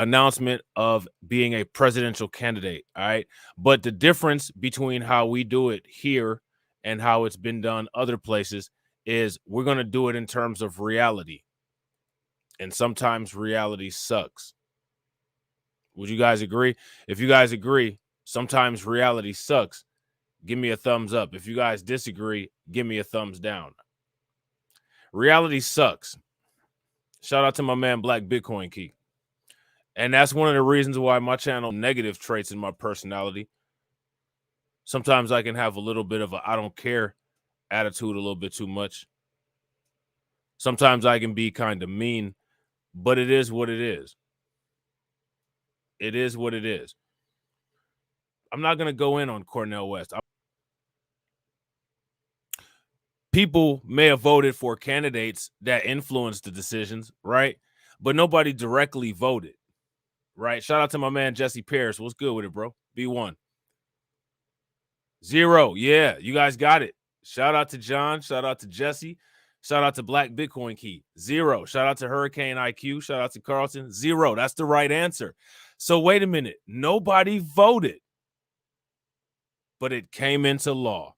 announcement of being a presidential candidate. All right. But the difference between how we do it here and how it's been done other places is we're going to do it in terms of reality. And sometimes reality sucks. Would you guys agree? If you guys agree, sometimes reality sucks. Give me a thumbs up. If you guys disagree, give me a thumbs down. Reality sucks. Shout out to my man Black Bitcoin Key. And that's one of the reasons why my channel negative traits in my personality. Sometimes I can have a little bit of a I don't care attitude a little bit too much. Sometimes I can be kind of mean, but it is what it is. It is what it is. I'm not going to go in on Cornel West. People may have voted for candidates that influenced the decisions, right? But nobody directly voted, right? Shout out to my man Jesse Pierce. What's good with it, bro? B1. 0. Yeah, you guys got it. Shout out to John. Shout out to Jesse. Shout out to Black Bitcoin Key. 0. Shout out to Hurricane IQ. Shout out to Carlton. 0. That's the right answer. So wait a minute. Nobody voted, but it came into law.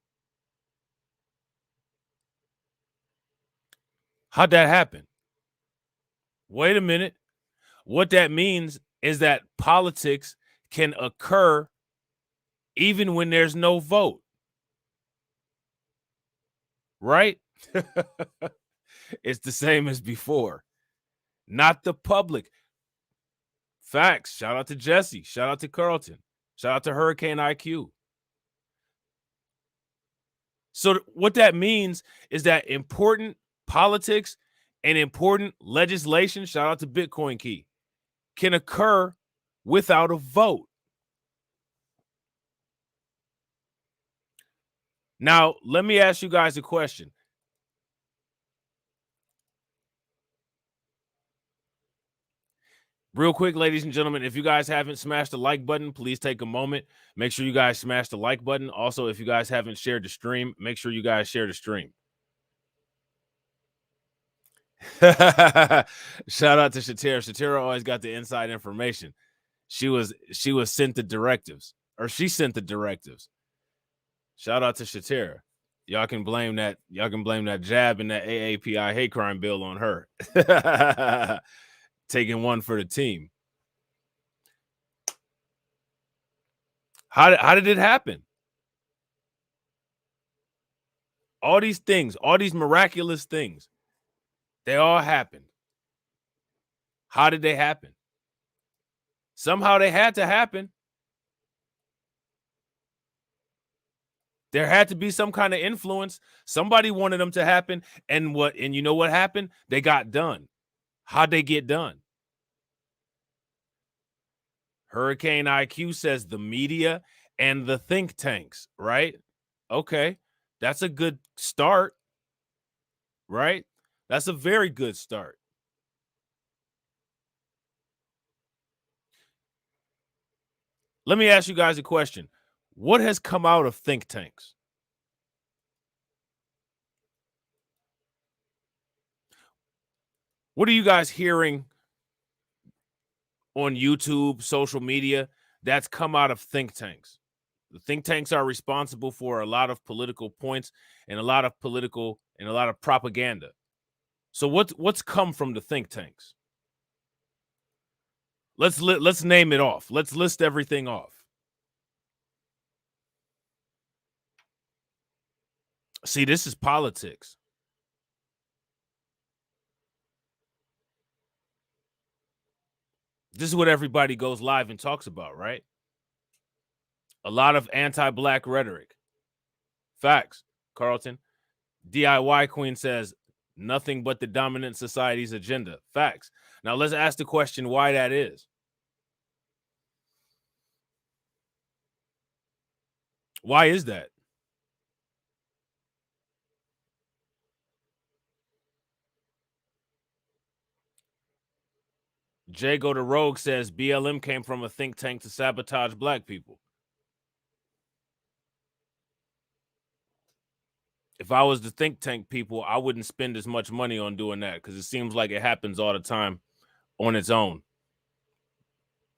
How'd that happen? Wait a minute. What that means is that politics can occur even when there's no vote. Right? It's the same as before. Not the public. Facts. Shout out to Jesse. Shout out to Carlton. Shout out to Hurricane IQ. So what that means is that important politics and important legislation, shout out to Bitcoin Key, can occur without a vote. Now, let me ask you guys a question. Real quick, ladies and gentlemen, if you guys haven't smashed the like button, please take a moment. Make sure you guys smash the like button. Also, if you guys haven't shared the stream, make sure you guys share the stream. Shout out to Shatira. Shatira always got the inside information. She was sent the directives, or she sent the directives. Shout out to Shatira. Y'all can blame that jab and that AAPI hate crime bill on her. Taking one for the team. How did it happen? All these things, all these miraculous things, they all happened. How did they happen? Somehow they had to happen. There had to be some kind of influence. Somebody wanted them to happen. And you know what happened? They got done. How'd they get done? Hurricane IQ says the media and the think tanks, right? Okay. That's a good start, right? That's a very good start. Let me ask you guys a question. What has come out of think tanks? What are you guys hearing on YouTube, social media, that's come out of think tanks? The think tanks are responsible for a lot of political points and a lot of propaganda. So what's come from the think tanks? Let's name it off. Let's list everything off. See, this is politics. This is what everybody goes live and talks about, right? A lot of anti-black rhetoric. Facts, Carlton. DIY Queen says nothing but the dominant society's agenda. Facts. Now let's ask the question why that is. Why is that? Jago the Rogue says BLM came from a think tank to sabotage black people. If I was the think tank people, I wouldn't spend as much money on doing that because it seems like it happens all the time on its own.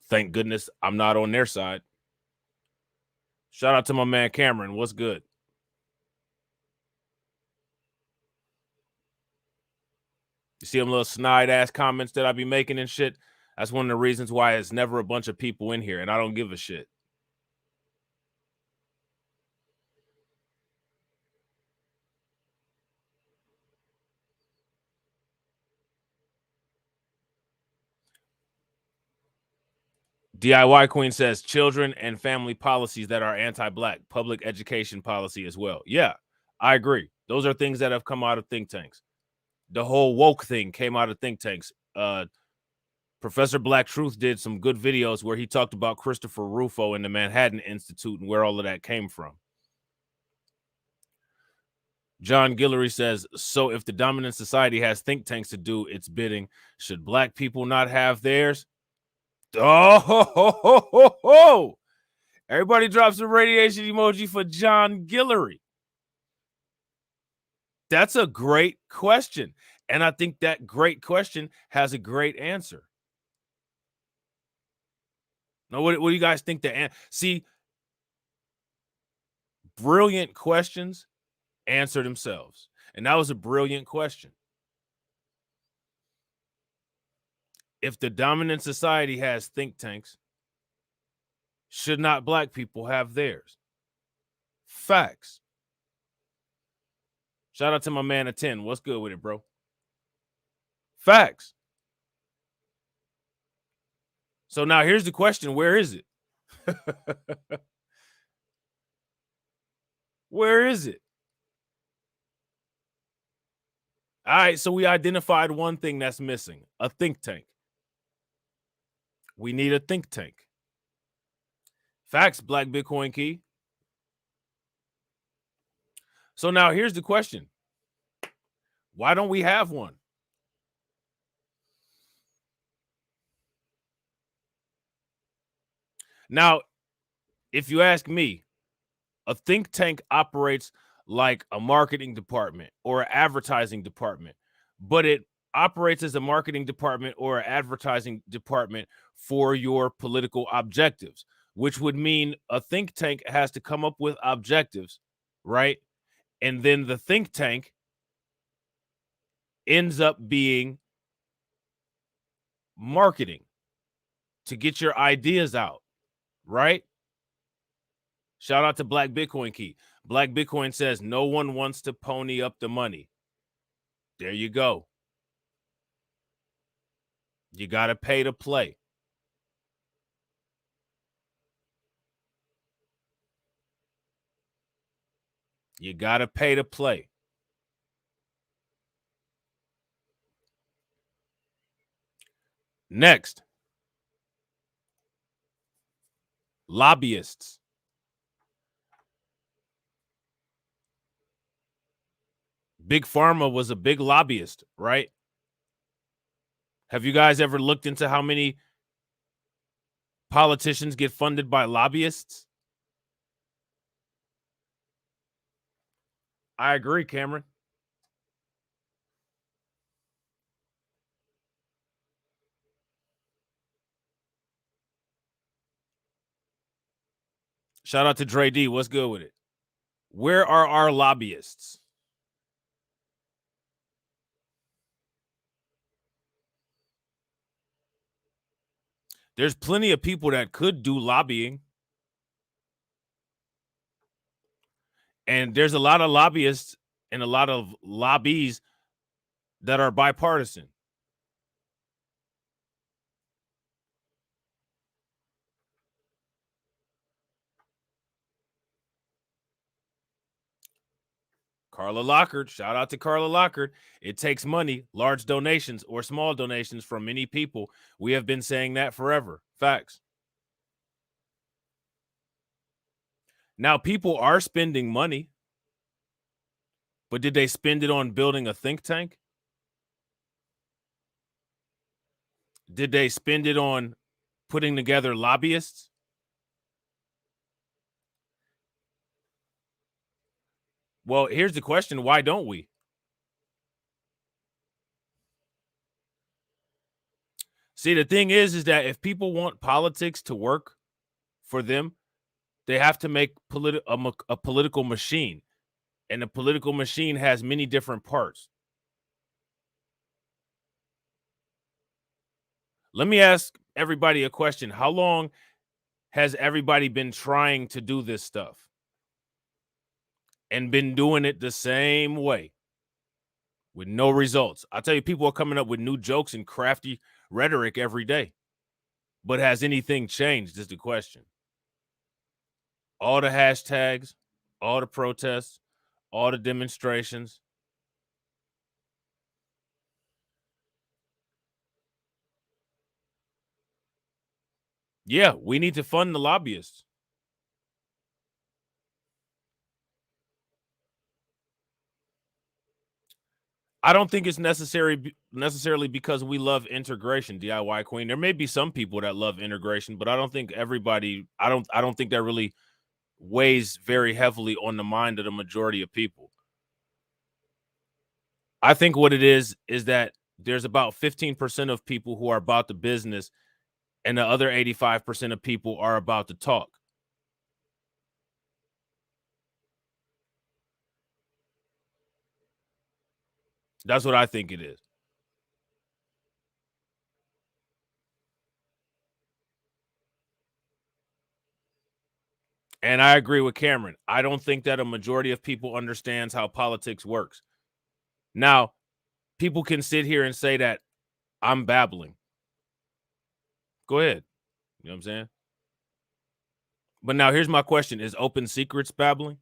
Thank goodness I'm not on their side. Shout out to my man Cameron. What's good? You see them little snide ass comments that I be making and shit? That's one of the reasons why it's never a bunch of people in here, and I don't give a shit. DIY Queen says children and family policies that are anti-black, public education policy as well. Yeah, I agree. Those are things that have come out of think tanks. The whole woke thing came out of think tanks. Professor Black Truth did some good videos where he talked about Christopher Rufo and the Manhattan Institute and where all of that came from. John Guillory says, so if the dominant society has think tanks to do its bidding, should black people not have theirs? Oh, ho, ho, ho, ho, ho. Everybody drops a radiation emoji for John Guillory. That's a great question. And I think that great question has a great answer. Now, what do you guys think the answer? See, brilliant questions answer themselves. And that was a brilliant question. If the dominant society has think tanks, should not black people have theirs? Facts. Shout out to my man at 10. What's good with it, bro? Facts. So now here's the question. Where is it? Where is it? All right, so we identified one thing that's missing, a think tank. We need a think tank. Facts, Black Bitcoin Key. So now here's the question. Why don't we have one? Now, if you ask me, a think tank operates like a marketing department or an advertising department, but it operates as a marketing department or an advertising department for your political objectives, which would mean a think tank has to come up with objectives, right? And then the think tank ends up being marketing to get your ideas out, right? Shout out to Black Bitcoin Key. Black Bitcoin says no one wants to pony up the money. There you go. You got to pay to play. You got to pay to play. Next, lobbyists. Big Pharma was a big lobbyist, right? Have you guys ever looked into how many politicians get funded by lobbyists? I agree, Cameron. Shout out to Dre D. What's good with it? Where are our lobbyists? There's plenty of people that could do lobbying. And there's a lot of lobbyists and a lot of lobbies that are bipartisan. Carla Lockard, shout out to Carla Lockard. It takes money, large donations or small donations from many people. We have been saying that forever. Facts. Now, people are spending money, but did they spend it on building a think tank? Did they spend it on putting together lobbyists? Well, here's the question. Why don't we? See, the thing is that if people want politics to work for them, they have to make a political machine, and the political machine has many different parts. Let me ask everybody a question. How long has everybody been trying to do this stuff and been doing it the same way with no results? I'll tell you, people are coming up with new jokes and crafty rhetoric every day. But has anything changed is the question. All the hashtags, all the protests, all the demonstrations. Yeah, we need to fund the lobbyists. I don't think it's necessarily because we love integration, DIY Queen. There may be some people that love integration, but I don't think everybody. I don't think that really weighs very heavily on the mind of the majority of people. I think what it is that there's about 15% of people who are about the business, and the other 85% of people are about the talk. That's what I think it is. And I agree with Cameron. I don't think that a majority of people understands how politics works. Now, people can sit here and say that I'm babbling. Go ahead. You know what I'm saying? But now here's my question. Is Open Secrets babbling?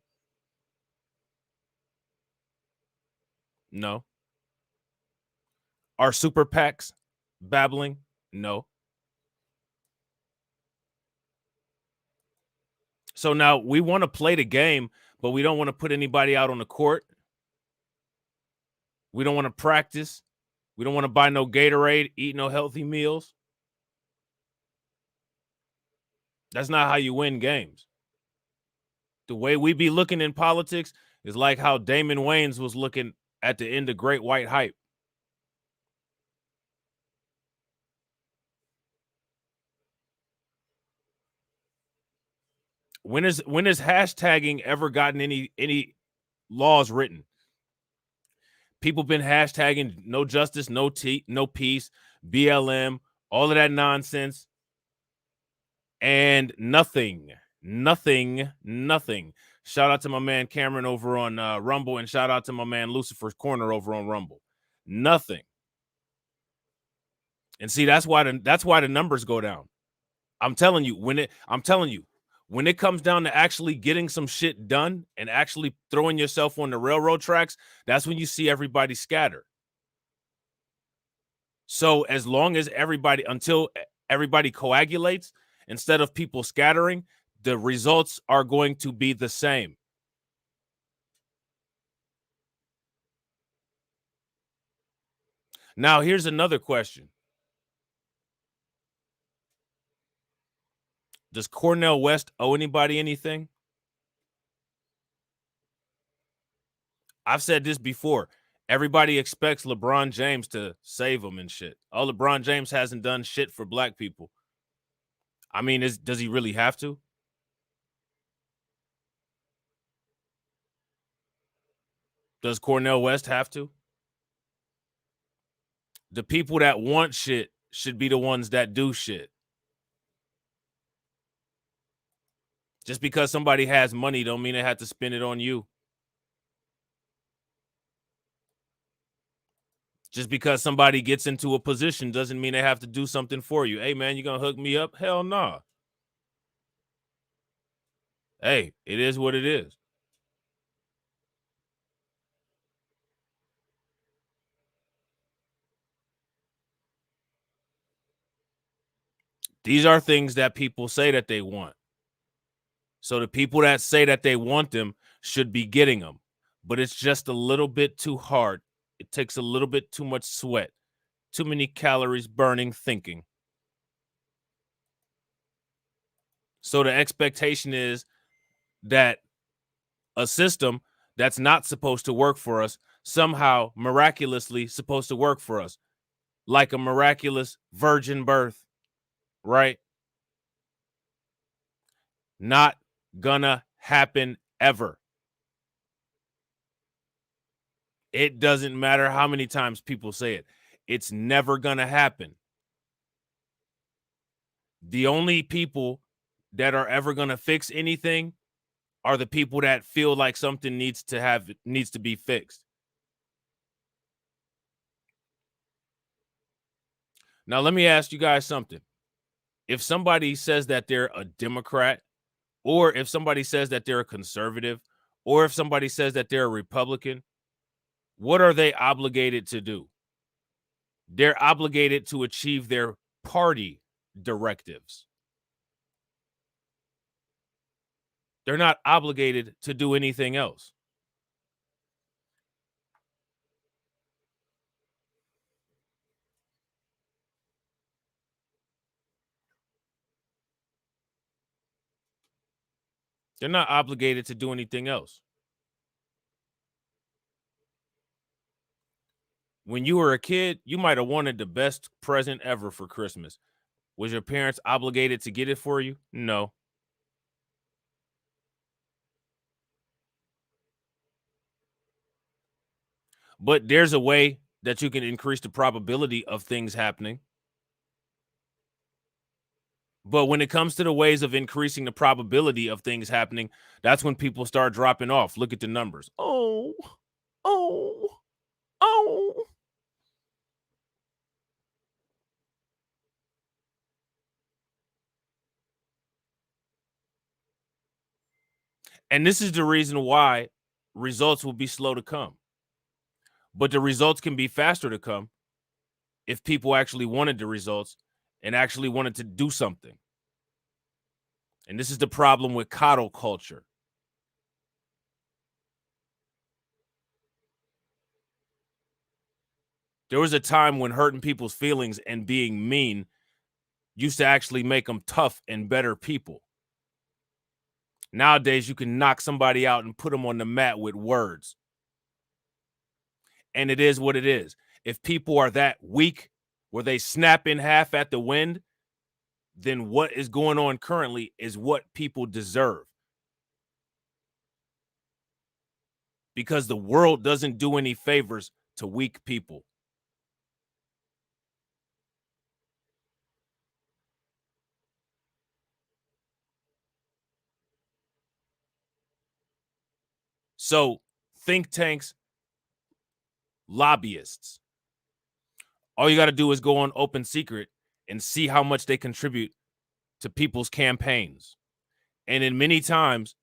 No. Are super PACs babbling? No. So now we want to play the game, but we don't want to put anybody out on the court. We don't want to practice. We don't want to buy no Gatorade, eat no healthy meals. That's not how you win games. The way we be looking in politics is like how Damon Wayans was looking at the end of Great White Hype. When is hashtagging ever gotten any laws written? People been hashtagging no justice, no peace, BLM, all of that nonsense, and nothing. Shout out to my man Cameron over on Rumble, and shout out to my man Lucifer's Corner over on Rumble. Nothing. And see, that's why the numbers go down. I'm telling you, when it comes down to actually getting some shit done and actually throwing yourself on the railroad tracks, that's when you see everybody scatter. So as long as until everybody coagulates, instead of people scattering, the results are going to be the same. Now, here's another question. Does Cornel West owe anybody anything? I've said this before. Everybody expects LeBron James to save them and shit. Oh, LeBron James hasn't done shit for black people. I mean, does he really have to? Does Cornel West have to? The people that want shit should be the ones that do shit. Just because somebody has money don't mean they have to spend it on you. Just because somebody gets into a position doesn't mean they have to do something for you. Hey, man, you gonna hook me up? Hell no. Nah. Hey, it is what it is. These are things that people say that they want. So the people that say that they want them should be getting them. But it's just a little bit too hard. It takes a little bit too much sweat, too many calories burning thinking. So the expectation is that a system that's not supposed to work for us somehow miraculously supposed to work for us. like a miraculous virgin birth, right? Not gonna happen ever. It doesn't matter how many times people say it. It's never gonna happen. The only people that are ever gonna fix anything are the people that feel like something needs to be fixed. Now, let me ask you guys something. If somebody says that they're a Democrat, or if somebody says that they're a conservative, or if somebody says that they're a Republican, what are they obligated to do? They're obligated to achieve their party directives. They're not obligated to do anything else. They're not obligated to do anything else. When you were a kid, you might have wanted the best present ever for Christmas. Was your parents obligated to get it for you? No. But there's a way that you can increase the probability of things happening. But when it comes to the ways of increasing the probability of things happening, that's when people start dropping off. Look at the numbers. Oh, oh, oh. And this is the reason why results will be slow to come. But the results can be faster to come if people actually wanted the results and actually wanted to do something. And this is the problem with coddle culture. There was a time when hurting people's feelings and being mean used to actually make them tough and better people. Nowadays, you can knock somebody out and put them on the mat with words. And it is what it is. If people are that weak where they snap in half at the wind, then what is going on currently is what people deserve. Because the world doesn't do any favors to weak people. So, think tanks, lobbyists, all you got to do is go on Open Secret and see how much they contribute to people's campaigns. And in many times,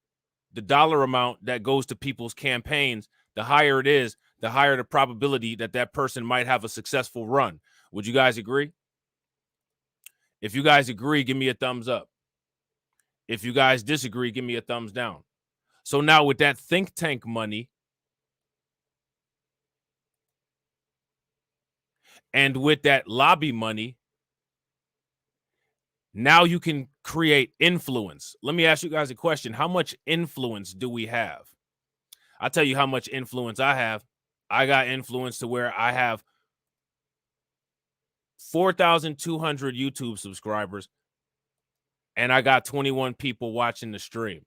the dollar amount that goes to people's campaigns, the higher it is, the higher the probability that that person might have a successful run. Would you guys agree? If you guys agree, give me a thumbs up. If you guys disagree, give me a thumbs down. So now with that think tank money and with that lobby money, now you can create influence. Let me ask you guys a question. How much influence do we have? I'll tell you how much influence I have. I got influence to where I have 4,200 YouTube subscribers and I got 21 people watching the stream.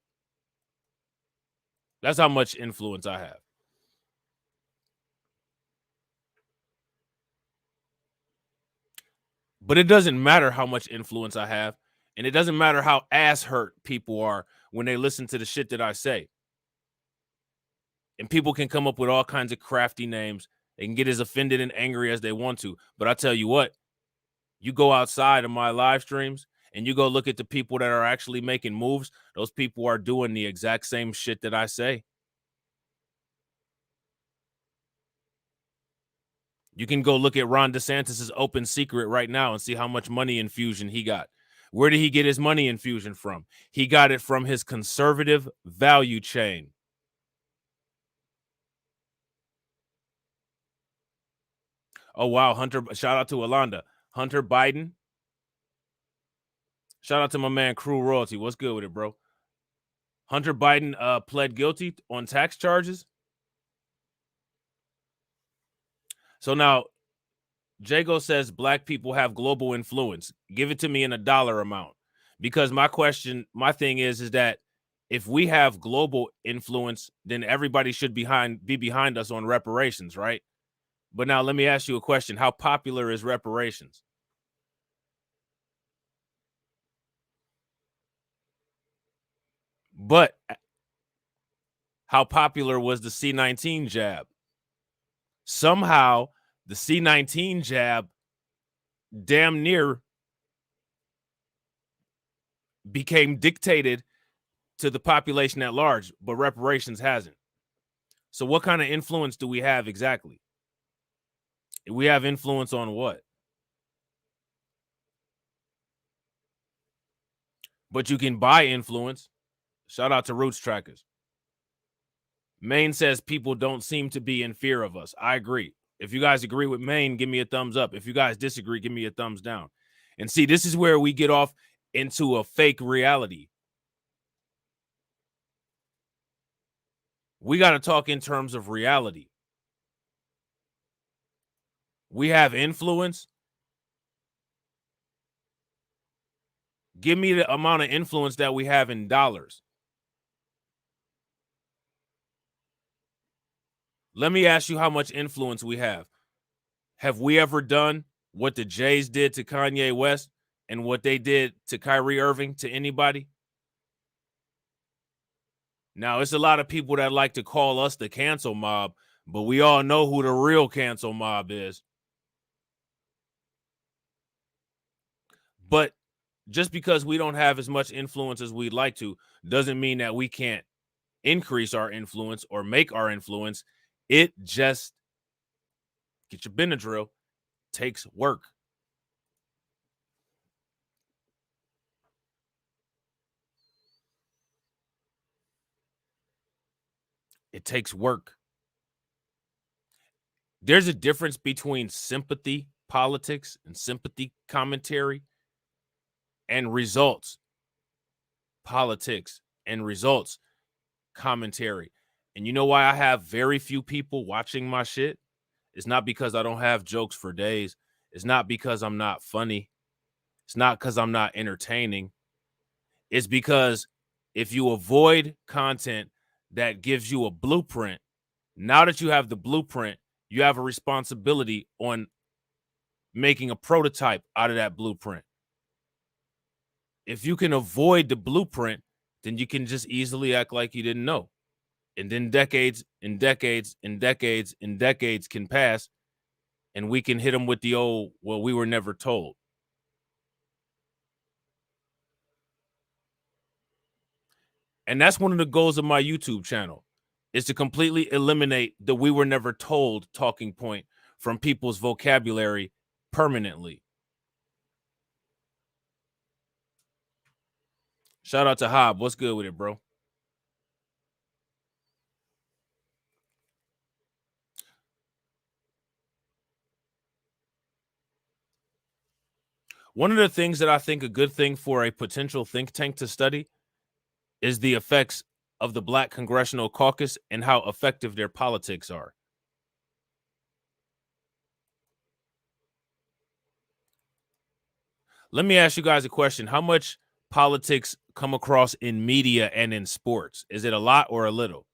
That's how much influence I have. But it doesn't matter how much influence I have, and it doesn't matter how ass hurt people are when they listen to the shit that I say. And people can come up with all kinds of crafty names. They can get as offended and angry as they want to. But I tell you what, you go outside of my live streams and you go look at the people that are actually making moves, those people are doing the exact same shit that I say. You can go look at Ron DeSantis's Open Secret right now and see how much money infusion he got. Where did he get his money infusion from? He got it from his conservative value chain. Oh, wow. Hunter, shout out to Alonda. Hunter Biden. Shout out to my man, Crew Royalty. What's good with it, bro? Hunter Biden pled guilty on tax charges. So now Jago says black people have global influence. Give it to me in a dollar amount. Because my thing is that if we have global influence, then everybody should be behind us on reparations, right? But now let me ask you a question. How popular is reparations? But how popular was the C-19 jab? Somehow the C-19 jab damn near became dictated to the population at large, but reparations hasn't. So what kind of influence do we have exactly? We have influence on what? But you can buy influence. Shout out to Roots Trackers. Maine says people don't seem to be in fear of us. I agree. If you guys agree with Maine, give me a thumbs up. If you guys disagree, give me a thumbs down. And see, this is where we get off into a fake reality. We got to talk in terms of reality. We have influence. Give me the amount of influence that we have in dollars. Let me ask you how much influence we have. Have we ever done what the Jays did to Kanye West and what they did to Kyrie Irving to anybody? Now, it's a lot of people that like to call us the cancel mob, but we all know who the real cancel mob is. But just because we don't have as much influence as we'd like to doesn't mean that we can't increase our influence or make our influence. It just, get your Benadryl, takes work. It takes work. There's a difference between sympathy politics and sympathy commentary and results politics and results commentary. And you know why I have very few people watching my shit? It's not because I don't have jokes for days. It's not because I'm not funny. It's not because I'm not entertaining. It's because if you avoid content that gives you a blueprint, now that you have the blueprint, you have a responsibility on making a prototype out of that blueprint. If you can avoid the blueprint, then you can just easily act like you didn't know. And then decades and decades and decades and decades can pass, and we can hit them with the old, well, we were never told. And that's one of the goals of my YouTube channel, is to completely eliminate the we were never told talking point from people's vocabulary permanently. Shout out to Hob. What's good with it, bro? One of the things that I think a good thing for a potential think tank to study is the effects of the Black Congressional Caucus and how effective their politics are. Let me ask you guys a question. How much politics come across in media and in sports? Is it a lot or a little?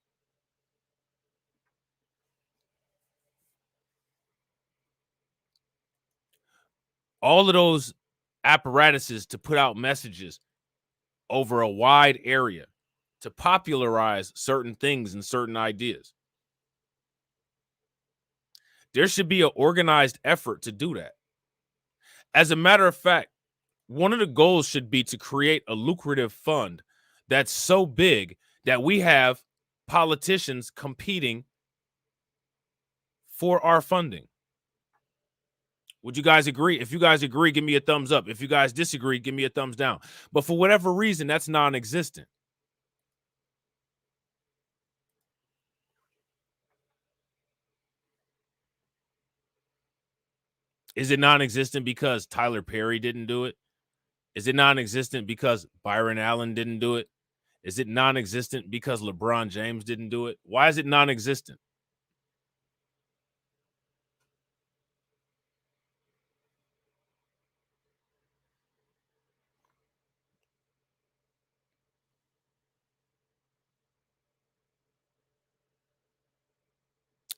All of those apparatuses to put out messages over a wide area to popularize certain things and certain ideas. There should be an organized effort to do that. As a matter of fact, one of the goals should be to create a lucrative fund that's so big that we have politicians competing for our funding. Would you guys agree? If you guys agree, give me a thumbs up. If you guys disagree, give me a thumbs down. But for whatever reason, that's non-existent. Is it non-existent because Tyler Perry didn't do it? Is it non-existent because Byron Allen didn't do it? Is it non-existent because LeBron James didn't do it? Why is it non-existent?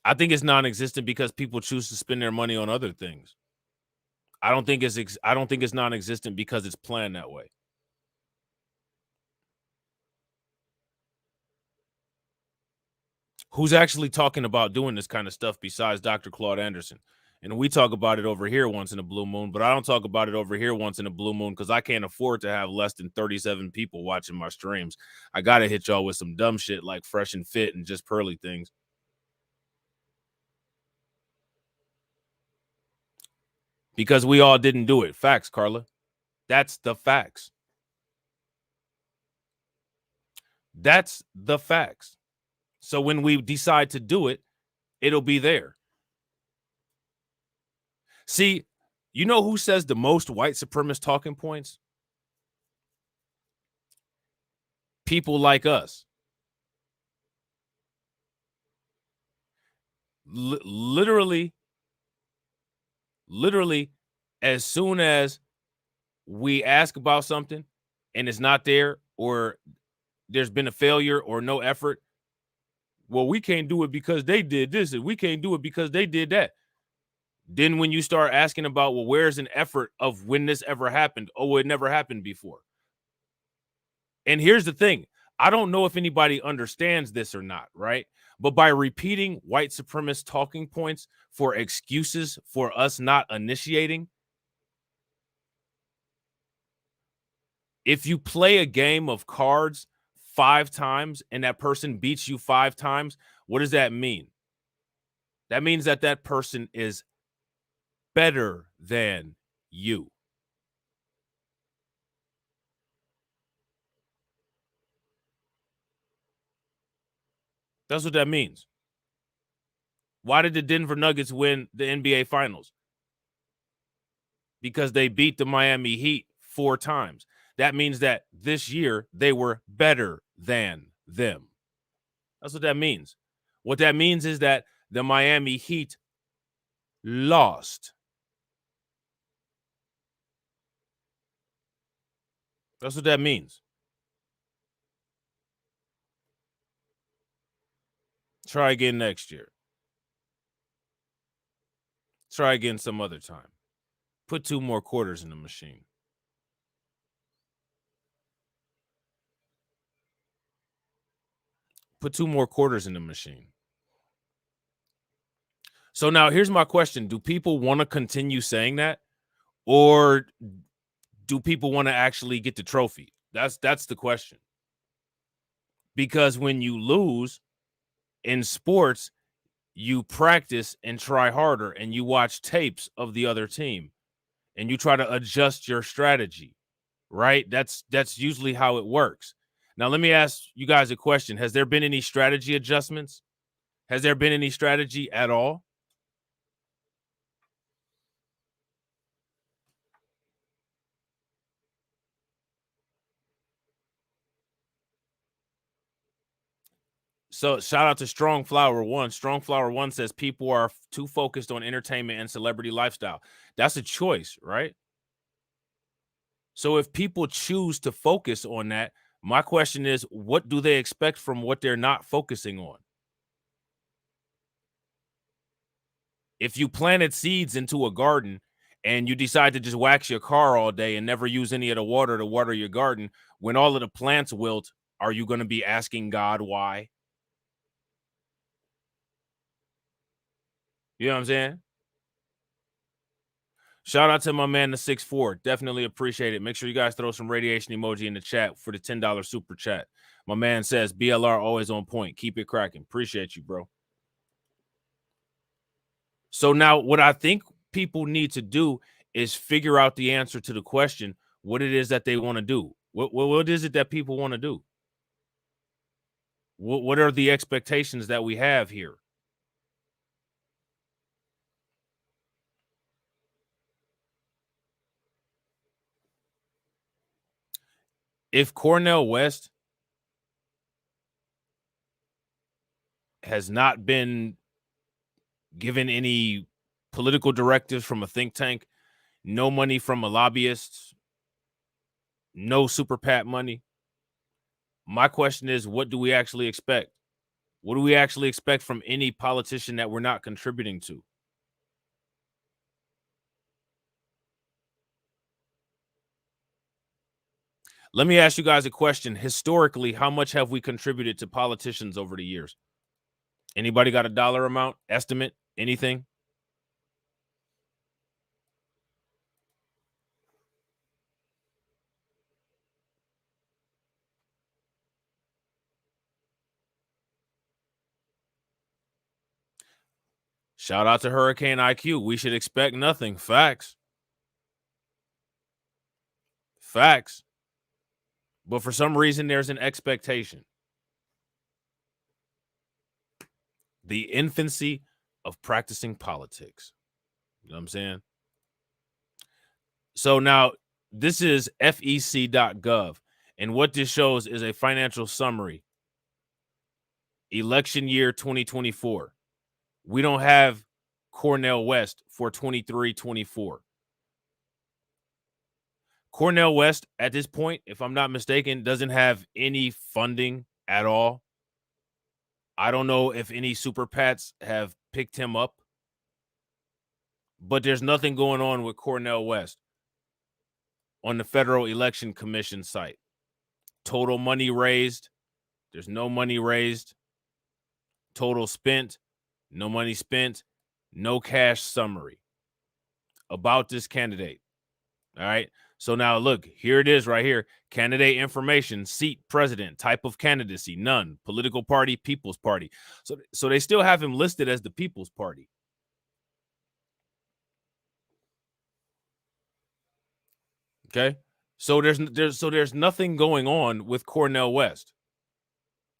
I think it's non-existent because people choose to spend their money on other things. I don't think it's non-existent because it's planned that way. Who's actually talking about doing this kind of stuff besides Dr. Claude Anderson? And we talk about it over here once in a blue moon, but I don't talk about it over here once in a blue moon because I can't afford to have less than 37 people watching my streams. I got to hit y'all with some dumb shit like Fresh and Fit and just pearly things. Because we all didn't do it. Facts, Carla. That's the facts. That's the facts. So when we decide to do it, it'll be there. See, you know who says the most white supremacist talking points? People like us. Literally, as soon as we ask about something and it's not there, or there's been a failure or no effort, well, we can't do it because they did this and we can't do it because they did that. Then when you start asking about, well, where's an effort of when this ever happened? Oh, it never happened before. And here's the thing. I don't know if anybody understands this or not, right? But by repeating white supremacist talking points for excuses for us not initiating, if you play a game of cards 5 times and that person beats you 5 times, what does that mean? That means that that person is better than you. That's what that means. Why did the Denver Nuggets win the NBA Finals? Because they beat the Miami Heat 4 times. That means that this year they were better than them. That's what that means. What that means is that the Miami Heat lost. That's what that means. Try again next year. Try again some other time. Put 2 more quarters in the machine. Put 2 more quarters in the machine. So now here's my question. Do people want to continue saying that? Or do people want to actually get the trophy? That's the question. Because when you lose in sports, you practice and try harder and you watch tapes of the other team and you try to adjust your strategy, right? That's usually how it works. Now, let me ask you guys a question. Has there been any strategy adjustments? Has there been any strategy at all? So shout out to Strong Flower One. Strong Flower One says people are too focused on entertainment and celebrity lifestyle. That's a choice, right? So if people choose to focus on that, my question is, what do they expect from what they're not focusing on? If you planted seeds into a garden and you decide to just wax your car all day and never use any of the water to water your garden, when all of the plants wilt, are you going to be asking God why? You know what I'm saying? Shout out to my man, the 6'4". Definitely appreciate it. Make sure you guys throw some radiation emoji in the chat for the $10 super chat. My man says, BLR always on point. Keep it cracking. Appreciate you, bro. So now what I think people need to do is figure out the answer to the question, what it is that they want to do. What is it that people want to do? What are the expectations that we have here? If Cornel West has not been given any political directives from a think tank, no money from a lobbyist, no super PAC money, my question is, what do we actually expect? What do we actually expect from any politician that we're not contributing to? Let me ask you guys a question. Historically, how much have we contributed to politicians over the years? Anybody got a dollar amount, estimate, anything? Shout out to Hurricane IQ. We should expect nothing. Facts. Facts. But for some reason, there's an expectation. The infancy of practicing politics. You know what I'm saying? So now this is fec.gov. And what this shows is a financial summary. Election year 2024. We don't have Cornel West for 23-24. Cornel West, at this point, if I'm not mistaken, doesn't have any funding at all. I don't know if any super PATs have picked him up, but there's nothing going on with Cornel West on the Federal Election Commission site. Total money raised, there's no money raised. Total spent, no money spent. No cash summary about this candidate. All right. So now look, here it is right here. Candidate information, seat, president, type of candidacy, none. Political party, People's Party. So they still have him listed as the People's Party. Okay. So there's nothing going on with Cornel West.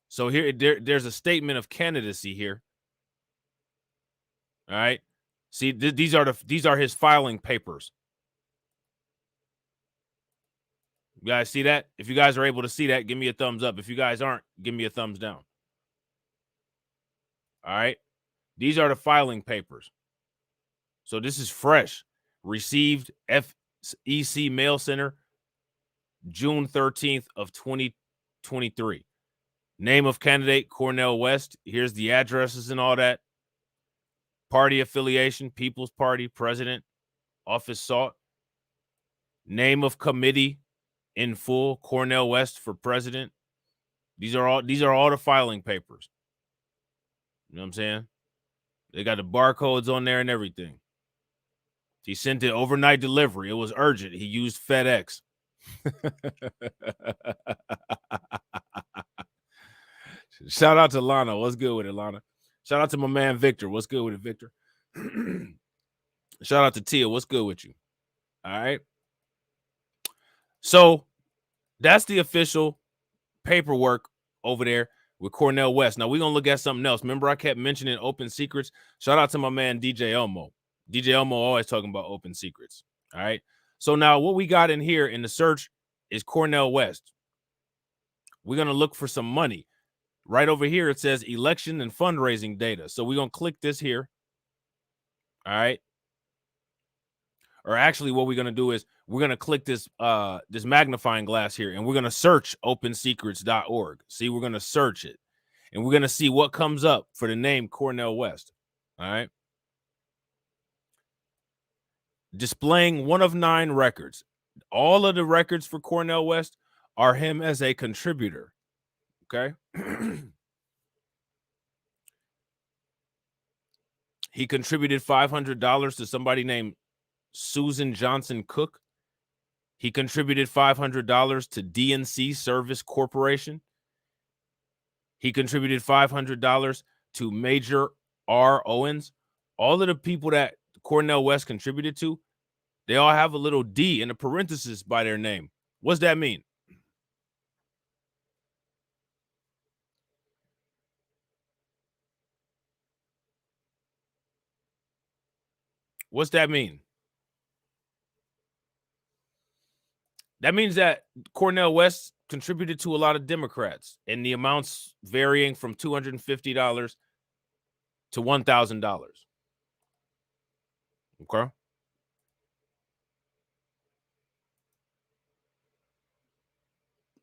So here there's a statement of candidacy here. All right. See, these are his filing papers. You guys see that? If you guys are able to see that, give me a thumbs up. If you guys aren't, give me a thumbs down. All right. These are the filing papers. So this is fresh. Received FEC Mail Center, June 13th of 2023. Name of candidate, Cornel West. Here's the addresses and all that. Party affiliation, People's Party, president, office sought. Name of committee in full, Cornel West for president. These are all the filing papers. You know what I'm saying? They got the barcodes on there and everything. He sent it overnight delivery. It was urgent. He used FedEx. Shout out to Lana. What's good with it, Lana? Shout out to my man Victor. What's good with it, Victor? Shout out to Tia. What's good with you? All right. So that's the official paperwork over there with Cornel West. Now we're gonna look at something else. Remember, I kept mentioning open secrets. Shout out to my man DJ Elmo. DJ Elmo always talking about open secrets. All right. So now what we got in here in the search is Cornel West. We're gonna look for some money. Right over here, it says election and fundraising data. So we're gonna click this here. All right. Or actually, what we're gonna do is we're gonna click this this magnifying glass here, and we're gonna search opensecrets.org. See, we're gonna search it, and we're gonna see what comes up for the name Cornel West. All right. Displaying one of 9 records. All of the records for Cornel West are him as a contributor. Okay. He contributed $500 to somebody named Susan Johnson Cook. He contributed $500 to DNC Service Corporation. He contributed $500 to Major R. Owens. All of the people that Cornel West contributed to, they all have a little D in the parenthesis by their name. What's that mean? What's that mean? That means that Cornel West contributed to a lot of Democrats, and the amounts varying from $250 to $1,000. Okay.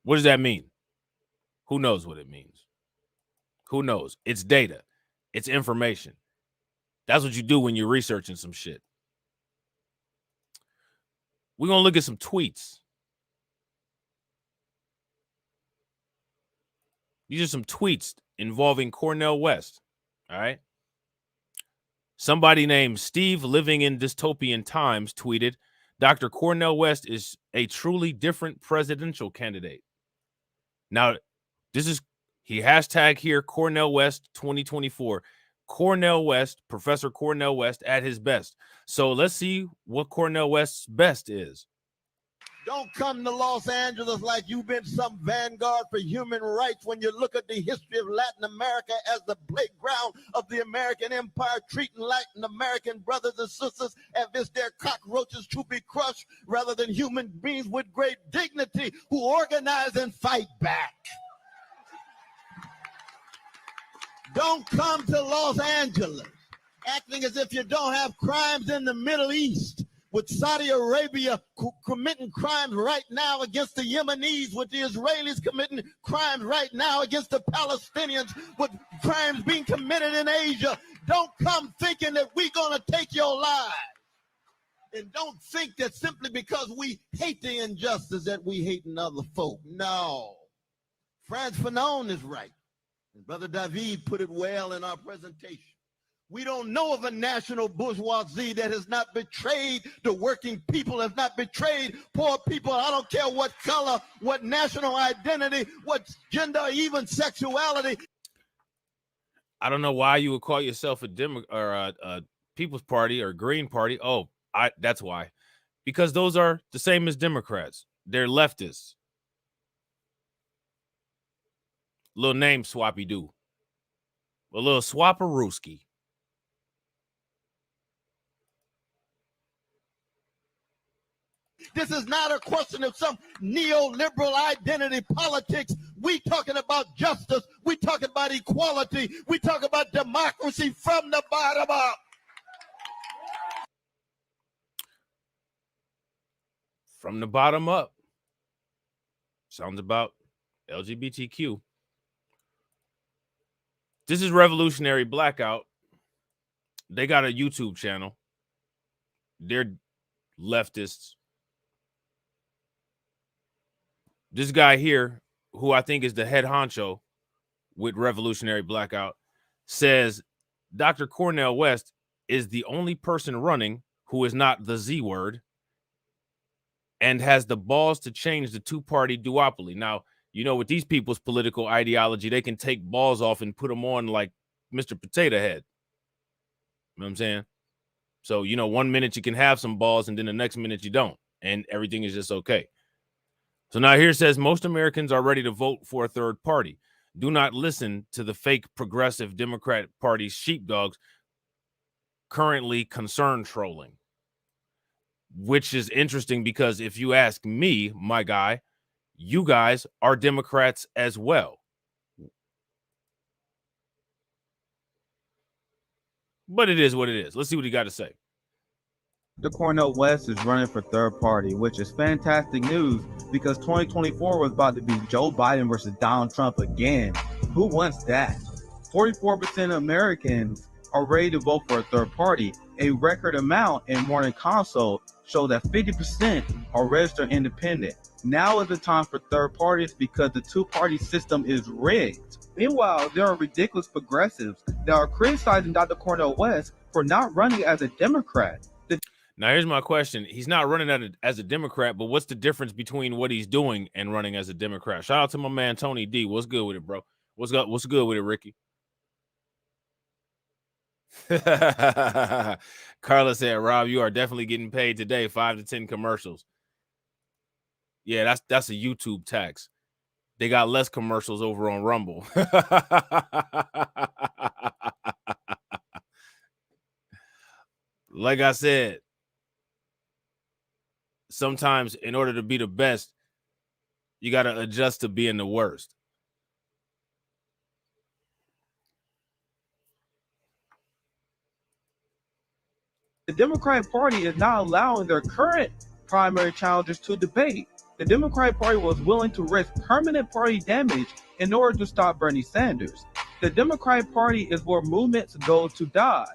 What does that mean? Who knows what it means? Who knows? It's data. It's information. That's what you do when you're researching some shit. We're going to look at some tweets. These are some tweets involving Cornel West. All right. Somebody named Steve Living in Dystopian Times tweeted, Dr. Cornel West is a truly different presidential candidate. Now, this is, he hashtag here, Cornel West 2024. Cornel West, Professor Cornel West at his best. So let's see what Cornel West's best is. Don't come to Los Angeles like you've been some vanguard for human rights when you look at the history of Latin America as the playground of the American empire, treating Latin American brothers and sisters as if they're cockroaches to be crushed rather than human beings with great dignity who organize and fight back. Don't come to Los Angeles acting as if you don't have crimes in the Middle East, with Saudi Arabia committing crimes right now against the Yemenis, with the Israelis committing crimes right now against the Palestinians, with crimes being committed in Asia. Don't come thinking that we're going to take your lives. And don't think that simply because we hate the injustice that we hate other folk. No. Frantz Fanon is right. And Brother David put it well in our presentation. We don't know of a national bourgeoisie that has not betrayed the working people, has not betrayed poor people. I don't care what color, what national identity, what gender, even sexuality. I don't know why you would call yourself a People's Party or Green Party. Oh, that's why. Because those are the same as Democrats. They're leftists. Little name swappy do. A little swapperooski. This is not a question of some neoliberal identity politics. We talking about justice. We talking about equality. We talk about democracy from the bottom up. From the bottom up. Sounds about LGBTQ. This is Revolutionary Blackout. They got a YouTube channel. They're leftists. This guy here, who I think is the head honcho with Revolutionary Blackout, says Dr. Cornel West is the only person running who is not the Z word and has the balls to change the two-party duopoly. Now, you know, with these people's political ideology, they can take balls off and put them on like Mr. Potato Head. You know what I'm saying? So, you know, 1 minute you can have some balls and then the next minute you don't. And everything is just okay. So now here it says most Americans are ready to vote for a third party. Do not listen to the fake progressive Democrat Party's sheepdogs currently concern trolling. Which is interesting because if you ask me, my guy, you guys are Democrats as well. But it is what it is. Let's see what he got to say. The Cornel West is running for third party, which is fantastic news because 2024 was about to be Joe Biden versus Donald Trump again. Who wants that? 44% of Americans are ready to vote for a third party. A record amount in Morning Consult show that 50% are registered independent. Now is the time for third parties because the two-party system is rigged. Meanwhile, there are ridiculous progressives that are criticizing Dr. Cornel West for not running as a Democrat. Now, here's my question. He's not running as a Democrat, but what's the difference between what he's doing and running as a Democrat? Shout out to my man, Tony D. What's good with it, bro? What's good with it, Ricky? Carla said, Rob, you are definitely getting paid today, 5 to 10 commercials. Yeah, that's a YouTube tax. They got less commercials over on Rumble. Like I said, sometimes in order to be the best, you got to adjust to being the worst. The Democratic Party is not allowing their current primary challengers to debate. The Democratic Party was willing to risk permanent party damage in order to stop Bernie Sanders. The Democratic Party is where movements go to die.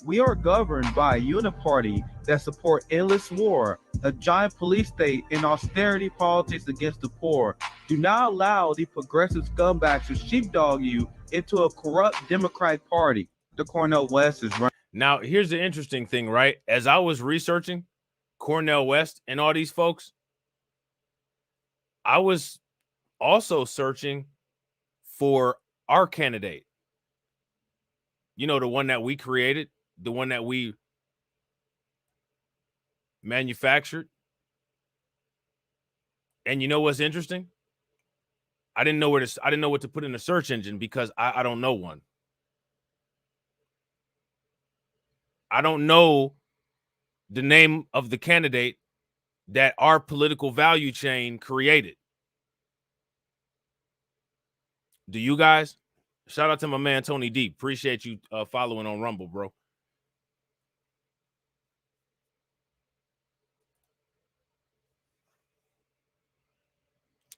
We are governed by a uniparty that support endless war, a giant police state, and austerity politics against the poor. Do not allow the progressive scumbags to sheepdog you into a corrupt Democratic Party. The Cornel West is running. Now, here's the interesting thing, right? As I was researching Cornel West and all these folks, I was also searching for our candidate. You know, the one that we created, the one that we manufactured. And you know what's interesting? I didn't know what to put in the search engine because I don't know one. I don't know the name of the candidate that our political value chain created. Do you guys? Shout out to my man Tony D. Appreciate you following on Rumble, bro.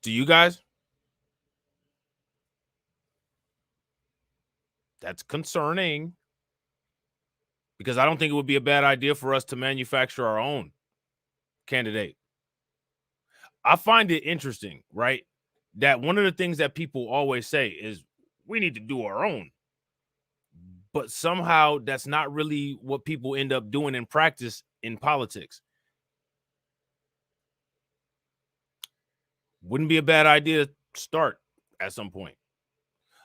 Do you guys? That's concerning because I don't think it would be a bad idea for us to manufacture our own candidate. I find it interesting, right? That one of the things that people always say is we need to do our own. But somehow that's not really what people end up doing in practice in politics. Wouldn't be a bad idea to start at some point.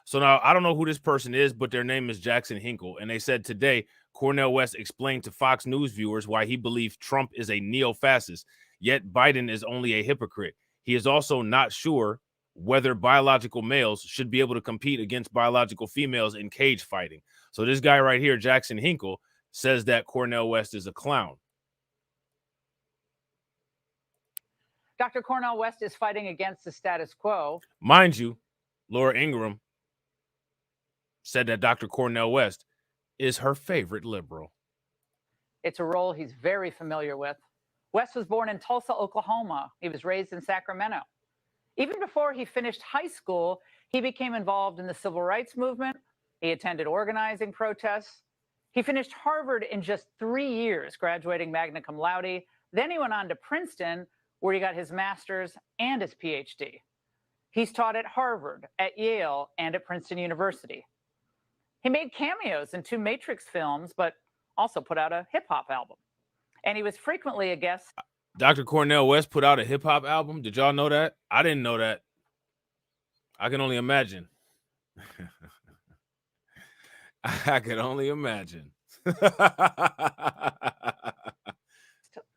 So now I don't know who this person is, but their name is Jackson Hinkle. And they said today, Cornel West explained to Fox News viewers why he believes Trump is a neo-fascist, yet Biden is only a hypocrite. He is also not sure whether biological males should be able to compete against biological females in cage fighting. So this guy right here, Jackson Hinkle, says that Cornel West is a clown. Dr. Cornel West is fighting against the status quo. Mind you, Laura Ingraham said that Dr. Cornel West is her favorite liberal. It's a role he's very familiar with. West was born in Tulsa, Oklahoma. He was raised in Sacramento. Even before he finished high school, he became involved in the civil rights movement. He attended organizing protests. He finished Harvard in just 3 years, graduating magna cum laude. Then he went on to Princeton, where he got his master's and his PhD. He's taught at Harvard, at Yale, and at Princeton University. He made cameos in 2 Matrix films, but also put out a hip-hop album. And he was frequently a guest. Dr. Cornel West put out a hip-hop album. Did y'all know that? I didn't know that. I can only imagine. I could only imagine.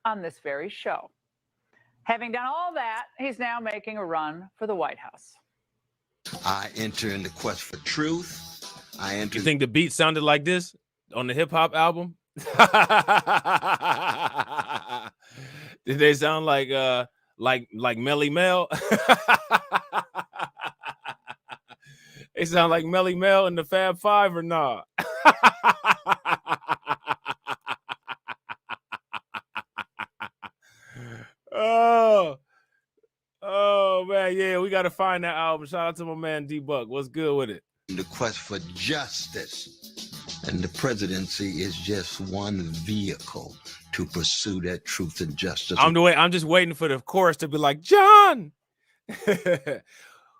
On this very show. Having done all that, he's now making a run for the White House. I enter in the quest for truth. You think the beat sounded like this on the hip-hop album? Did they sound like Melly Mel? They sound like Melly Mel and the Fab Five or not? Oh man, yeah, we gotta find that album. Shout out to my man D-Buck. What's good with it? The quest for justice, and the presidency is just one vehicle to pursue that truth and justice. I'm just waiting for the chorus to be like, John,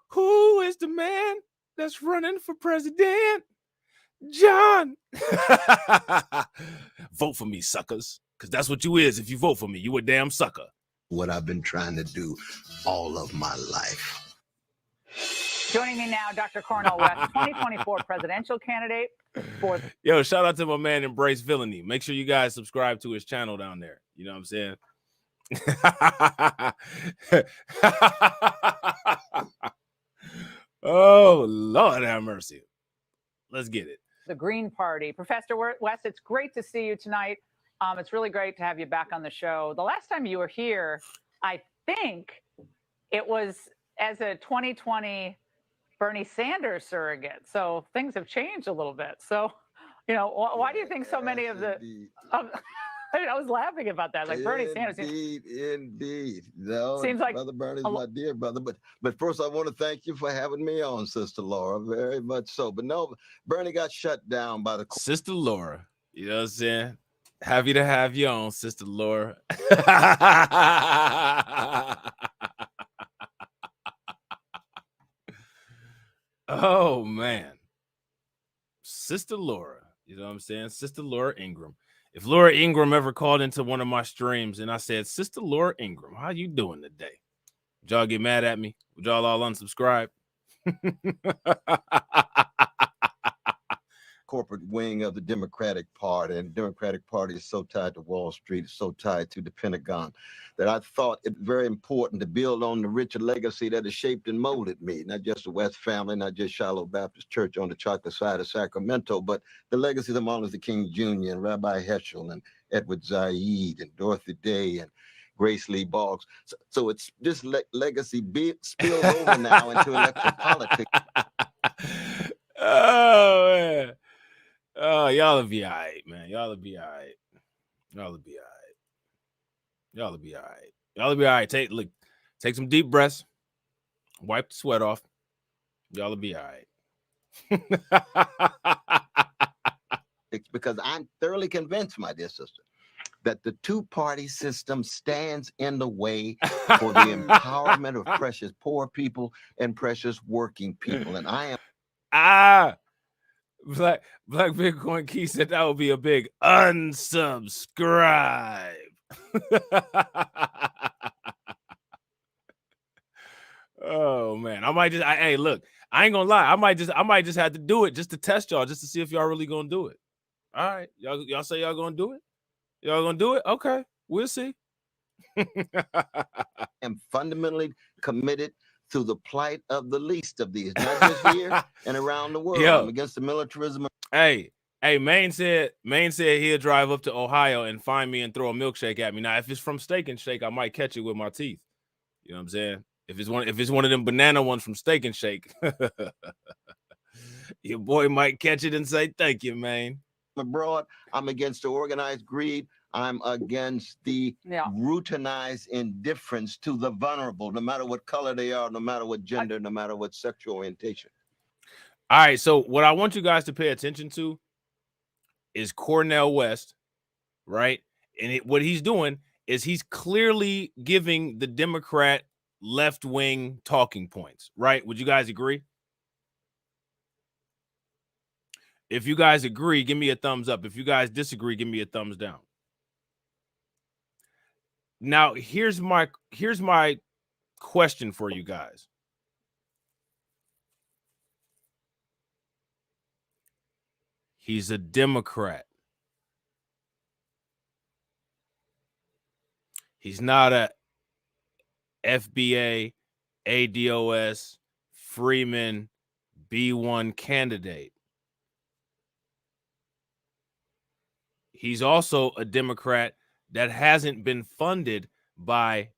who is the man that's running for president? John. Vote for me, suckers, because that's what you is. If you vote for me, you a damn sucker. What I've been trying to do all of my life. Joining me now, Dr. Cornel West, 2024 presidential candidate for... Yo, shout out to my man Embrace Villainy. Make sure you guys subscribe to his channel down there. You know what I'm saying? Oh, Lord have mercy. Let's get it. The Green Party. Professor West, it's great to see you tonight. It's really great to have you back on the show. The last time you were here, I think it was as a 2020 Bernie Sanders surrogate. So things have changed a little bit. So, you know, why do you think so many of the I mean, I was laughing about that. Like Bernie Sanders. Indeed. No, Seems like Brother Bernie's my dear brother. But first, I want to thank you for having me on, Sister Laura. Very much so. But no, Bernie got shut down by the Sister Laura. You know what I'm saying? Happy to have you on, Sister Laura. Oh, man. Sister Laura. You know what I'm saying? Sister Laura Ingram. If Laura Ingram ever called into one of my streams and I said, Sister Laura Ingram, how you doing today? Would y'all get mad at me? Would y'all all unsubscribe? corporate wing of the Democratic Party, and the Democratic Party is so tied to Wall Street, it's so tied to the Pentagon, that I thought it very important to build on the richer legacy that has shaped and molded me, not just the West family, not just Shiloh Baptist Church on the chocolate side of Sacramento, but the legacy of Martin Luther King Jr. and Rabbi Heschel and Edward Said and Dorothy Day and Grace Lee Boggs. So it's this legacy spills over now into electoral politics. Oh, man. Oh, y'all will be all right, man. Y'all will be all right. Y'all will be all right. Y'all will be all right. Y'all will be all right. Take some deep breaths. Wipe the sweat off. Y'all will be all right. Because I'm thoroughly convinced, my dear sister, that the two-party system stands in the way for the empowerment of precious poor people and precious working people. And I am Black Bitcoin Key said that would be a big unsubscribe. Oh man, hey, look, I ain't gonna lie, I might just have to do it just to test y'all, just to see if y'all really gonna do it. All right, y'all say y'all gonna do it? Y'all gonna do it? Okay, we'll see. am fundamentally committed to the plight of the least of these, not just here and around the world. Yo. I'm against the militarism. Hey, Maine said he'll drive up to Ohio and find me and throw a milkshake at me. Now, if it's from Steak and Shake, I might catch it with my teeth. You know what I'm saying? If it's one of them banana ones from Steak and Shake, your boy might catch it and say, "Thank you, man." Abroad, I'm against the organized greed. I'm against the routinized indifference to the vulnerable, no matter what color they are, no matter what gender, no matter what sexual orientation. All right, so what I want you guys to pay attention to is Cornel West, right? And what he's doing is he's clearly giving the Democrat left-wing talking points, right? Would you guys agree? If you guys agree, give me a thumbs up. If you guys disagree, give me a thumbs down. Now, here's my question for you guys. He's a Democrat. He's not a FBA, ADOS, Freeman, B1 candidate. He's also a Democrat that hasn't been funded by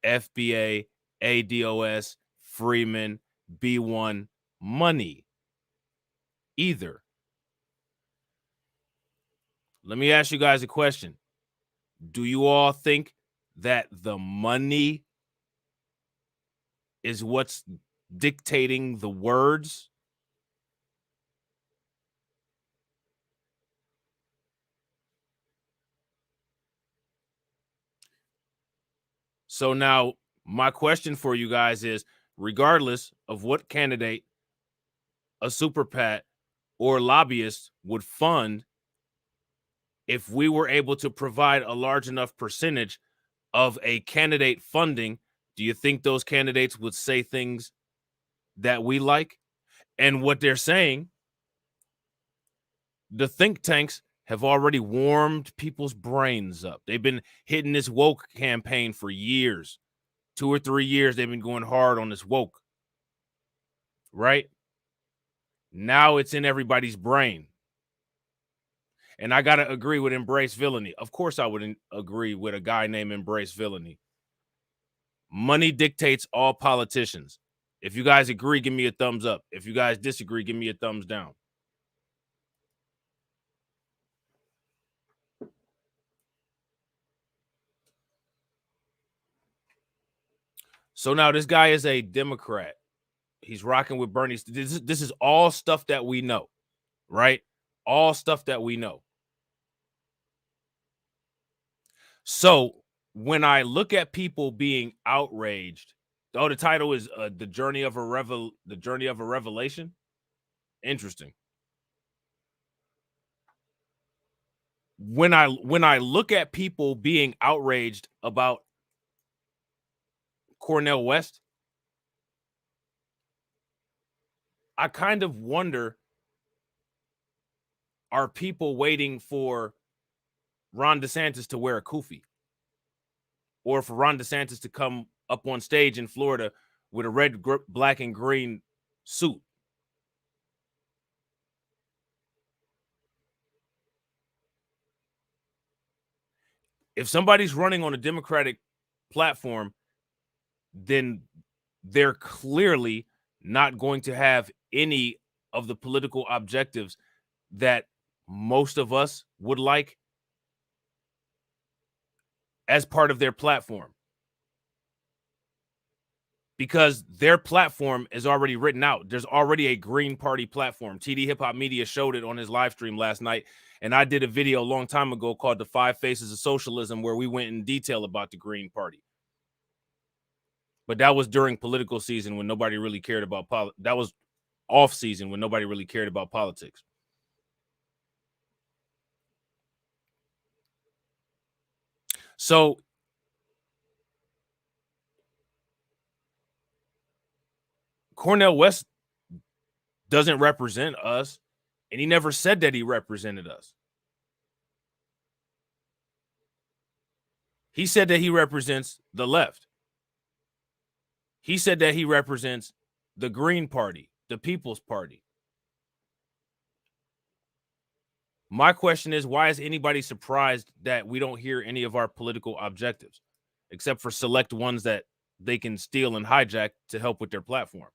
FBA, ADOS, Freeman, B1 money either. Let me ask you guys a question. Do you all think that the money is what's dictating the words? So now my question for you guys is, regardless of what candidate a super PAC or lobbyist would fund, if we were able to provide a large enough percentage of a candidate funding, do you think those candidates would say things that we like? And what they're saying, the think tanks have already warmed people's brains up. They've been hitting this woke campaign for years. 2 or 3 years, they've been going hard on this woke. Right? Now it's in everybody's brain. And I got to agree with Embrace Villainy. Of course, I wouldn't agree with a guy named Embrace Villainy. Money dictates all politicians. If you guys agree, give me a thumbs up. If you guys disagree, give me a thumbs down. So now this guy is a Democrat. He's rocking with Bernie. This is all stuff that we know, right? All stuff that we know. So when I look at people being outraged, oh, the title is the journey of a revelation. Interesting. When I look at people being outraged about Cornel West, I kind of wonder, are people waiting for Ron DeSantis to wear a kufi, or for Ron DeSantis to come up on stage in Florida with a red, black, and green suit? If somebody's running on a Democratic platform, then they're clearly not going to have any of the political objectives that most of us would like as part of their platform, because their platform is already written out. There's already a Green Party platform. TD Hip Hop Media showed it on his live stream last night, and I did a video a long time ago called The 5 Faces of Socialism, where we went in detail about the Green Party. But that was during political season when nobody really cared about politics. That was off season when nobody really cared about politics. So Cornel West doesn't represent us, and he never said that he represented us. He said that he represents the left. He said that he represents the Green Party, the People's Party. My question is, why is anybody surprised that we don't hear any of our political objectives, except for select ones that they can steal and hijack to help with their platform?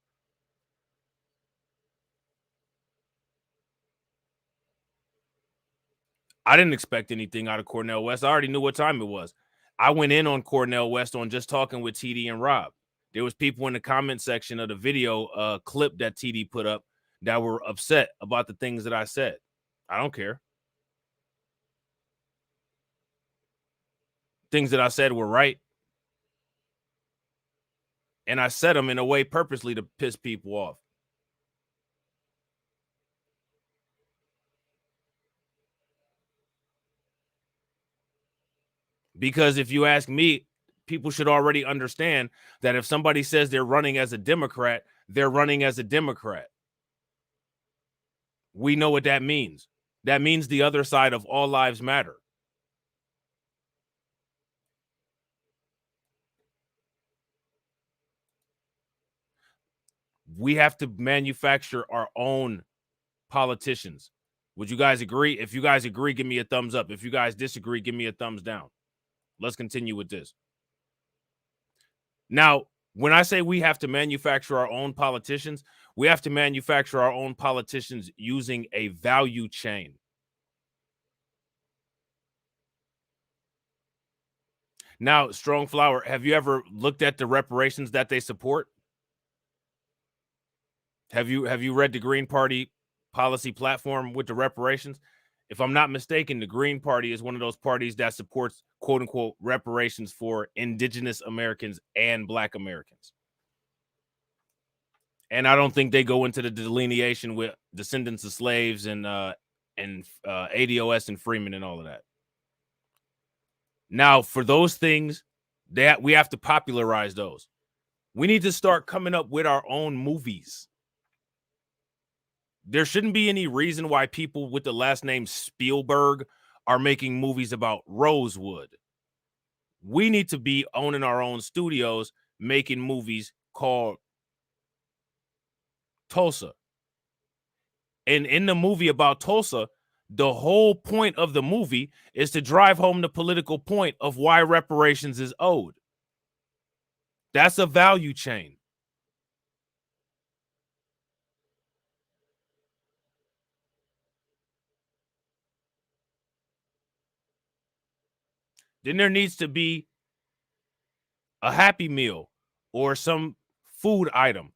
I didn't expect anything out of Cornel West. I already knew what time it was. I went in on Cornel West on just talking with TD and Rob. There was people in the comment section of the video clip that TD put up that were upset about the things that I said. I don't care. Things that I said were right. And I said them in a way purposely to piss people off. Because if you ask me, people should already understand that if somebody says they're running as a Democrat, they're running as a Democrat. We know what that means. That means the other side of all lives matter. We have to manufacture our own politicians. Would you guys agree? If you guys agree, give me a thumbs up. If you guys disagree, give me a thumbs down. Let's continue with this. Now, when I say we have to manufacture our own politicians, we have to manufacture our own politicians using a value chain. Now, Strong Flower, have you ever looked at the reparations that they support? Have you read the Green Party policy platform with the reparations? If I'm not mistaken, the Green Party is one of those parties that supports, quote unquote, reparations for indigenous Americans and Black Americans. And I don't think they go into the delineation with descendants of slaves and ADOS and Freeman and all of that. Now, for those things, that we have to popularize those. We need to start coming up with our own movies. There shouldn't be any reason why people with the last name Spielberg are making movies about Rosewood. We need to be owning our own studios, making movies called Tulsa. And in the movie about Tulsa, the whole point of the movie is to drive home the political point of why reparations is owed. That's a value chain. Then there needs to be a Happy Meal or some food item.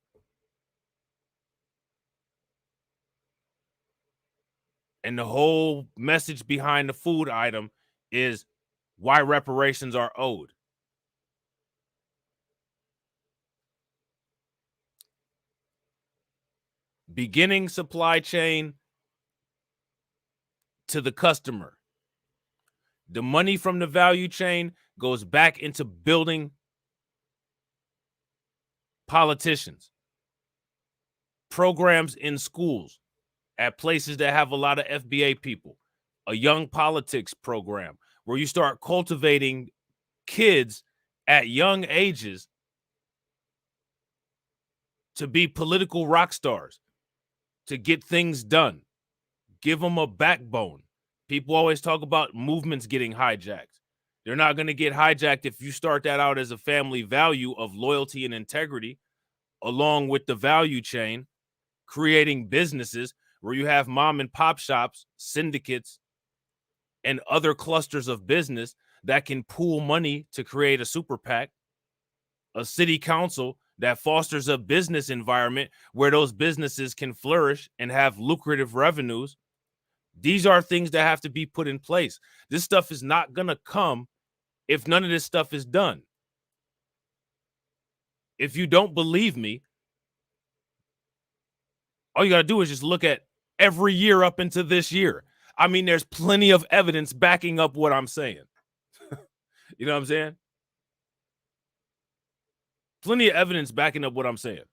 And the whole message behind the food item is why reparations are owed. Beginning supply chain to the customer. The money from the value chain goes back into building politicians, programs in schools, at places that have a lot of FBA people, a young politics program where you start cultivating kids at young ages to be political rock stars, to get things done. Give them a backbone. People always talk about movements getting hijacked. They're not going to get hijacked if you start that out as a family value of loyalty and integrity, along with the value chain, creating businesses where you have mom and pop shops, syndicates, and other clusters of business that can pool money to create a super PAC, a city council that fosters a business environment where those businesses can flourish and have lucrative revenues. These are things that have to be put in place. This stuff is not going to come if none of this stuff is done. If you don't believe me, all you got to do is just look at every year up into this year. I mean, there's plenty of evidence backing up what I'm saying. You know what I'm saying? Plenty of evidence backing up what I'm saying.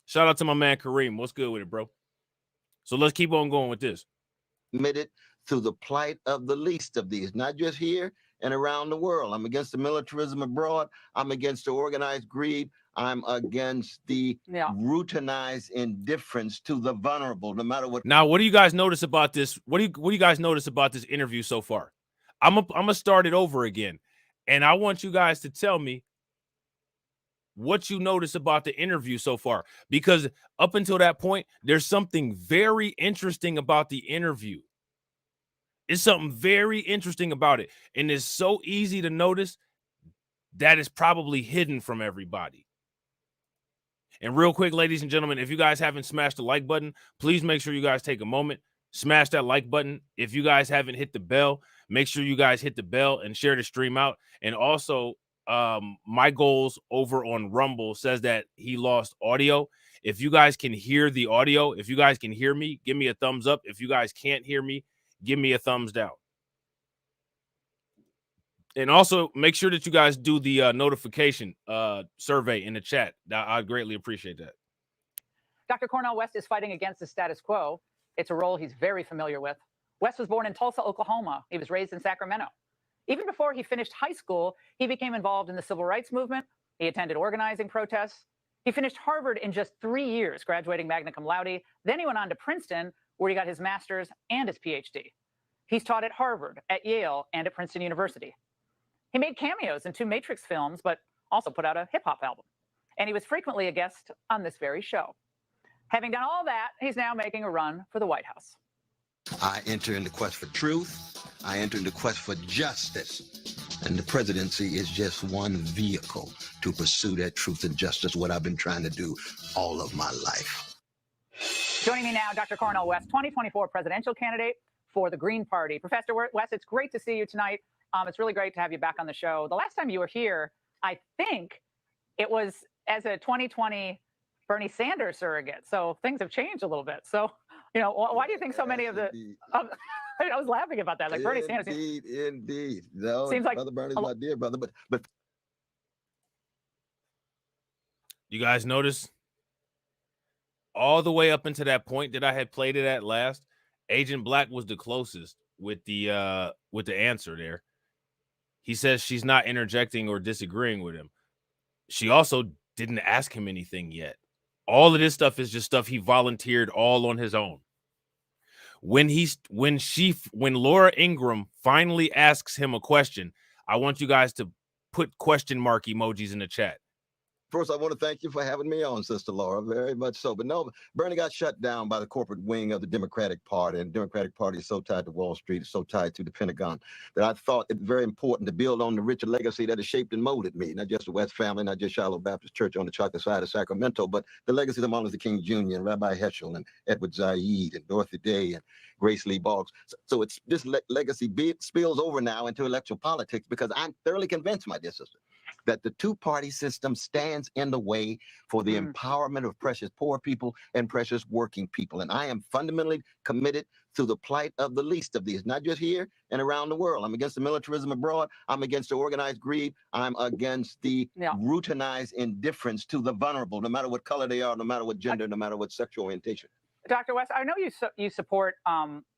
Shout out to my man Kareem. What's good with it, bro? So let's keep on going with this. Admitted to the plight of the least of these, not just here and around the world. I'm against the militarism abroad. I'm against the organized greed. I'm against the routinized indifference to the vulnerable, no matter what. Now, what do you guys notice about this? What do you guys notice about this interview so far? I'm gonna start it over again, and I want you guys to tell me what you notice about the interview so far, because up until that point, there's something very interesting about the interview. It's something very interesting about it, and it's so easy to notice that it's probably hidden from everybody. And real quick, ladies and gentlemen, if you guys haven't smashed the like button, please make sure you guys take a moment, smash that like button. If you guys haven't hit the bell, make sure you guys hit the bell and share the stream out. And also, my goals over on Rumble says that he lost audio. If you guys can hear the audio, if you guys can hear me, give me a thumbs up. If you guys can't hear me, give me a thumbs down. And also make sure that you guys do the notification survey in the chat. I'd greatly appreciate that. Dr. Cornel West is fighting against the status quo. It's a role he's very familiar with. West was born in Tulsa, Oklahoma. He was raised in Sacramento. Even before he finished high school, he became involved in the civil rights movement. He attended organizing protests. He finished Harvard in just 3 years, graduating magna cum laude. Then he went on to Princeton, where he got his master's and his PhD. He's taught at Harvard, at Yale, and at Princeton University. He made cameos in 2 Matrix films, but also put out a hip-hop album. And he was frequently a guest on this very show. Having done all that, he's now making a run for the White House. I enter in the quest for truth. I enter in the quest for justice. And the presidency is just one vehicle to pursue that truth and justice, what I've been trying to do all of my life. Joining me now, Dr. Cornel West, 2024 presidential candidate for the Green Party. Professor West, it's great to see you tonight. It's really great to have you back on the show. The last time you were here, I think it was as a 2020 Bernie Sanders surrogate. So things have changed a little bit. So, you know, why do you think so many of the... I was laughing about that. Like Bernie Sanders... Indeed. No, seems like Brother Bernie's my dear brother, but... You guys notice all the way up into that point that I had played it at last, Agent Black was the closest with the answer there. He says she's not interjecting or disagreeing with him. She also didn't ask him anything yet. All of this stuff is just stuff he volunteered all on his own. When Laura Ingraham finally asks him a question, I want you guys to put question mark emojis in the chat. First, I want to thank you for having me on, Sister Laura, very much so. But no, Bernie got shut down by the corporate wing of the Democratic Party, and the Democratic Party is so tied to Wall Street, it's so tied to the Pentagon, that I thought it very important to build on the richer legacy that has shaped and molded me, not just the West family, not just Shiloh Baptist Church on the chocolate side of Sacramento, but the legacy of Martin Luther King Jr. and Rabbi Heschel and Edward Said and Dorothy Day and Grace Lee Boggs. So it's this legacy spills over now into electoral politics, because I'm thoroughly convinced, my dear sister, that the two-party system stands in the way for the empowerment of precious poor people and precious working people. And I am fundamentally committed to the plight of the least of these, not just here and around the world. I'm against the militarism abroad. I'm against the organized greed. I'm against the routinized indifference to the vulnerable, no matter what color they are, no matter what gender, no matter what sexual orientation. Dr. West, I know you support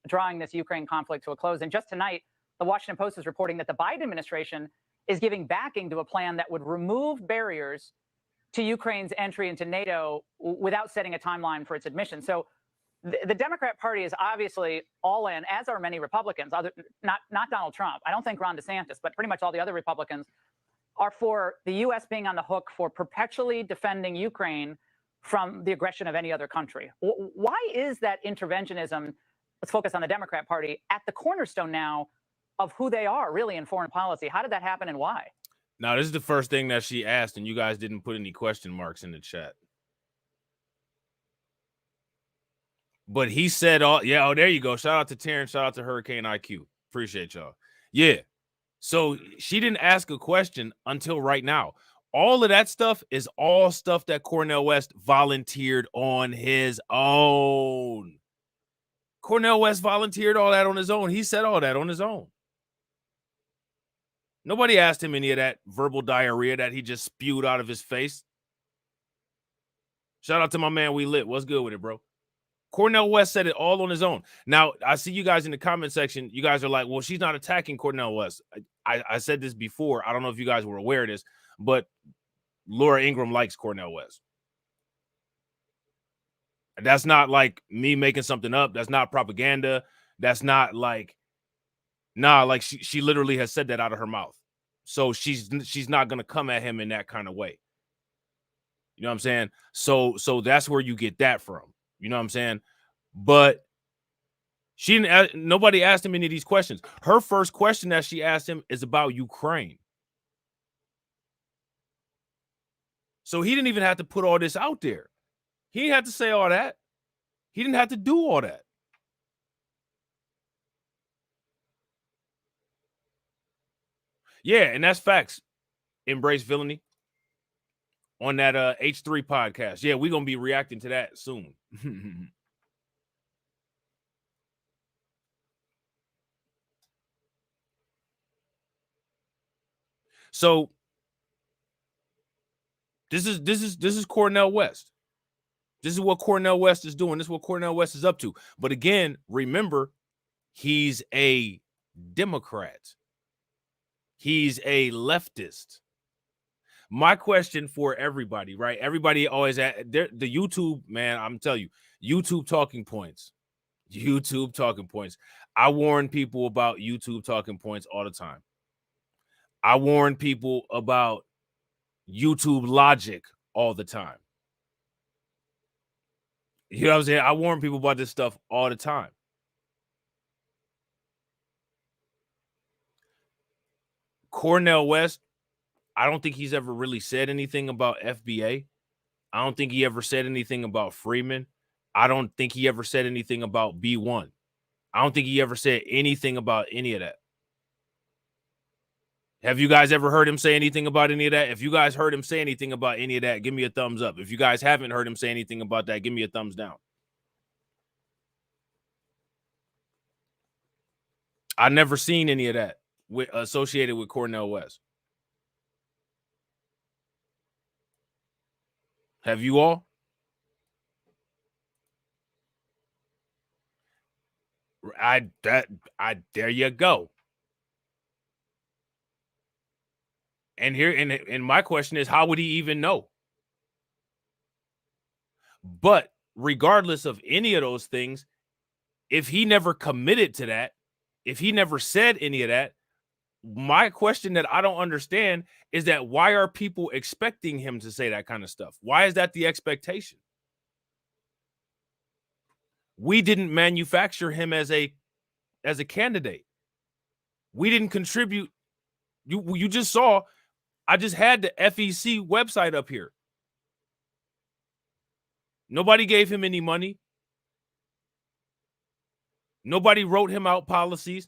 drawing this Ukraine conflict to a close. And just tonight, the Washington Post is reporting that the Biden administration is giving backing to a plan that would remove barriers to Ukraine's entry into NATO without setting a timeline for its admission. So the Democrat Party is obviously all in, as are many Republicans, not Donald Trump. I don't think Ron DeSantis, but pretty much all the other Republicans are for the U.S. being on the hook for perpetually defending Ukraine from the aggression of any other country. Why is that interventionism, let's focus on the Democrat Party, at the cornerstone now of who they are really in foreign policy? How did that happen and why? Now, this is the first thing that she asked, and you guys didn't put any question marks in the chat. But he said, oh, there you go. Shout out to Terrence. Shout out to Hurricane IQ. Appreciate y'all. Yeah. So she didn't ask a question until right now. All of that stuff is all stuff that Cornel West volunteered on his own. Cornel West volunteered all that on his own. He said all that on his own. Nobody asked him any of that verbal diarrhea that he just spewed out of his face. Shout out to my man We Lit. What's good with it, bro? Cornel West said it all on his own. Now, I see you guys in the comment section. You guys are like, well, she's not attacking Cornel West. I said this before. I don't know if you guys were aware of this, but Laura Ingraham likes Cornel West. That's not like me making something up. That's not propaganda. That's not like, like she literally has said that out of her mouth. So she's not going to come at him in that kind of way. You know what I'm saying? So that's where you get that from. You know what I'm saying? But nobody asked him any of these questions. Her first question that she asked him is about Ukraine. So he didn't even have to put all this out there. He didn't have to say all that. He didn't have to do all that. Yeah, and that's facts. Embrace Villainy on that H3 podcast. Yeah, we're going to be reacting to that soon. So this is Cornel West. This is what Cornel West is doing. This is what Cornel West is up to. But again, remember, he's a Democrat. He's a leftist. My question for everybody, right? Everybody always at the YouTube, man, I'm telling you, YouTube talking points. YouTube talking points. I warn people about YouTube talking points all the time. I warn people about YouTube logic all the time. You know what I'm saying? I warn people about this stuff all the time. Cornel West, I don't think he's ever really said anything about FBA. I don't think he ever said anything about Freeman. I don't think he ever said anything about B1. I don't think he ever said anything about any of that. Have you guys ever heard him say anything about any of that? If you guys heard him say anything about any of that, give me a thumbs up. If you guys haven't heard him say anything about that, give me a thumbs down. I never seen any of that associated with Cornel West. Have you all? There you go. And my question is, how would he even know? But regardless of any of those things, if he never committed to that, if he never said any of that, my question that I don't understand is that why are people expecting him to say that kind of stuff? Why is that the expectation? We didn't manufacture him as a candidate. We didn't contribute. You just saw, I just had the FEC website up here. Nobody gave him any money. Nobody wrote him out policies.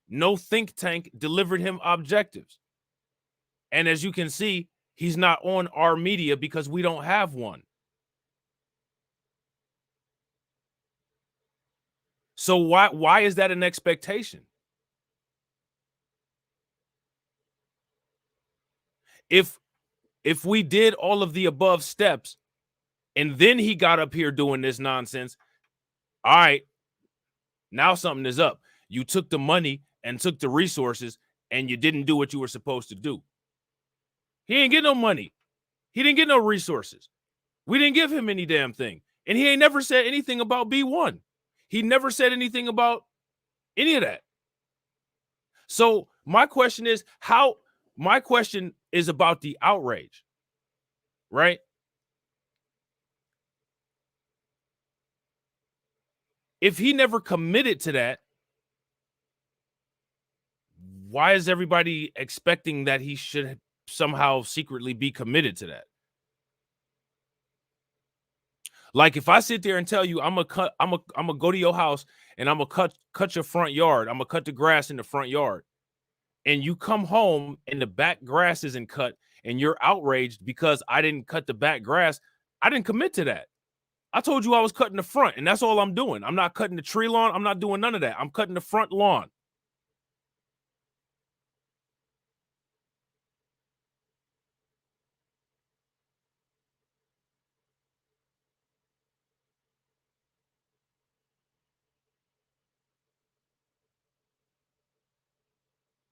No think tank delivered him objectives. And as you can see, he's not on our media because we don't have one. So why is that an expectation? If we did all of the above steps and then he got up here doing this nonsense, all right, now something is up. You took the money and took the resources and you didn't do what you were supposed to do. He ain't get no money. He didn't get no resources. We didn't give him any damn thing. And he ain't never said anything about B1. He never said anything about any of that. So my question is about the outrage, right? If he never committed to that, why is everybody expecting that he should somehow secretly be committed to that? Like if I sit there and tell you I'm gonna go to your house and I'm gonna cut your front yard, I'm gonna cut the grass in the front yard, and you come home and the back grass isn't cut and you're outraged because I didn't cut the back grass, I didn't commit to that. I told you I was cutting the front, and that's all I'm doing. I'm not cutting the tree lawn. I'm not doing none of that. I'm cutting the front lawn.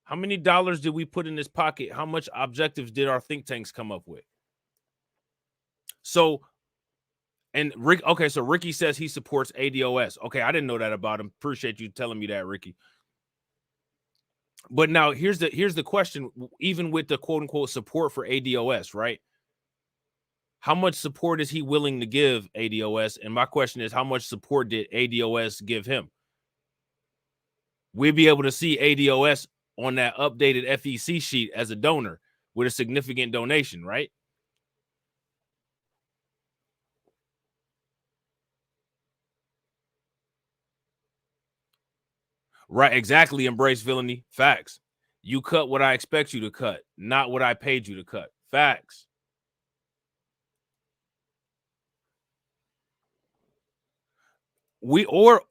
How many dollars did we put in this pocket? How much objectives did our think tanks come up with? So, and Rick, okay, so Ricky says he supports ADOS. Okay, I didn't know that about him. Appreciate you telling me that, Ricky. But now here's the question, even with the quote unquote support for ADOS, right? How much support is he willing to give ADOS? And my question is, how much support did ADOS give him? We'll be able to see ADOS on that updated FEC sheet as a donor with a significant donation, right? Right, exactly. Embrace villainy. Facts. You cut what I expect you to cut, not what I paid you to cut. Facts. We or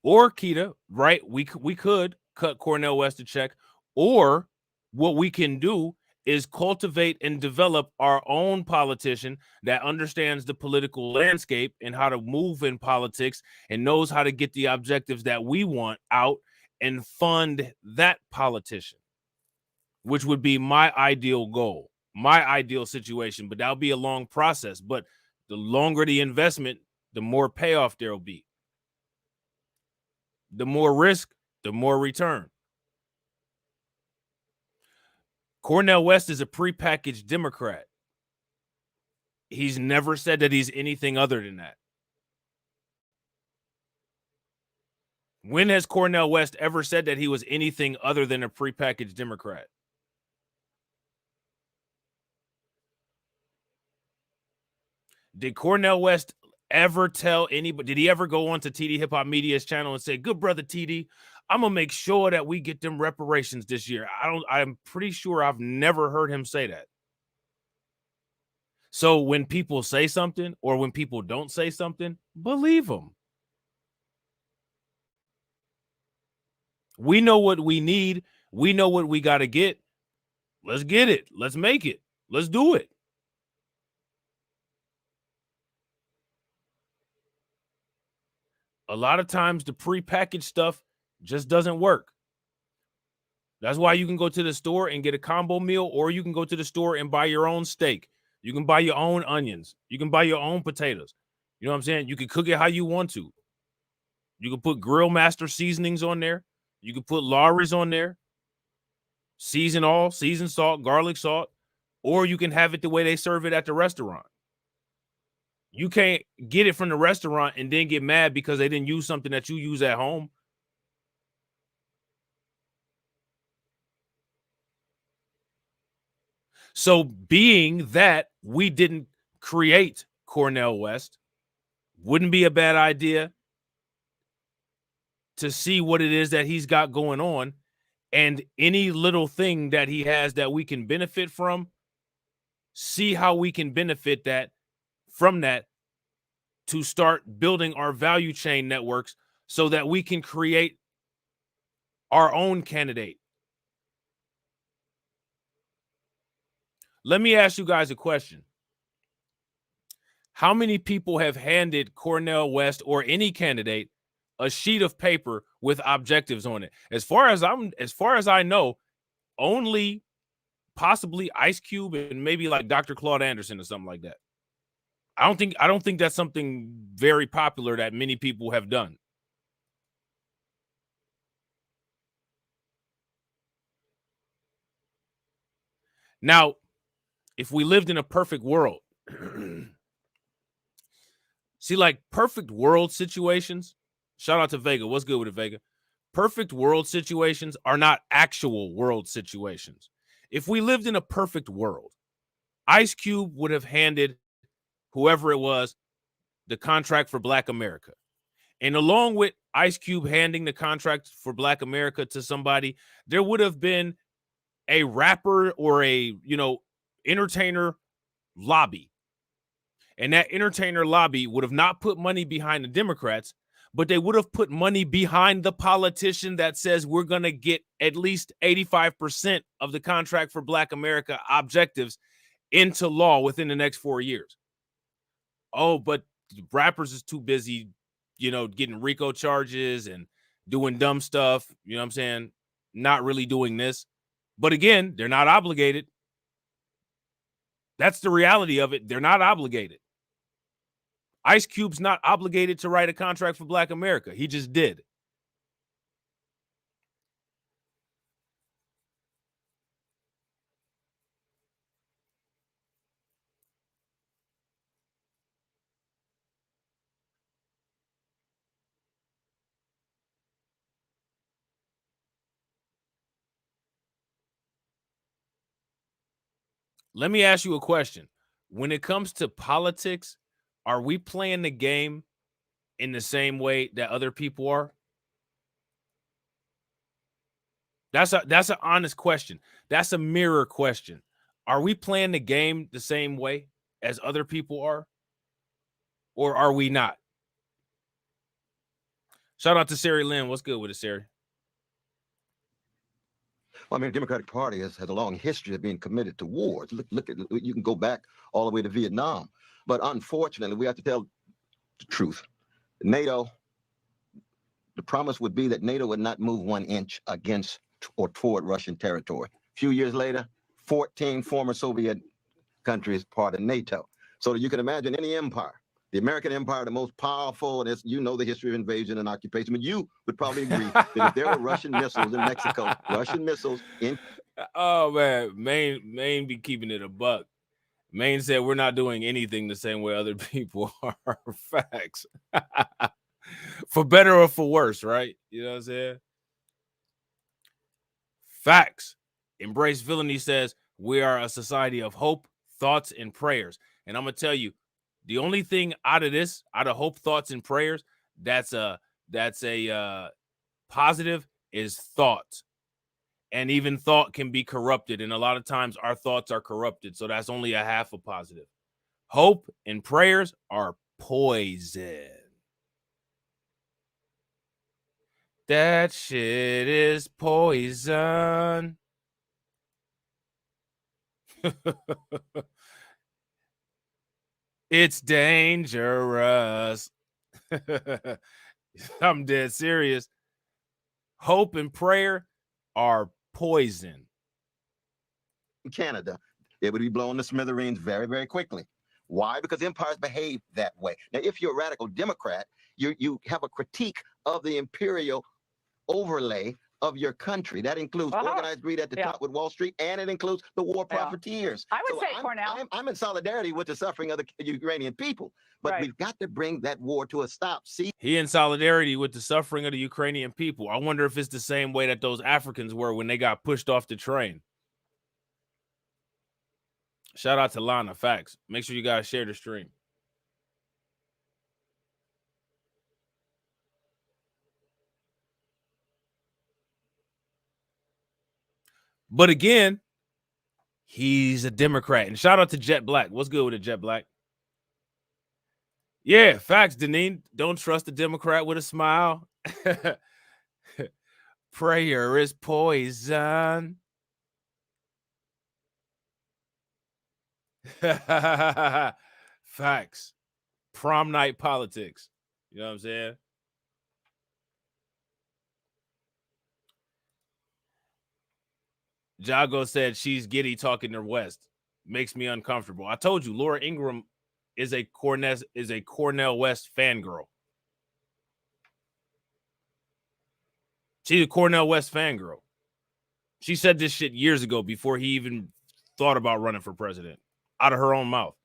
Keita, right? We could cut Cornel West a check, or what we can do is cultivate and develop our own politician that understands the political landscape and how to move in politics and knows how to get the objectives that we want out and fund that politician, which would be my ideal goal, my ideal situation. But that'll be a long process. But the longer the investment, the more payoff there will be. The more risk, the more return. Cornel West is a prepackaged Democrat. He's never said that he's anything other than that. When has Cornel West ever said that he was anything other than a prepackaged Democrat? Did Cornel West ever tell anybody? Did he ever go on to TD Hip Hop Media's channel and say, "Good brother TD, I'm gonna make sure that we get them reparations this year"? I'm pretty sure I've never heard him say that. So when people say something or when people don't say something, believe them. We know what we need. We know what we got to get. Let's get it. Let's make it. Let's do it. A lot of times the prepackaged stuff just doesn't work. That's why you can go to the store and get a combo meal, or you can go to the store and buy your own steak. You can buy your own onions. You can buy your own potatoes. You know what I'm saying? You can cook it how you want to. You can put Grill Master seasonings on there. You can put Lawry's on there. seasoned salt, garlic salt, or you can have it the way they serve it at the restaurant. You can't get it from the restaurant and then get mad because they didn't use something that you use at home. So being that we didn't create Cornel West, wouldn't be a bad idea to see what it is that he's got going on, and any little thing that he has that we can benefit from, see how we can benefit from that to start building our value chain networks so that we can create our own candidate. Let me ask you guys a question. How many people have handed Cornel West or any candidate a sheet of paper with objectives on it? As far as I know, only possibly Ice Cube and maybe like Dr. Claude Anderson or something like that. I don't think that's something very popular that many people have done. Now, if we lived in a perfect world, see, like perfect world situations, shout out to Vega. What's good with it, Vega? Perfect world situations are not actual world situations. If we lived in a perfect world, Ice Cube would have handed whoever it was the contract for Black America. And along with Ice Cube handing the contract for Black America to somebody, there would have been a rapper or a, entertainer lobby. And that entertainer lobby would have not put money behind the Democrats, but they would have put money behind the politician that says we're going to get at least 85% of the contract for Black America objectives into law within the next 4 years. Oh, but rappers is too busy, getting RICO charges and doing dumb stuff. You know what I'm saying? Not really doing this. But again, they're not obligated. That's the reality of it. They're not obligated. Ice Cube's not obligated to write a contract for Black America. He just did. Let me ask you a question. When it comes to politics, are we playing the game in the same way that other people are? That's an honest question. That's a mirror question. Are we playing the game the same way as other people are? Or are we not? Shout out to Sari Lynn. What's good with it, Sari? Well, I mean, the Democratic Party has had a long history of being committed to wars. Look at, you can go back all the way to Vietnam. But unfortunately, we have to tell the truth. NATO, the promise would be that NATO would not move 1 inch against or toward Russian territory. A few years later, 14 former Soviet countries part of NATO. So that you can imagine any empire, the American empire, the most powerful, and the history of invasion and occupation. But you would probably agree that if there were Russian missiles in Mexico, Russian missiles in... Oh, man, Maine be keeping it a buck. Maine said we're not doing anything the same way other people are. Facts. For better or for worse, right? You know what I'm saying? Facts. Embrace Villainy says we are a society of hope, thoughts, and prayers. And I'm going to tell you, the only thing out of hope, thoughts, and prayers, that's a positive is thought. And even thought can be corrupted. And a lot of times our thoughts are corrupted. So that's only a half a positive. Hope and prayers are poison. That shit is poison. It's dangerous. I'm dead serious. Hope and prayer are poison. Canada, it would be blown to smithereens very, very quickly. Why? Because empires behave that way. Now, if you're a radical Democrat, you have a critique of the imperial overlay of your country. That includes organized greed at the top with Wall Street, and it includes the war profiteers. I would say, Cornel, I'm in solidarity with the suffering of the Ukrainian people, but we've got to bring that war to a stop. See, he in solidarity with the suffering of the Ukrainian people. I wonder if it's the same way that those Africans were when they got pushed off the train. Shout out to Lana. Facts. Make sure you guys share the stream. But again, he's a Democrat. And shout out to Jet Black. What's good with it, Jet Black? Yeah, facts, Deneen. Don't trust a Democrat with a smile. Prayer is poison. Facts. Prom night politics. You know what I'm saying? Jago said she's giddy talking to West. Makes me uncomfortable. I told you, Laura Ingraham is a Cornel West fangirl. She's a Cornel West fangirl. She said this shit years ago before he even thought about running for president, out of her own mouth.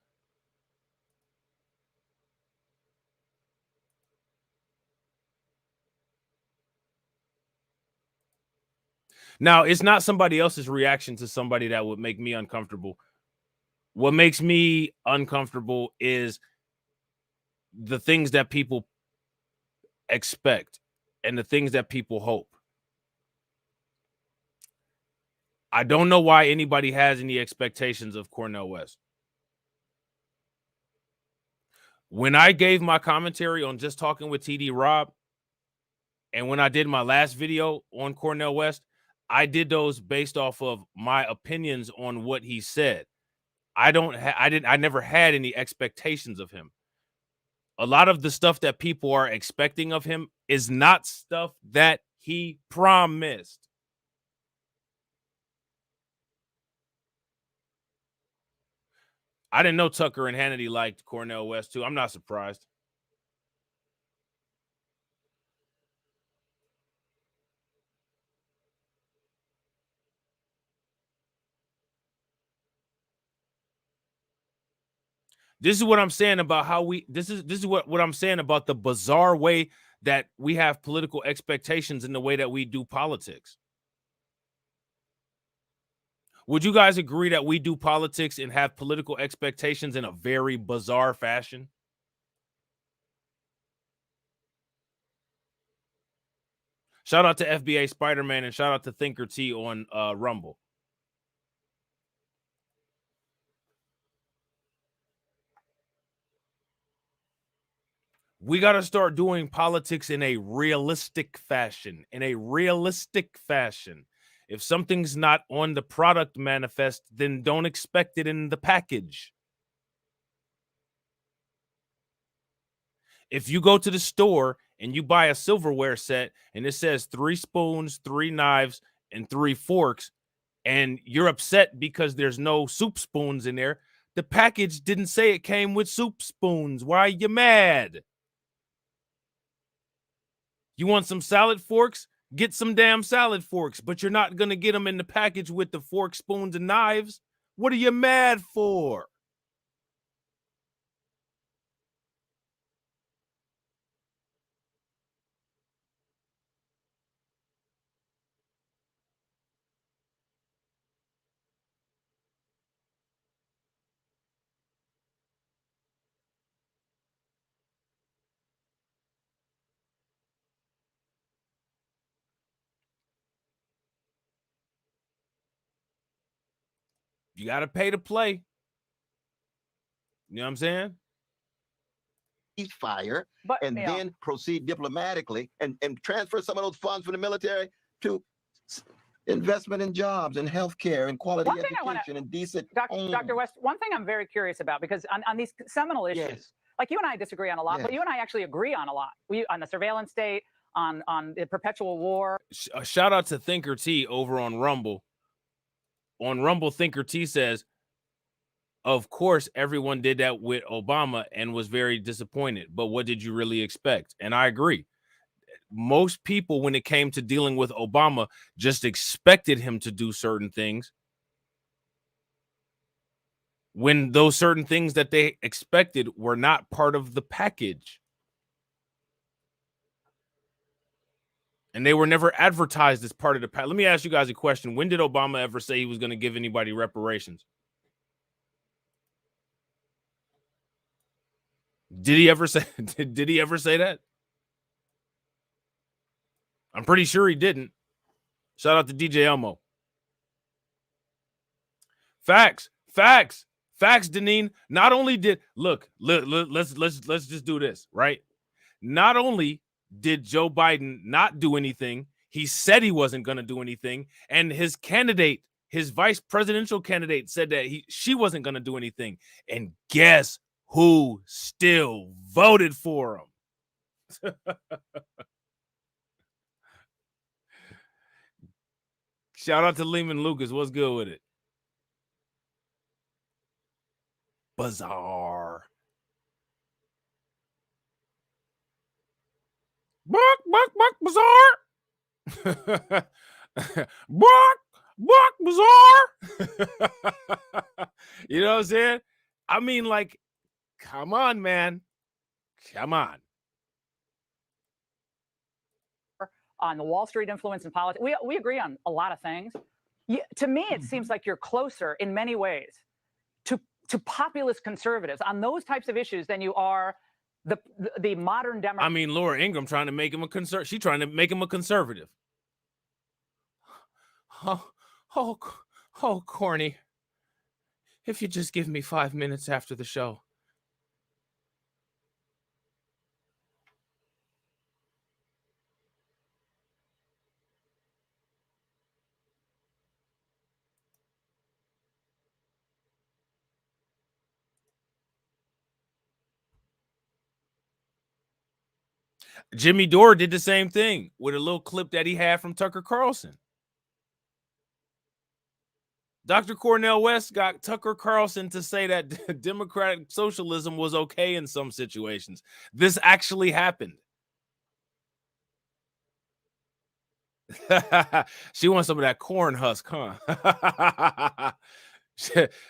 Now, it's not somebody else's reaction to somebody that would make me uncomfortable. What makes me uncomfortable is the things that people expect and the things that people hope. I don't know why anybody has any expectations of Cornel West. When I gave my commentary on Just Talking with TD Rob, and when I did my last video on Cornel West, I did those based off of my opinions on what he said. I never had any expectations of him. A lot of the stuff that people are expecting of him is not stuff that he promised. I didn't know Tucker and Hannity liked Cornel West too. I'm not surprised. This is what I'm saying about how this is what I'm saying about the bizarre way that we have political expectations in the way that we do politics. Would you guys agree that we do politics and have political expectations in a very bizarre fashion? Shout out to FBA Spider-Man and shout out to Thinker T on Rumble. We got to start doing politics in a realistic fashion. If something's not on the product manifest, then don't expect it in the package. If you go to the store and you buy a silverware set and it says 3 spoons, 3 knives, and 3 forks, and you're upset because there's no soup spoons in there, the package didn't say it came with soup spoons. Why are you mad? You want some salad forks? Get some damn salad forks, but you're not going to get them in the package with the forks, spoons, and knives. What are you mad for? You got to pay to play. You know what I'm saying? Fire, and then proceed diplomatically and transfer some of those funds from the military to investment in jobs and healthcare and quality education and decent Dr. West, one thing I'm very curious about, because on these seminal issues, like you and I disagree on a lot, but you and I actually agree on a lot. On the surveillance state, on the perpetual war. Shout out to Thinker T over on Rumble. On Rumble, Thinker T says, of course, everyone did that with Obama and was very disappointed. But what did you really expect? And I agree. most people, when it came to dealing with Obama, just expected him to do certain things, when those certain things that they expected were not part of the package. And they were never advertised as part of the package. Let me ask you guys a question. When did Obama ever say he was going to give anybody reparations? Did he ever say that? I'm pretty sure he didn't. Shout out to DJ Elmo. Facts, Deneen. Not only did let's just do this, right? Not only did Joe Biden not do anything, he said he wasn't going to do anything, and his candidate, his vice presidential candidate, said that she wasn't going to do anything. And guess who still voted for him? Shout out to Lehman Lucas. What's good with it? Bizarre. Bizarre. Bizarre. You know what I'm saying? I mean, like, come on, man. Come on. On the Wall Street influence in politics, we agree on a lot of things. To me, it seems like you're closer in many ways to populist conservatives on those types of issues than you are the modern Democrats. I mean, Laura Ingraham trying to make him a conservative. She's trying to make him a conservative. Oh, corny. If you just give me 5 minutes after the show. Jimmy Dore did the same thing with a little clip that he had from Tucker Carlson. Dr. Cornel West got Tucker Carlson to say that democratic socialism was okay in some situations. This actually happened. She wants some of that corn husk, huh?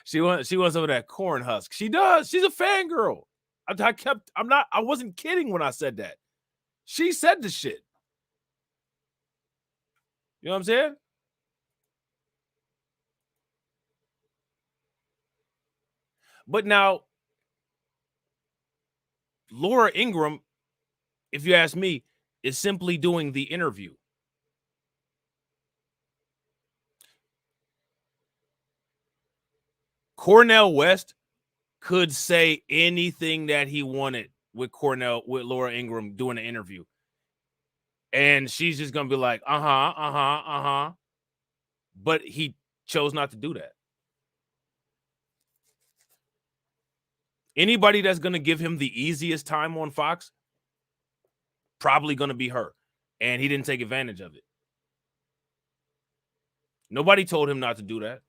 she wants some of that corn husk. She does. She's a fangirl. I wasn't kidding when I said that. She said the shit. You know what I'm saying? But now, Laura Ingraham, if you ask me, is simply doing the interview. Cornel West could say anything that he wanted with Laura Ingraham doing an interview. And she's just going to be like, But he chose not to do that. Anybody that's going to give him the easiest time on Fox, probably going to be her. And he didn't take advantage of it. Nobody told him not to do that.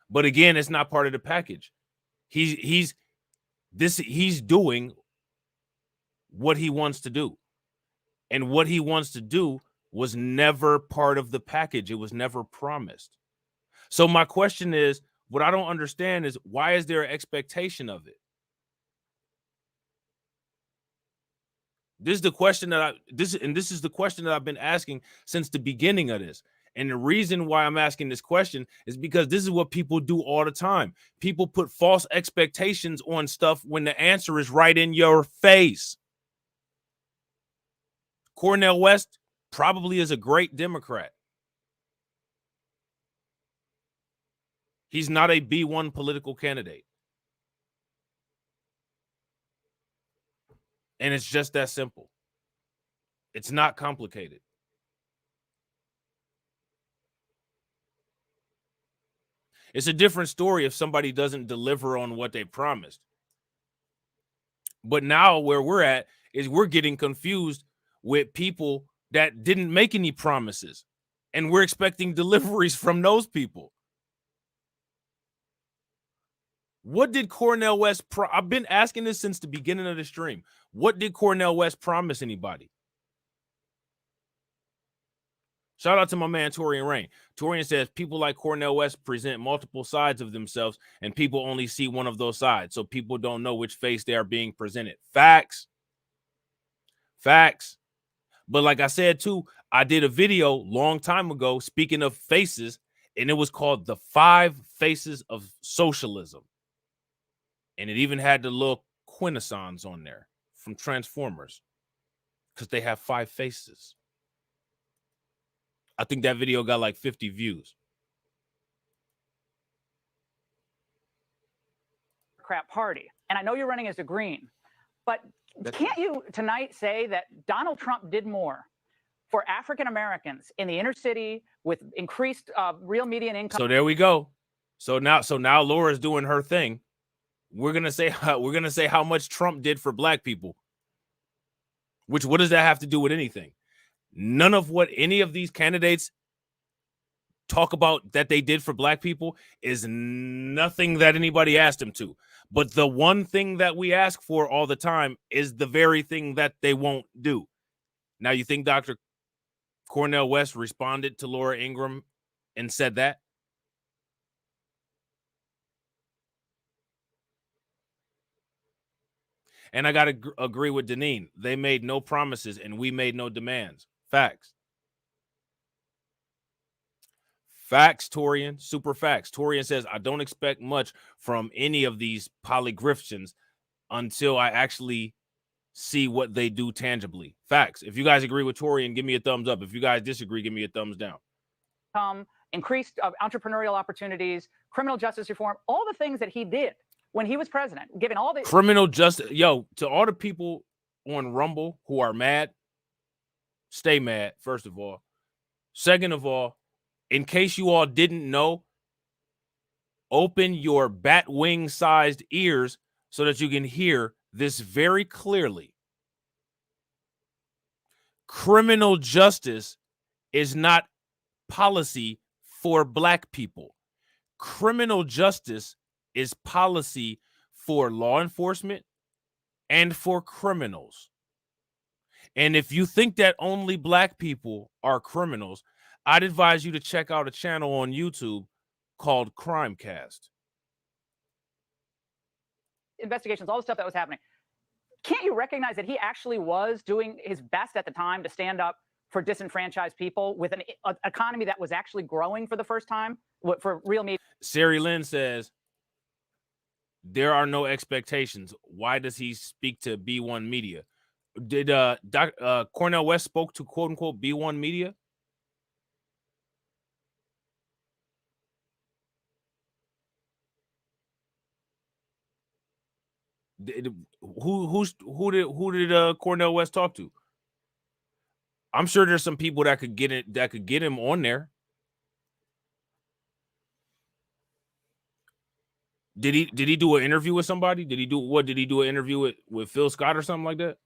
But again, it's not part of the package. He's doing what he wants to do. And what he wants to do was never part of the package. It was never promised. So my question is, what I don't understand is, why is there an expectation of it? This is the question that this is the question that I've been asking since the beginning of this. And the reason why I'm asking this question is because this is what people do all the time. People put false expectations on stuff when the answer is right in your face. Cornel West probably is a great Democrat. He's not a B1 political candidate. And it's just that simple. It's not complicated. It's a different story if somebody doesn't deliver on what they promised. But now where we're at is we're getting confused with people that didn't make any promises. And we're expecting deliveries from those people. What did Cornel West I've been asking this since the beginning of the stream. What did Cornel West promise anybody? Shout out to my man Torian Rain. Torian says people like Cornel West present multiple sides of themselves and people only see one of those sides. So people don't know which face they are being presented. Facts. Facts. But like I said, too, I did a video long time ago, speaking of faces, and it was called The 5 Faces of Socialism. And it even had the little quintessons on there from Transformers because they have 5 faces. I think that video got like 50 views. Democrat Party. And I know you're running as a Green, but can't you tonight say that Donald Trump did more for African Americans in the inner city with increased real median income? So there we go. So now Laura's doing her thing. We're gonna say how much Trump did for black people. Which, what does that have to do with anything? None of what any of these candidates talk about that they did for black people is nothing that anybody asked them to. But the one thing that we ask for all the time is the very thing that they won't do. Now, you think Dr. Cornel West responded to Laura Ingraham and said that? And I got to agree with Deneen. They made no promises and we made no demands. Facts. Facts, Torian. Super facts. Torian says, I don't expect much from any of these polygriftions until I actually see what they do tangibly. Facts. If you guys agree with Torian, give me a thumbs up. If you guys disagree, give me a thumbs down. Increased entrepreneurial opportunities, criminal justice reform, all the things that he did when he was president, given all the criminal justice. Yo, to all the people on Rumble who are mad, stay mad, first of all. Second of all, in case you all didn't know, open your bat wing sized ears so that you can hear this very clearly. Criminal justice is not policy for black people. Criminal justice is policy for law enforcement and for criminals. And if you think that only black people are criminals, I'd advise you to check out a channel on YouTube called Crimecast. Investigations, all the stuff that was happening. Can't you recognize that he actually was doing his best at the time to stand up for disenfranchised people with an economy that was actually growing for the first time for real media? Sari Lynn says, there are no expectations. Why does he speak to B1 Media? Did Cornel West spoke to quote unquote B1 Media? Who did Cornel West talk to? I'm sure there's some people that could get it, that could get him on there. Did he do an interview with somebody? Did he do an interview with Phil Scott or something like that?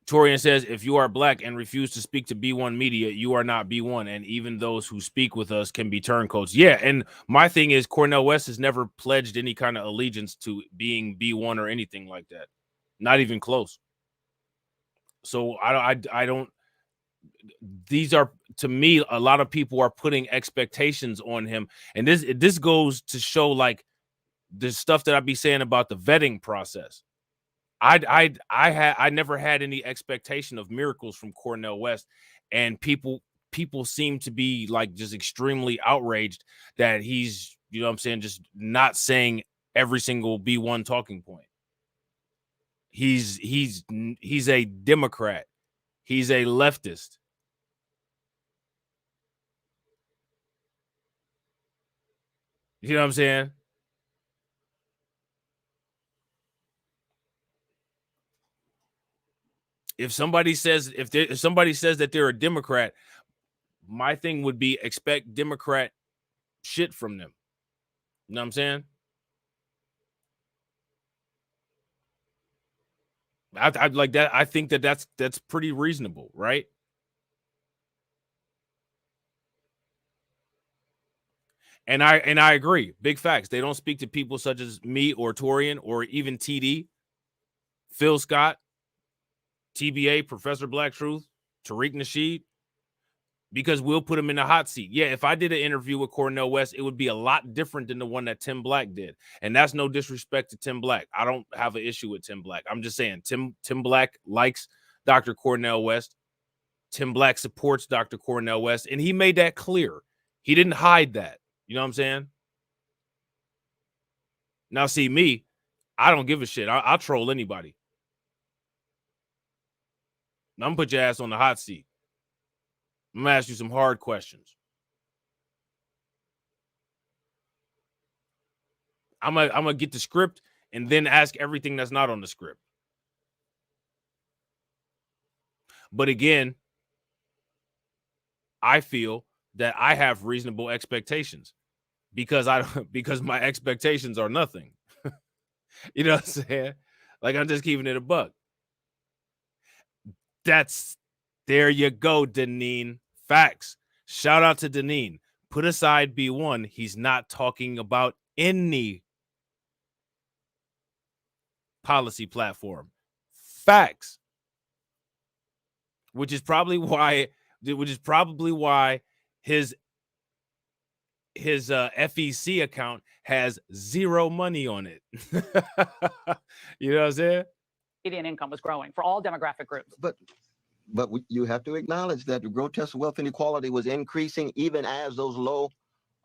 Torian says, if you are black and refuse to speak to B1 Media, you are not B1. And even those who speak with us can be turncoats. Yeah. And my thing is, Cornel West has never pledged any kind of allegiance to being B1 or anything like that. Not even close. So I don't. These are, to me, a lot of people are putting expectations on him. And this goes to show like the stuff that I'd be saying about the vetting process. I never had any expectation of miracles from Cornel West, and people seem to be like just extremely outraged that he's, you know what I'm saying, just not saying every single B1 talking point. He's a Democrat. He's a leftist. You know what I'm saying? If somebody says that they're a Democrat, my thing would be expect Democrat shit from them. You know what I'm saying? I like that. I think that's pretty reasonable, right? And I agree. Big facts. They don't speak to people such as me or Torian or even TD, Phil Scott, TBA, Professor Black Truth, Tariq Nasheed, because we'll put him in the hot seat. Yeah, if I did an interview with Cornel West, it would be a lot different than the one that Tim Black did. And that's no disrespect to Tim Black. I don't have an issue with Tim Black. I'm just saying Tim Black likes Dr. Cornel West. Tim Black supports Dr. Cornel West, and he made that clear. He didn't hide that. You know what I'm saying? Now, see me, I don't give a shit. I'll troll anybody. I'm gonna put your ass on the hot seat. I'm gonna ask you some hard questions. I'm gonna get the script and then ask everything that's not on the script. But again, I feel that I have reasonable expectations because my expectations are nothing. You know what I'm saying? Like, I'm just keeping it a buck. There you go, Deneen. Facts. Shout out to Deneen. Put aside B1. He's not talking about any policy platform. Facts. Which is probably why his FEC account has zero money on it. You know what I'm saying? Median income was growing for all demographic groups. But you have to acknowledge that the grotesque wealth inequality was increasing even as those low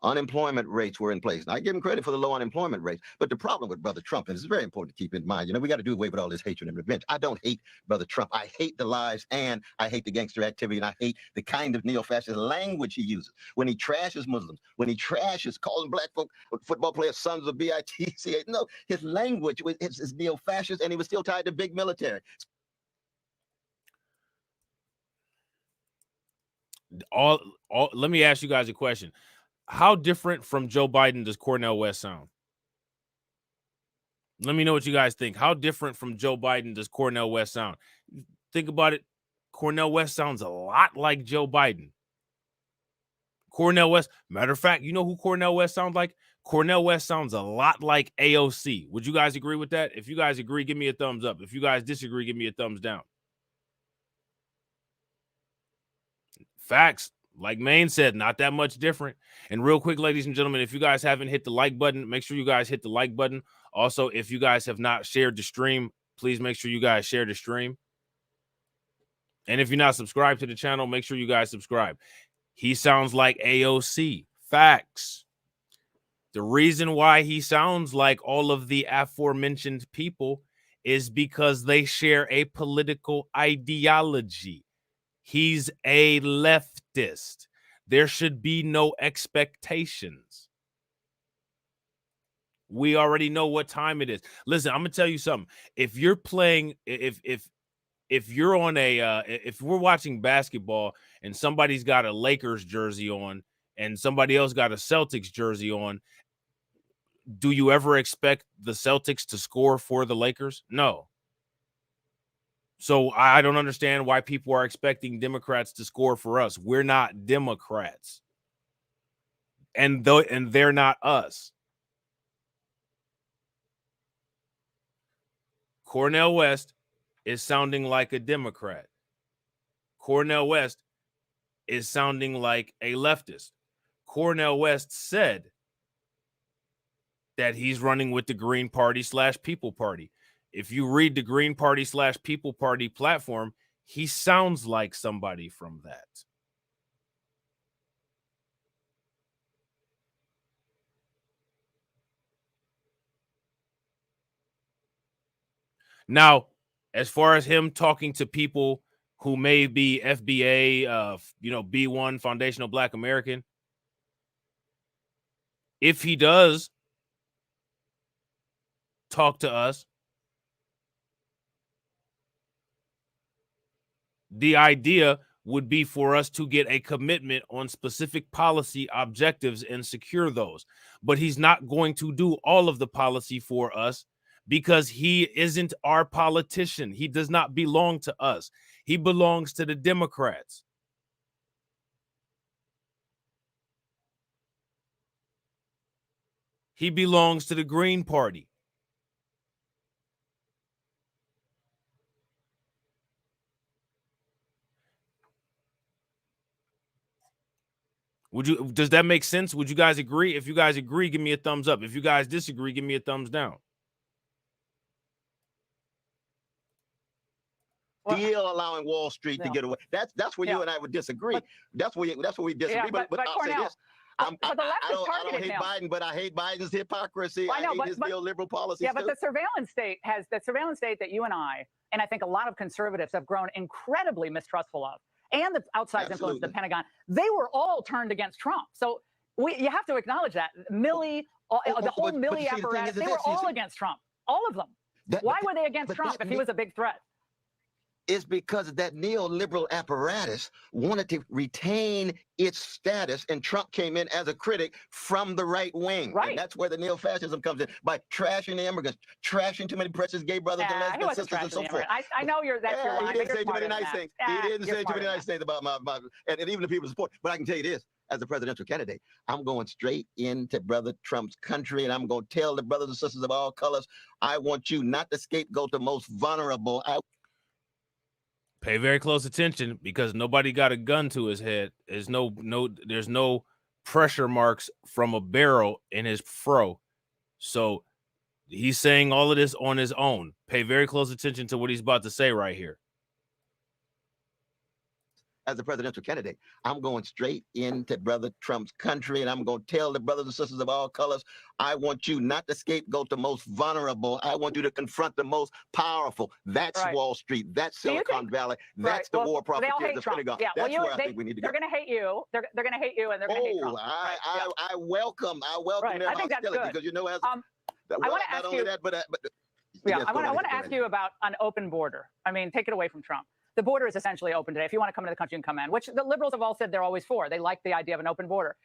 unemployment rates were in place. Now, I give him credit for the low unemployment rates, but the problem with Brother Trump, and it's very important to keep in mind, we got to do away with all this hatred and revenge. I don't hate Brother Trump. I hate the lies, and I hate the gangster activity, and I hate the kind of neo-fascist language he uses when he trashes Muslims, when he trashes calling black folk, football players, sons of bitch. No, his language is neo-fascist, and he was still tied to big military. Let me ask you guys a question. How different from Joe Biden does Cornel West sound? Let me know what you guys think. How different from Joe Biden does Cornel West sound? Think about it. Cornel West sounds a lot like Joe Biden. Cornel West, matter of fact, you know who Cornel West sounds like? Cornel West sounds a lot like AOC. Would you guys agree with that? If you guys agree, give me a thumbs up. If you guys disagree, give me a thumbs down. Facts. Like Maine said, not that much different. And real quick, ladies and gentlemen, if you guys haven't hit the like button, make sure you guys hit the like button. Also, if you guys have not shared the stream, please make sure you guys share the stream. And if you're not subscribed to the channel, make sure you guys subscribe. He sounds like AOC. Facts. The reason why he sounds like all of the aforementioned people is because they share a political ideology. He's a leftist. There should be no expectations. We already know what time it is. Listen, I'm gonna tell you something. If you're playing, if you're on if we're watching basketball and somebody's got a Lakers jersey on and somebody else got a Celtics jersey on, do you ever expect the Celtics to score for the Lakers? No. So I don't understand why people are expecting Democrats to score for us. We're not Democrats. And they're not us. Cornel West is sounding like a Democrat. Cornel West is sounding like a leftist. Cornel West said that he's running with the Green Party / People Party. If you read the Green Party / People Party platform, he sounds like somebody from that. Now, as far as him talking to people who may be FBA, B1, Foundational Black American, if he does talk to us, the idea would be for us to get a commitment on specific policy objectives and secure those. But he's not going to do all of the policy for us because he isn't our politician. He does not belong to us. He belongs to the Democrats. He belongs to the Green Party. Does that make sense? Would you guys agree? If you guys agree, give me a thumbs up. If you guys disagree, give me a thumbs down. Deal allowing Wall Street to get away. That's where you and I would disagree. That's where we disagree. Yeah, but I'll Cornel, say this. but the left I is don't hate now. Biden, but I hate Biden's hypocrisy. I know, hate his neoliberal policies. Yeah, but the surveillance state that you and I think a lot of conservatives have grown incredibly mistrustful of, and the outside influence of the Pentagon, they were all turned against Trump. So you have to acknowledge that. Milley, the whole Milley apparatus, they were all against Trump. All of them. Why were they against Trump if he was a big threat? It's because that neoliberal apparatus wanted to retain its status, and Trump came in as a critic from the right wing. Right. And that's where the neo-fascism comes in, by trashing the immigrants, trashing too many precious gay brothers and lesbian sisters and so forth. I know that's your line. He didn't say too many nice things. He didn't say too many nice things about my and even the people support. But I can tell you this, as a presidential candidate, I'm going straight into Brother Trump's country, and I'm going to tell the brothers and sisters of all colors, I want you not to scapegoat the most vulnerable. Pay very close attention, because nobody got a gun to his head. There's no pressure marks from a barrel in his fro. So he's saying all of this on his own. Pay very close attention to what he's about to say right here. As a presidential candidate, I'm going straight into Brother Trump's country, and I'm going to tell the brothers and sisters of all colors, I want you not to scapegoat the most vulnerable. I want you to confront the most powerful. That's Wall Street. That's Silicon Valley. That's the war profiteers, the Pentagon. Yeah, that's where I think we need to go. They're going to hate you. They're going to hate you, and they're going to hate Trump. I welcome their hostility, because you know, as I want to ask you. I want to ask you about an open border. I mean, take it away from Trump. The border is essentially open today. If you want to come into the country, you can come in, which the liberals have all said they're always for. They like the idea of an open border.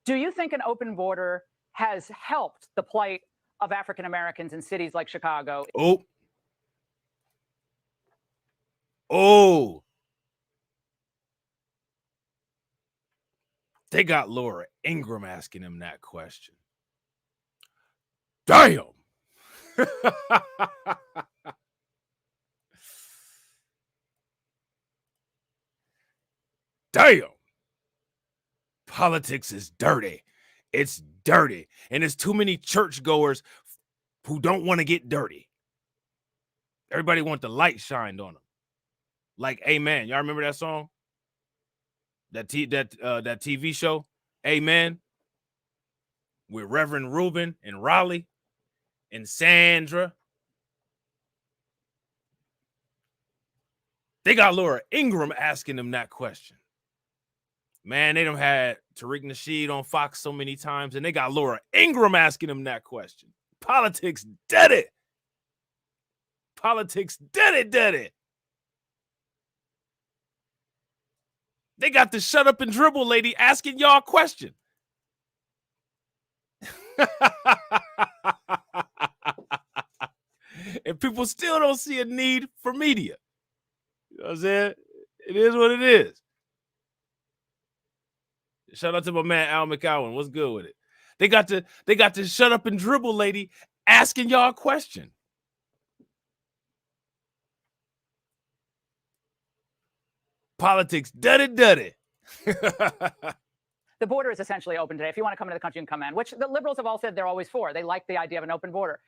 Do you think an open border has helped the plight of African Americans in cities like Chicago? They got Laura Ingraham asking him that question. Damn. Damn. Politics is dirty. It's dirty. And there's too many churchgoers who don't want to get dirty. Everybody want the light shined on them. Like Amen. Y'all remember that song? That TV show? Amen. With Reverend Reuben and Raleigh and Sandra. They got Laura Ingraham asking them that question. Man, they done had Tariq Nasheed on Fox so many times, and they got Laura Ingraham asking him that question. Politics did it. Politics did it. They got the shut up and dribble lady asking y'all a question. And people still don't see a need for media. You know what I'm saying? It is what it is. Shout out to my man Al McCowan. What's good with it? They got the shut up and dribble lady asking y'all a question. Politics dirty. The border is essentially open today. If you want to come into the country, you can come in, which the liberals have all said they're always for. They like the idea of an open border.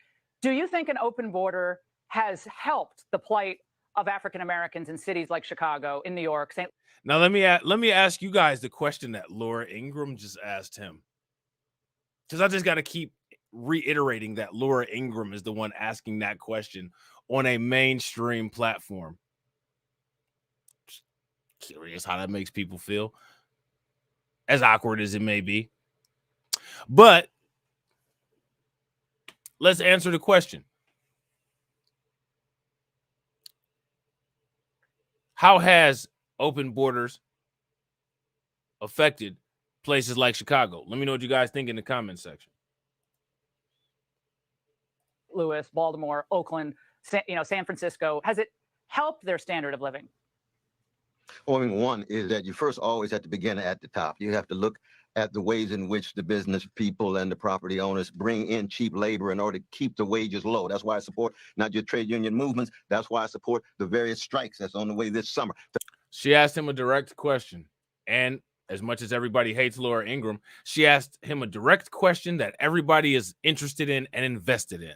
Do you think an open border has helped the plight of African Americans in cities like Chicago, in New York? Now let me ask you guys the question that Laura Ingraham just asked him, because I just got to keep reiterating that Laura Ingraham is the one asking that question on a mainstream platform. Just curious how that makes people feel, as awkward as it may be. But let's answer the question. How has open borders affected places like Chicago? Let me know what you guys think in the comment section. Louis, Baltimore, Oakland, San Francisco. Has it helped their standard of living? Well, I mean, one is that you first always have to begin at the top. You have to look at the ways in which the business people and the property owners bring in cheap labor in order to keep the wages low. That's why I support not just trade union movements. That's why I support the various strikes that's on the way this summer. She asked him a direct question. And as much as everybody hates Laura Ingraham, she asked him a direct question that everybody is interested in and invested in.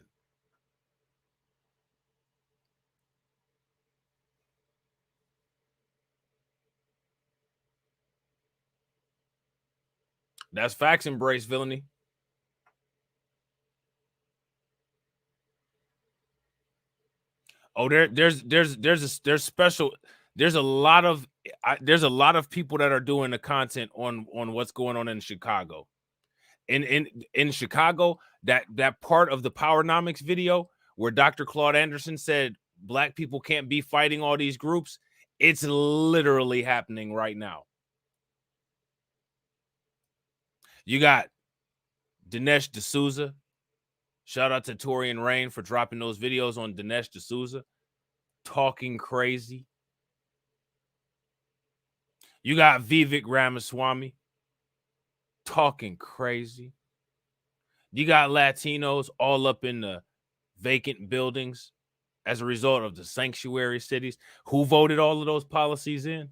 That's facts, embrace villainy. Oh, there's special. There's a lot of people that are doing the content on what's going on in Chicago. In Chicago, that part of the Powernomics video where Dr. Claude Anderson said black people can't be fighting all these groups, it's literally happening right now. You got Dinesh D'Souza. Shout out to Torian Rain for dropping those videos on Dinesh D'Souza. Talking crazy. You got Vivek Ramaswamy. Talking crazy. You got Latinos all up in the vacant buildings as a result of the sanctuary cities. Who voted all of those policies in?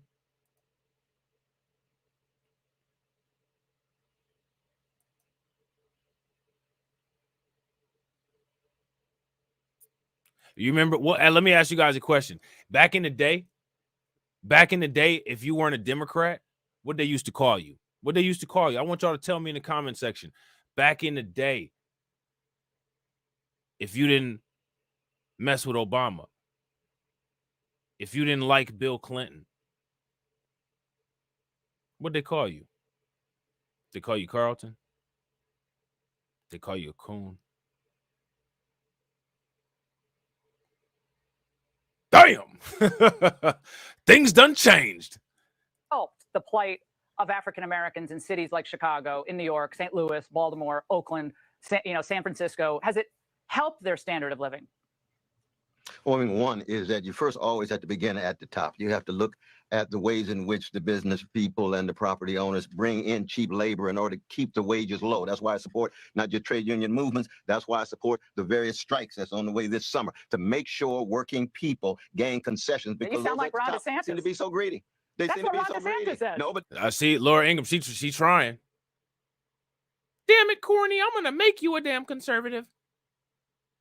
You remember what? Let me ask you guys a question. Back in the day, if you weren't a Democrat, what they used to call you? What they used to call you? I want y'all to tell me in the comment section. Back in the day, if you didn't mess with Obama, if you didn't like Bill Clinton, what'd they call you? They call you Carlton? They call you a coon? Damn! Things done changed. Helped the plight of African Americans in cities like Chicago, in New York, St. Louis, Baltimore, Oakland, San Francisco? Has it helped their standard of living? Well, I mean, one is that you first always have to begin at the top. You have to look at the ways in which the business people and the property owners bring in cheap labor in order to keep the wages low. That's why I support not just trade union movements. That's why I support the various strikes that's on the way this summer to make sure working people gain concessions. Because you sound like Ron DeSantis. Seem to be so greedy. They That's seem what to be Ron so DeSantis greedy. said. No, but I see Laura Ingraham. She trying. Damn it, Corny! I'm gonna make you a damn conservative.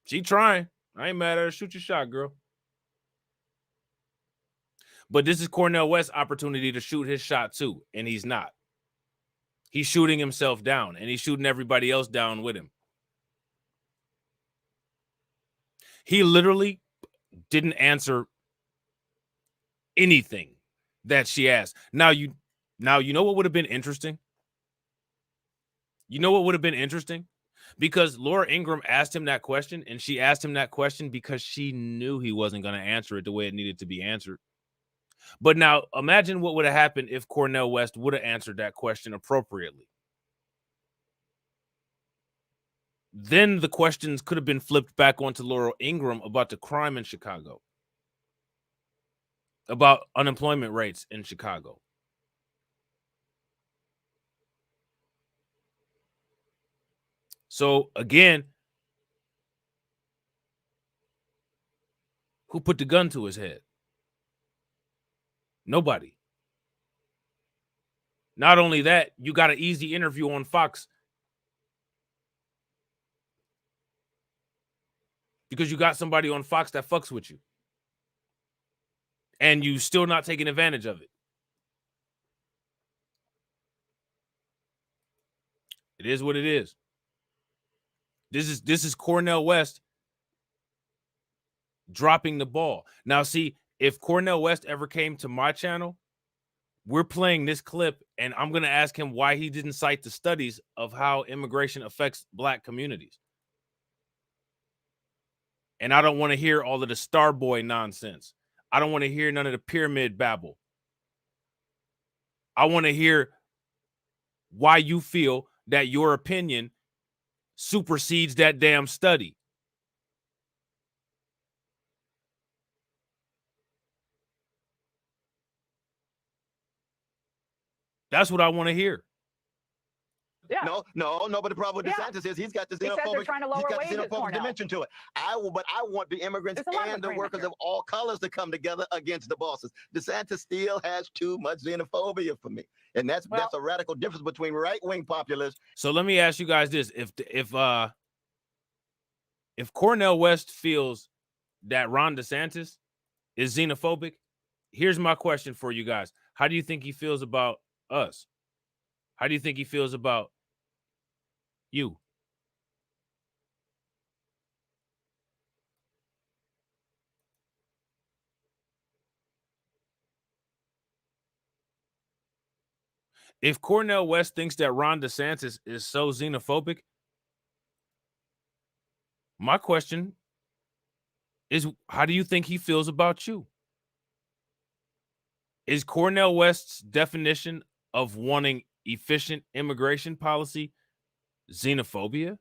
She trying. I ain't mad at her. Shoot your shot, girl. But this is Cornel West's opportunity to shoot his shot too, and he's not. He's shooting himself down, and he's shooting everybody else down with him. He literally didn't answer anything that she asked. Now you know what would have been interesting? You know what would have been interesting? Because Laura Ingraham asked him that question, and she asked him that question because she knew he wasn't going to answer it the way it needed to be answered. But now imagine what would have happened if Cornel West would have answered that question appropriately. Then the questions could have been flipped back onto Laura Ingraham about the crime in Chicago, about unemployment rates in Chicago. So again, who put the gun to his head? Nobody. Not only that, you got an easy interview on Fox because you got somebody on Fox that fucks with you. And you still not taking advantage of it. It is what it is. This is Cornel West dropping the ball. Now, see, if Cornel West ever came to my channel, we're playing this clip, and I'm going to ask him why he didn't cite the studies of how immigration affects black communities. And I don't want to hear all of the Starboy nonsense. I don't want to hear none of the pyramid babble. I want to hear why you feel that your opinion supersedes that damn study. That's what I want to hear. Yeah. No. But the problem with DeSantis is he's got the He says they're xenophobic, trying to lower wages, Cornel. dimension to it. But I want the immigrants and the workers of all colors to come together against the bosses. DeSantis still has too much xenophobia for me, and that's a radical difference between right-wing populists. So let me ask you guys this: if Cornel West feels that Ron DeSantis is xenophobic, here's my question for you guys: how do you think he feels about us? How do you think he feels about you? If Cornel West thinks that Ron DeSantis is so xenophobic, my question is, how do you think he feels about you? Is Cornel West's definition of wanting efficient immigration policy xenophobia?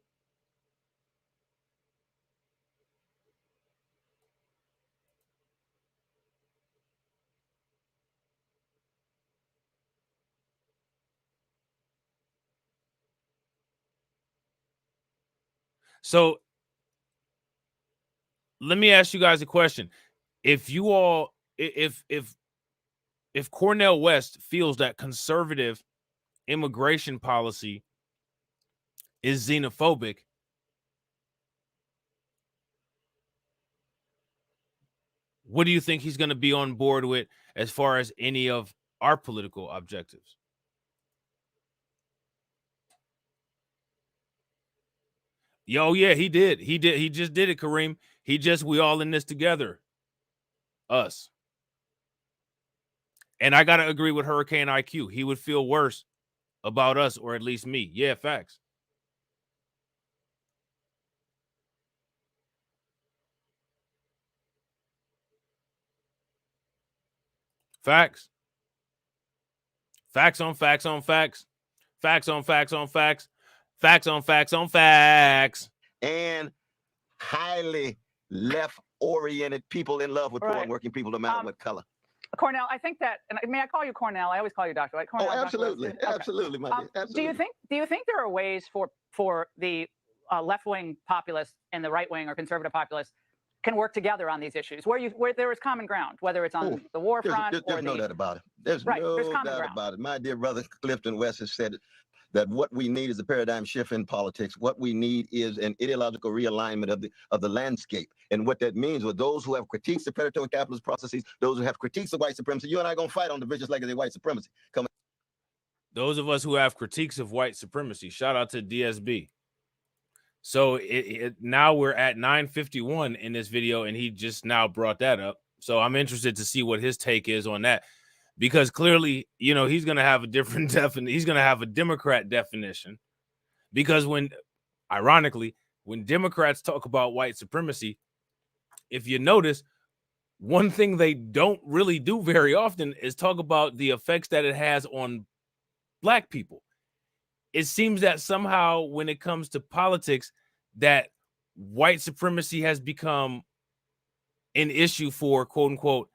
So let me ask you guys a question. If Cornel West feels that conservative immigration policy is xenophobic, what do you think he's going to be on board with as far as any of our political objectives? Yo, yeah, he did. He just did it, Kareem. We all in this together. Us. And I got to agree with Hurricane IQ. He would feel worse about us, or at least me. Yeah, facts. Facts. Facts on facts on facts. Facts on facts on facts. Facts on facts on facts. And highly left-oriented people in love with poor and working people, no matter what color. Cornel, I think that, and may I call you Cornel? I always call you Doctor, right? Cornel, absolutely. Absolutely, my dear. Absolutely. Do you think there are ways for the left-wing populists and the right-wing or conservative populists can work together on these issues where there is common ground, whether it's on the war front? There's no doubt about it. There's no doubt about it. My dear brother Clifton West has said that what we need is a paradigm shift in politics. What we need is an ideological realignment of the landscape. And what that means with those who have critiques of predatory capitalist processes, those who have critiques of white supremacy, you and I are going to fight on the vicious legacy of white supremacy. Those of us who have critiques of white supremacy, shout out to DSB. So now we're at 9:51 in this video, and he just now brought that up. So I'm interested to see what his take is on that. Because clearly, he's going to have a different definition. He's going to have a Democrat definition. Because ironically, when Democrats talk about white supremacy, if you notice, one thing they don't really do very often is talk about the effects that it has on Black people. It seems that somehow when it comes to politics, that white supremacy has become an issue for, quote unquote,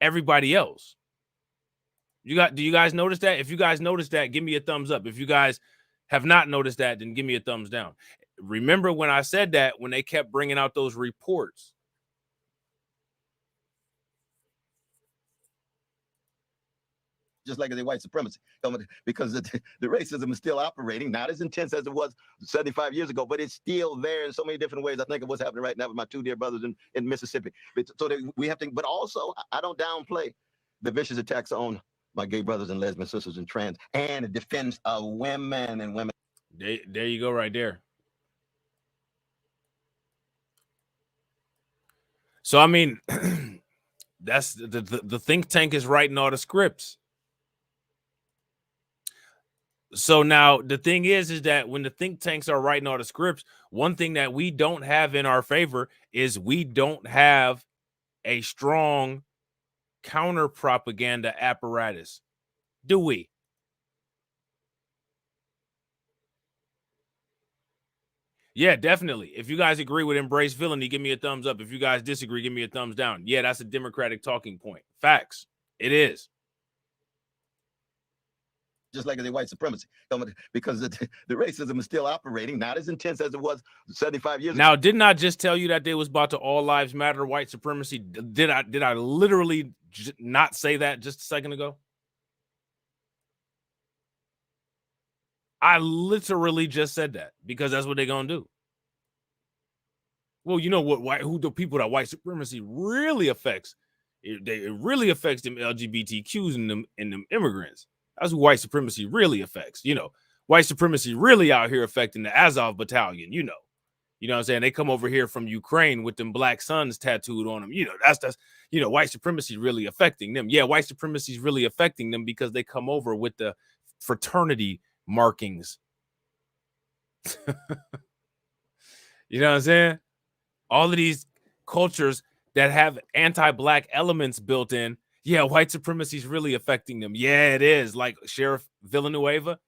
everybody else. Do you guys notice that? If you guys notice that, give me a thumbs up. If you guys have not noticed that, then give me a thumbs down. Remember when I said that, when they kept bringing out those reports? Just like the white supremacy, because the racism is still operating, not as intense as it was 75 years ago, but it's still there in so many different ways. I think of what's happening right now with my two dear brothers in Mississippi. So we have to, but also I don't downplay the vicious attacks on my gay brothers and lesbian sisters and trans, and the defense of women and women. There you go, right there. So I mean, that's the think tank is writing all the scripts. So now the thing is that when the think tanks are writing all the scripts, one thing that we don't have in our favor is we don't have a strong counter propaganda apparatus. Do we? Yeah, definitely. If you guys agree with embrace villainy, give me a thumbs up. If you guys disagree, give me a thumbs down. Yeah, that's a Democratic talking point. Facts. It is. just like the white supremacy, because the racism is still operating, not as intense as it was 75 years ago. Now, didn't I just tell you that they was about to all lives matter white supremacy? Did I literally not say that just a second ago? I literally just said that because that's what they're gonna do. Well, you know what? Who the people that white supremacy really affects? It really affects them LGBTQs and them immigrants. That's who white supremacy really affects. You know, white supremacy really out here affecting the Azov battalion. You know what I'm saying? They come over here from Ukraine with them black suns tattooed on them. You know, that's white supremacy really affecting them. Yeah, white supremacy is really affecting them because they come over with the fraternity markings. You know what I'm saying? All of these cultures that have anti-black elements built in, yeah, white supremacy is really affecting them. Yeah, it is. Like Sheriff Villanueva,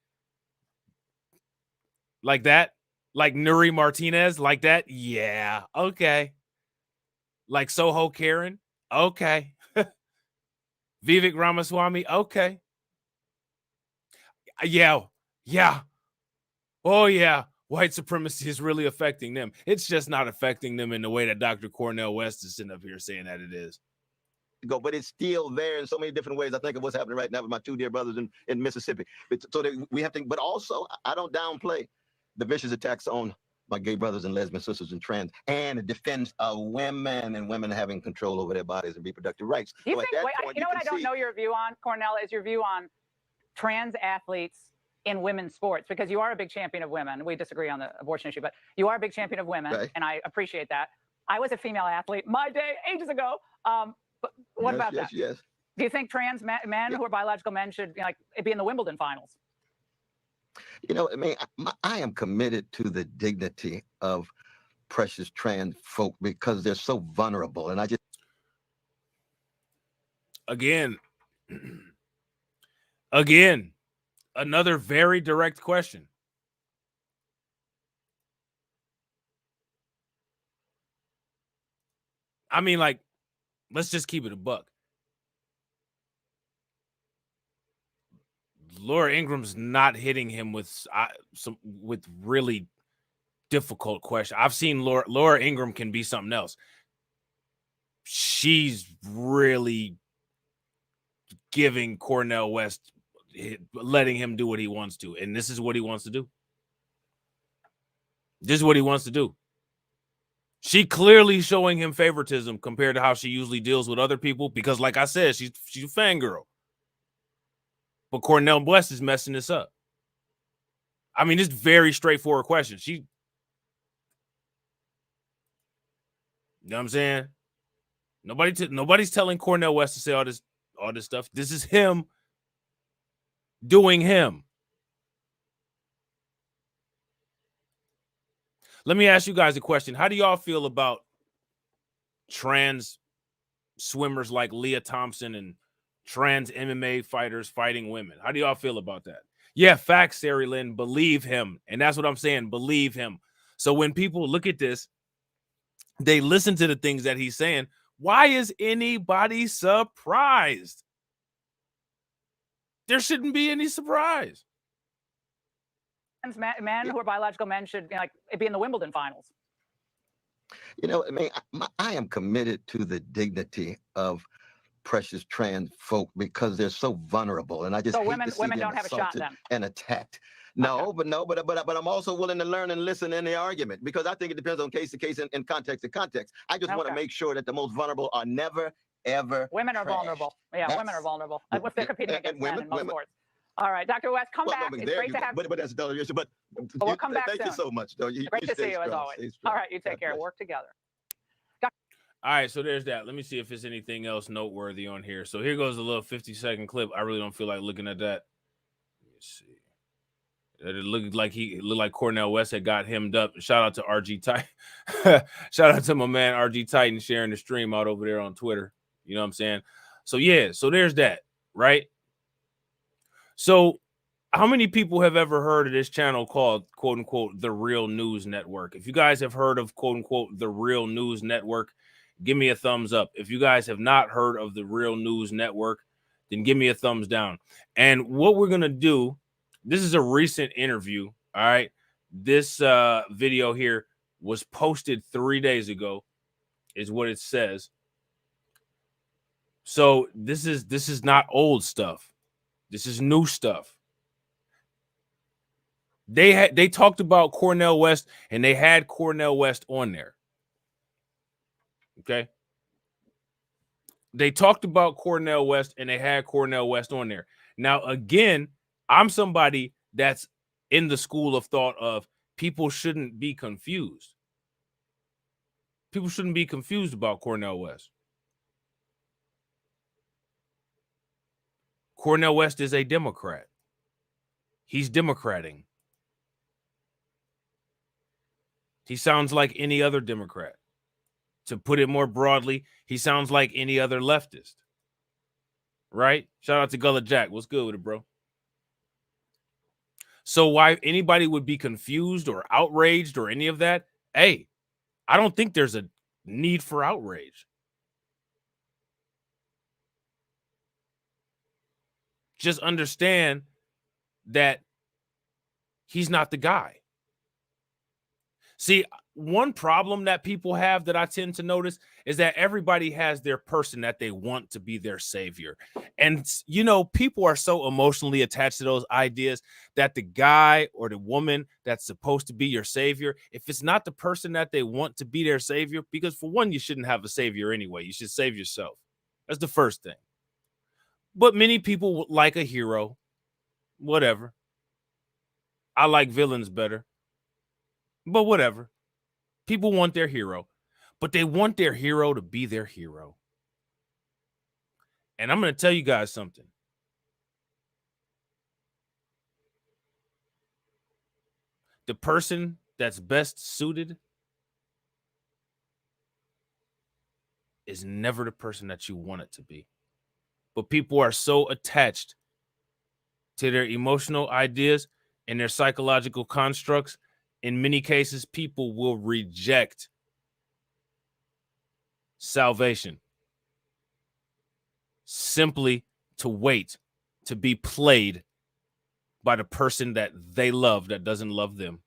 like that, like Nuri Martinez, like that. Yeah, okay. Like Soho Karen, okay. Vivek Ramaswamy, okay. Yeah. Oh yeah. White supremacy is really affecting them. It's just not affecting them in the way that Dr. Cornel West is sitting up here saying that it is. But it's still there in so many different ways. I think of what's happening right now with my two dear brothers in Mississippi. So that we have to, but also I don't downplay the vicious attacks on my gay brothers and lesbian sisters and trans, and the defense of women and women having control over their bodies and reproductive rights. Do you think, you know what I don't know your view on, Cornel, is your view on trans athletes in women's sports, because you are a big champion of women. We disagree on the abortion issue, but you are a big champion of women, right, and I appreciate that. I was a female athlete my day ages ago. But what about that? Yes. Do you think trans men who are biological men should be in the Wimbledon finals? You know, I mean, I am committed to the dignity of precious trans folk because they're so vulnerable, and I just again. Another very direct question. I mean, like, let's just keep it a buck. Laura Ingram's not hitting him with really difficult questions. I've seen Laura Ingram can be something else. She's really giving Cornel West, letting him do what he wants to, and this is what he wants to do. This is what he wants to do. She clearly showing him favoritism compared to how she usually deals with other people, because like I said, she's a fangirl. But Cornel West is messing this up. I mean, it's very straightforward question. You know what I'm saying? Nobody's telling Cornel West to say all this stuff. This is him doing him. Let me ask you guys a question. How do y'all feel about trans swimmers like Leah Thompson and trans MMA fighters fighting women? How do y'all feel about that? Yeah, facts, Sari Lynn. Believe him. And that's what I'm saying. Believe him. So when people look at this, they listen to the things that he's saying. Why is anybody surprised? There shouldn't be any surprise. Men who are biological men should be in the Wimbledon finals. You know, I mean, I am committed to the dignity of precious trans folk because they're so vulnerable, and I just hate women to see them don't have a shot then and attacked. No, okay. but I'm also willing to learn and listen in the argument, because I think it depends on case to case and context to context. I just want to make sure that the most vulnerable are never ever. Women are vulnerable. Yeah, women are vulnerable. If they're competing against men in most sports. All right, Dr. West, come back. It's great to have. But that's another issue. But we'll come back soon. Thank you so much. Great to see you as always. All right, you take care. Work together. All right, so there's that. Let me see if there's anything else noteworthy on here. So here goes a little 50-second clip. I really don't feel like looking at that. Let me see. It looked like Cornel West had got hemmed up. Shout out to RG Titan. Shout out to my man RG Titan sharing the stream out over there on Twitter. You know what I'm saying? So yeah, so there's that, right? So how many people have ever heard of this channel called, quote unquote, The Real News Network? If you guys have heard of, quote unquote, The Real News Network, give me a thumbs up. If you guys have not heard of The Real News Network, then give me a thumbs down. And what we're going to do, this is a recent interview, all right? This video here was posted 3 days ago, is what it says. So this is not old stuff. This is new stuff. They talked about Cornel West, and they had Cornel West on there. Okay. They talked about Cornel West, and they had Cornel West on there. Now, again, I'm somebody that's in the school of thought of people shouldn't be confused. People shouldn't be confused about Cornel West. Cornel West is a Democrat. He's Democrating. He sounds like any other Democrat. To put it more broadly, he sounds like any other leftist. Right? Shout out to Gullah Jack. What's good with it, bro? So why anybody would be confused or outraged or any of that, hey, I don't think there's a need for outrage. Just understand that he's not the guy. See, one problem that people have that I tend to notice is that everybody has their person that they want to be their savior. And, you know, people are so emotionally attached to those ideas that the guy or the woman that's supposed to be your savior, if it's not the person that they want to be their savior, because for one, you shouldn't have a savior anyway. You should save yourself. That's the first thing. But many people like a hero, whatever. I like villains better, but whatever. People want their hero, but they want their hero to be their hero. And I'm going to tell you guys something. The person that's best suited is never the person that you want it to be. But people are so attached to their emotional ideas and their psychological constructs. In many cases, people will reject salvation simply to wait to be played by the person that they love that doesn't love them.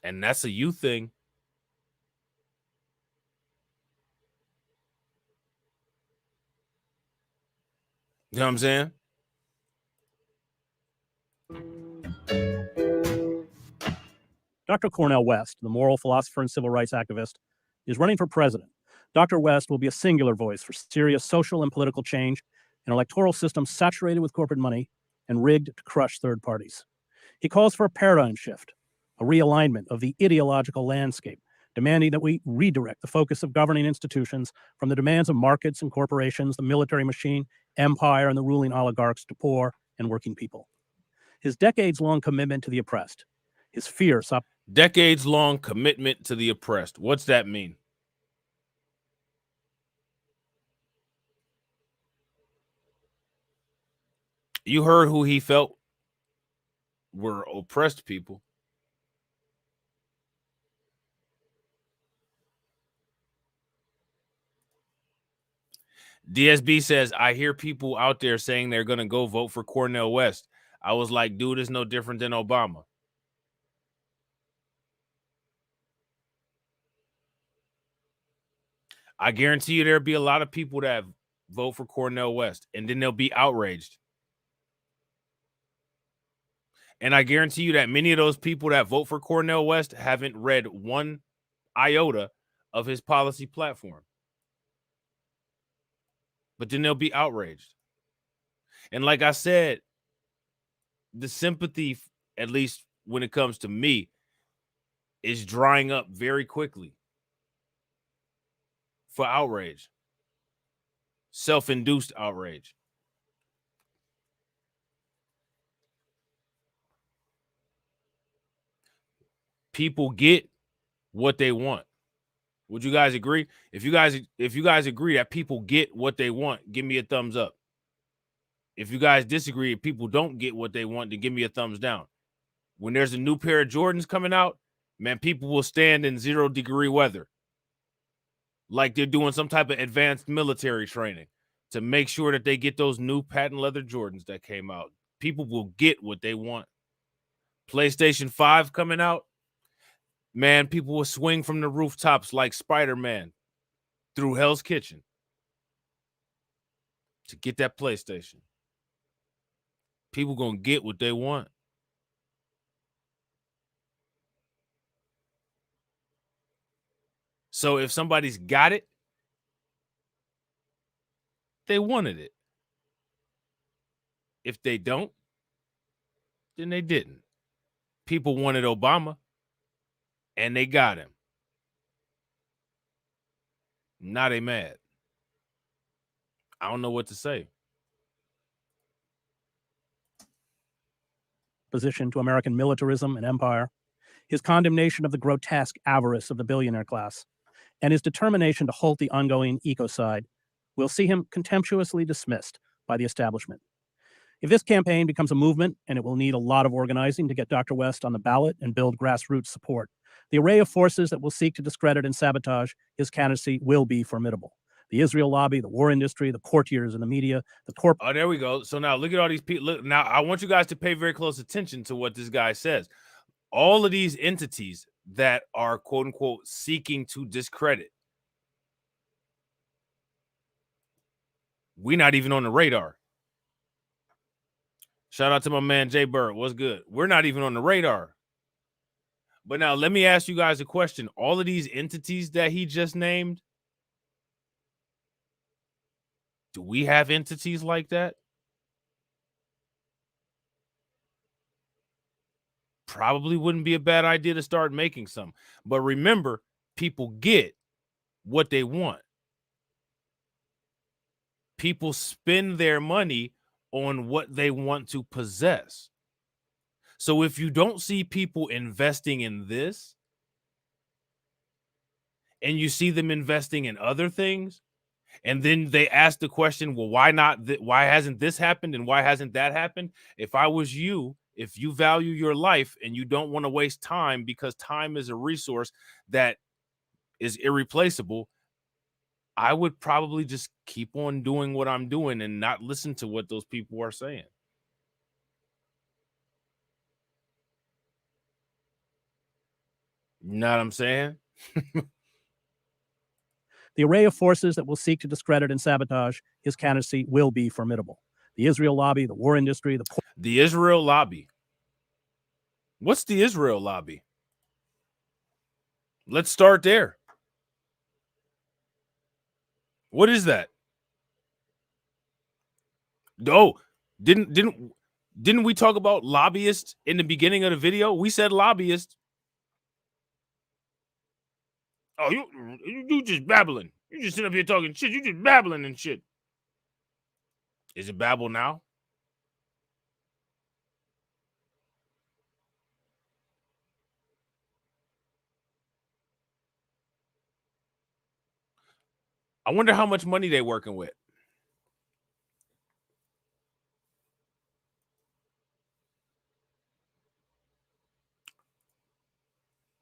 And that's a you thing. You know what I'm saying? Dr. Cornel West, the moral philosopher and civil rights activist, is running for president. Dr. West will be a singular voice for serious social and political change, an electoral system saturated with corporate money and rigged to crush third parties. He calls for a paradigm shift, a realignment of the ideological landscape, demanding that we redirect the focus of governing institutions from the demands of markets and corporations, the military machine, empire, and the ruling oligarchs to poor and working people. His decades-long commitment to the oppressed, his fierce decades-long commitment to the oppressed. What's that mean? You heard who he felt were oppressed people. DSB says, I hear people out there saying they're going to go vote for Cornel West. I was like, dude, it's no different than Obama. I guarantee you there'll be a lot of people that vote for Cornel West, and then they'll be outraged. And I guarantee you that many of those people that vote for Cornel West haven't read one iota of his policy platform. But then they'll be outraged. And like I said, the sympathy, at least when it comes to me, is drying up very quickly for outrage, self-induced outrage. People get what they want. Would you guys agree? If you guys agree that people get what they want, give me a thumbs up. If you guys disagree, if people don't get what they want, then give me a thumbs down. When there's a new pair of Jordans coming out, man, people will stand in 0-degree weather. like they're doing some type of advanced military training to make sure that they get those new patent leather Jordans that came out. People will get what they want. PlayStation 5 coming out, man, people will swing from the rooftops like Spider-Man through Hell's Kitchen to get that PlayStation. People gonna get what they want. So if somebody's got it, they wanted it. If they don't, then they didn't. People wanted Obama, and they got him. Now they mad. I don't know what to say. Opposition to American militarism and empire, his condemnation of the grotesque avarice of the billionaire class, and his determination to halt the ongoing ecocide will see him contemptuously dismissed by the establishment. If this campaign becomes a movement, and it will need a lot of organizing to get Dr. West on the ballot and build grassroots support, the array of forces that will seek to discredit and sabotage his candidacy will be formidable. The Israel lobby, the war industry, the courtiers in the media, the corporate. Oh, there we go. So now look at all these people. Look, now I want you guys to pay very close attention to what this guy says. All of these entities that are quote unquote seeking to discredit, we're not even on the radar. Shout out to my man Jay Bird. What's good? We're not even on the radar. But now let me ask you guys a question. All of these entities that he just named, do we have entities like that? Probably wouldn't be a bad idea to start making some. But remember, people get what they want. People spend their money on what they want to possess. So if you don't see people investing in this, and you see them investing in other things, and then they ask the question, well, why not? Why hasn't this happened? And why hasn't that happened? If I was you, if you value your life and you don't want to waste time, because time is a resource that is irreplaceable, I would probably just keep on doing what I'm doing and not listen to what those people are saying. You know what I'm saying? The array of forces that will seek to discredit and sabotage his candidacy will be formidable. The Israel lobby, the war industry, the Israel lobby. What's the Israel lobby? Let's start there. What is that? Oh, didn't we talk about lobbyists in the beginning of the video? We said lobbyists. Oh, you just babbling. You just sitting up here talking shit. You just babbling and shit. Is it babble now? I wonder how much money they working with.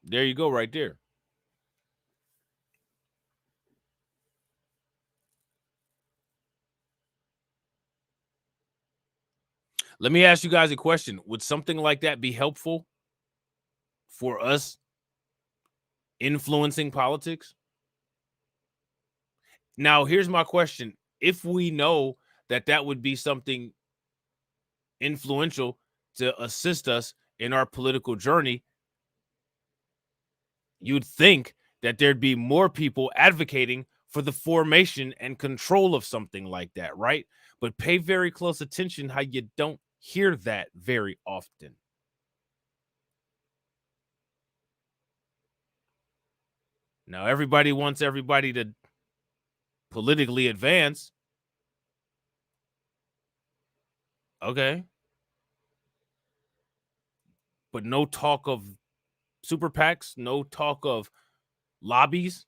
There you go, right there. Let me ask you guys a question. Would something like that be helpful for us influencing politics? Now, here's my question. If we know that that would be something influential to assist us in our political journey, you'd think that there'd be more people advocating for the formation and control of something like that, right? But pay very close attention how you don't hear that very often. Now, everybody wants everybody to politically advance. Okay. But no talk of super PACs, no talk of lobbies.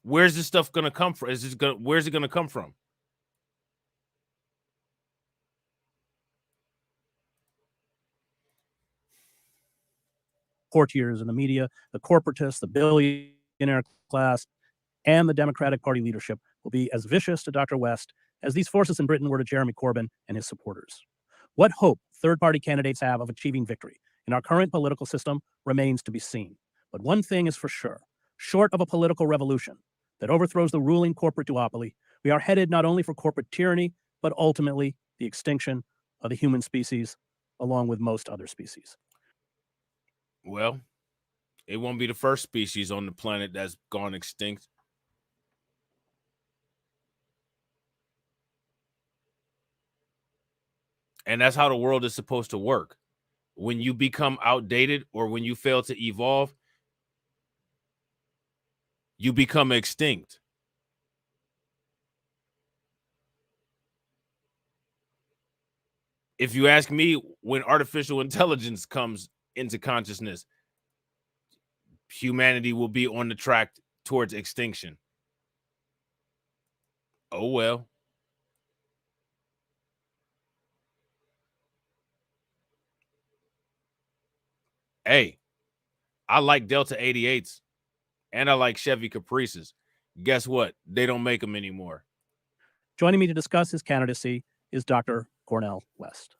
Where's this stuff going to come from? Where's it going to come from? Courtiers in the media, the corporatists, the billion. billionaire class and the Democratic Party leadership will be as vicious to Dr. West as these forces in Britain were to Jeremy Corbyn and his supporters. What hope third-party candidates have of achieving victory in our current political system remains to be seen. But one thing is for sure, short of a political revolution that overthrows the ruling corporate duopoly, we are headed not only for corporate tyranny, but ultimately the extinction of the human species, along with most other species. Well, it won't be the first species on the planet that's gone extinct. And that's how the world is supposed to work. When you become outdated or when you fail to evolve, you become extinct. If you ask me, when artificial intelligence comes into consciousness, humanity will be on the track towards extinction. Oh, well. Hey, I like Delta 88s and I like Chevy Caprices. Guess what? They don't make them anymore. Joining me to discuss his candidacy is Dr. Cornel West.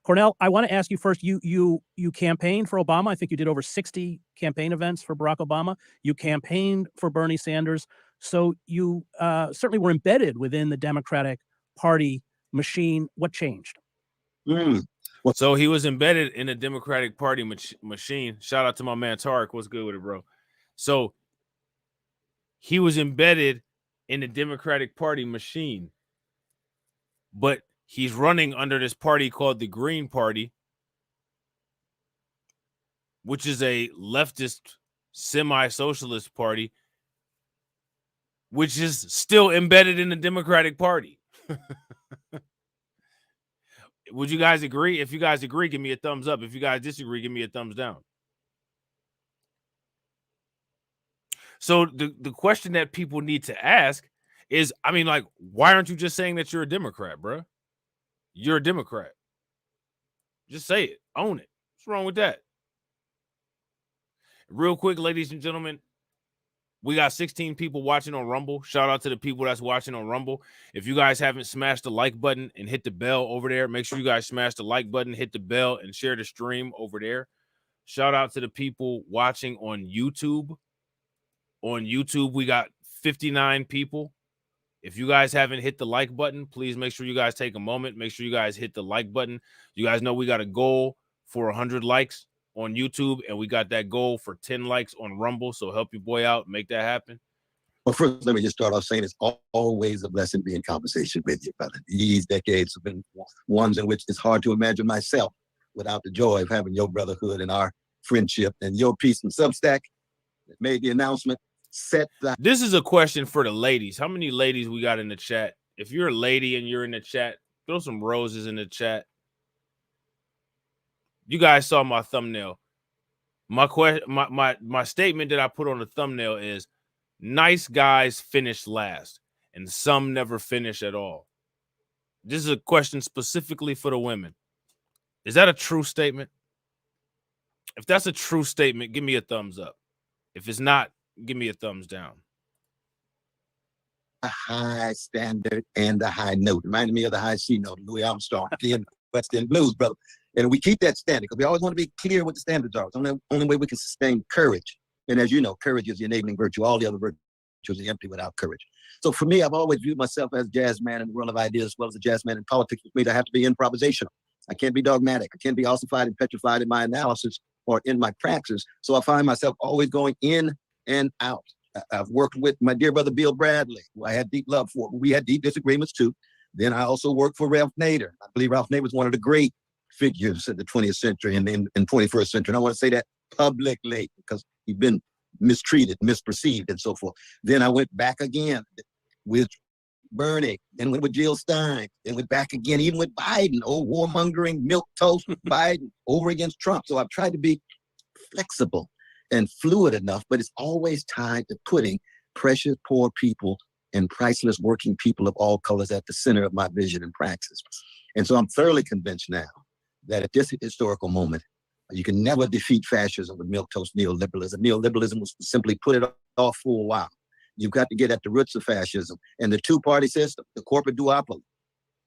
Cornel, I want to ask you first, you campaigned for Obama. I think you did over 60 campaign events for Barack Obama. You campaigned for Bernie Sanders. So you certainly were embedded within the Democratic Party machine. What changed? So he was embedded in the Democratic Party machine. Shout out to my man Tarek. What's good with it, bro? So he was embedded in the Democratic Party machine, but he's running under this party called the Green Party, which is a leftist semi-socialist party, which is still embedded in the Democratic Party. Would you guys agree? If you guys agree, give me a thumbs up. If you guys disagree, give me a thumbs down. So the question that people need to ask is, I mean, like, why aren't you just saying that you're a Democrat, bro? You're a Democrat. Just say it. Own it. What's wrong with that? Real quick, ladies and gentlemen, we got 16 people watching on Rumble. Shout out to the people that's watching on Rumble. If you guys haven't smashed the like button and hit the bell over there, make sure you guys smash the like button, hit the bell, and share the stream over there. Shout out to the people watching on YouTube. On YouTube, we got 59 people. If you guys haven't hit the like button, please make sure you guys take a moment. Make sure you guys hit the like button. You guys know we got a goal for 100 likes on YouTube, and we got that goal for 10 likes on Rumble. So help your boy out. Make that happen. Well, first, let me just start off saying it's always a blessing to be in conversation with you, brother. These decades have been ones in which it's hard to imagine myself without the joy of having your brotherhood and our friendship and your piece in Substack that made the announcement. This is a question for the ladies. How many ladies we got in the chat? If you're a lady and you're in the chat, throw some roses in the chat. You guys saw my thumbnail. My statement that I put on the thumbnail is, nice guys finish last and some never finish at all. This is a question specifically for the women. Is that a true statement? If that's a true statement, give me a thumbs up. If it's not, give me a thumbs down. A high standard and a high note. Reminded me of the high C note, Louis Armstrong, the West End Blues, brother. And we keep that standard because we always want to be clear what the standards are. It's the only way we can sustain courage. And as you know, courage is the enabling virtue. All the other virtues are empty without courage. So for me, I've always viewed myself as a jazz man in the world of ideas, as well as a jazz man in politics. With me, I have to be improvisational. I can't be dogmatic. I can't be ossified and petrified in my analysis or in my praxis. So I find myself always going in and out. I've worked with my dear brother Bill Bradley, who I had deep love for. We had deep disagreements too. Then I also worked for Ralph Nader. I believe Ralph Nader was one of the great figures in the 20th century and in 21st century. And I want to say that publicly because he'd been mistreated, misperceived, and so forth. Then I went back again with Bernie, then went with Jill Stein, then went back again, even with Biden, warmongering, milquetoast Biden over against Trump. So I've tried to be flexible and fluid enough, but it's always tied to putting precious poor people and priceless working people of all colors at the center of my vision and praxis. And so I'm thoroughly convinced now that at this historical moment, You can never defeat fascism with milquetoast neoliberalism. Neoliberalism was simply put it off for a while. You've got to get at the roots of fascism. And the two-party system, the corporate duopoly,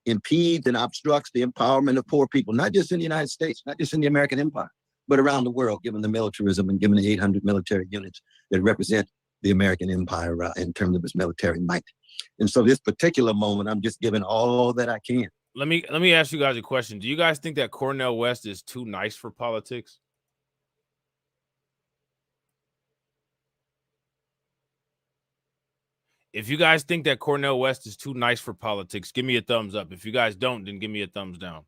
impedes and obstructs the empowerment of poor people, not just in the United States, not just in the American empire, but around the world, given the militarism and given the 800 military units that represent the American empire in terms of its military might. And so this particular moment, I'm just giving all that I can. Let me ask you guys a question. Do you guys think that Cornel West is too nice for politics? If you guys think that Cornel West is too nice for politics, give me a thumbs up. If you guys don't, then give me a thumbs down.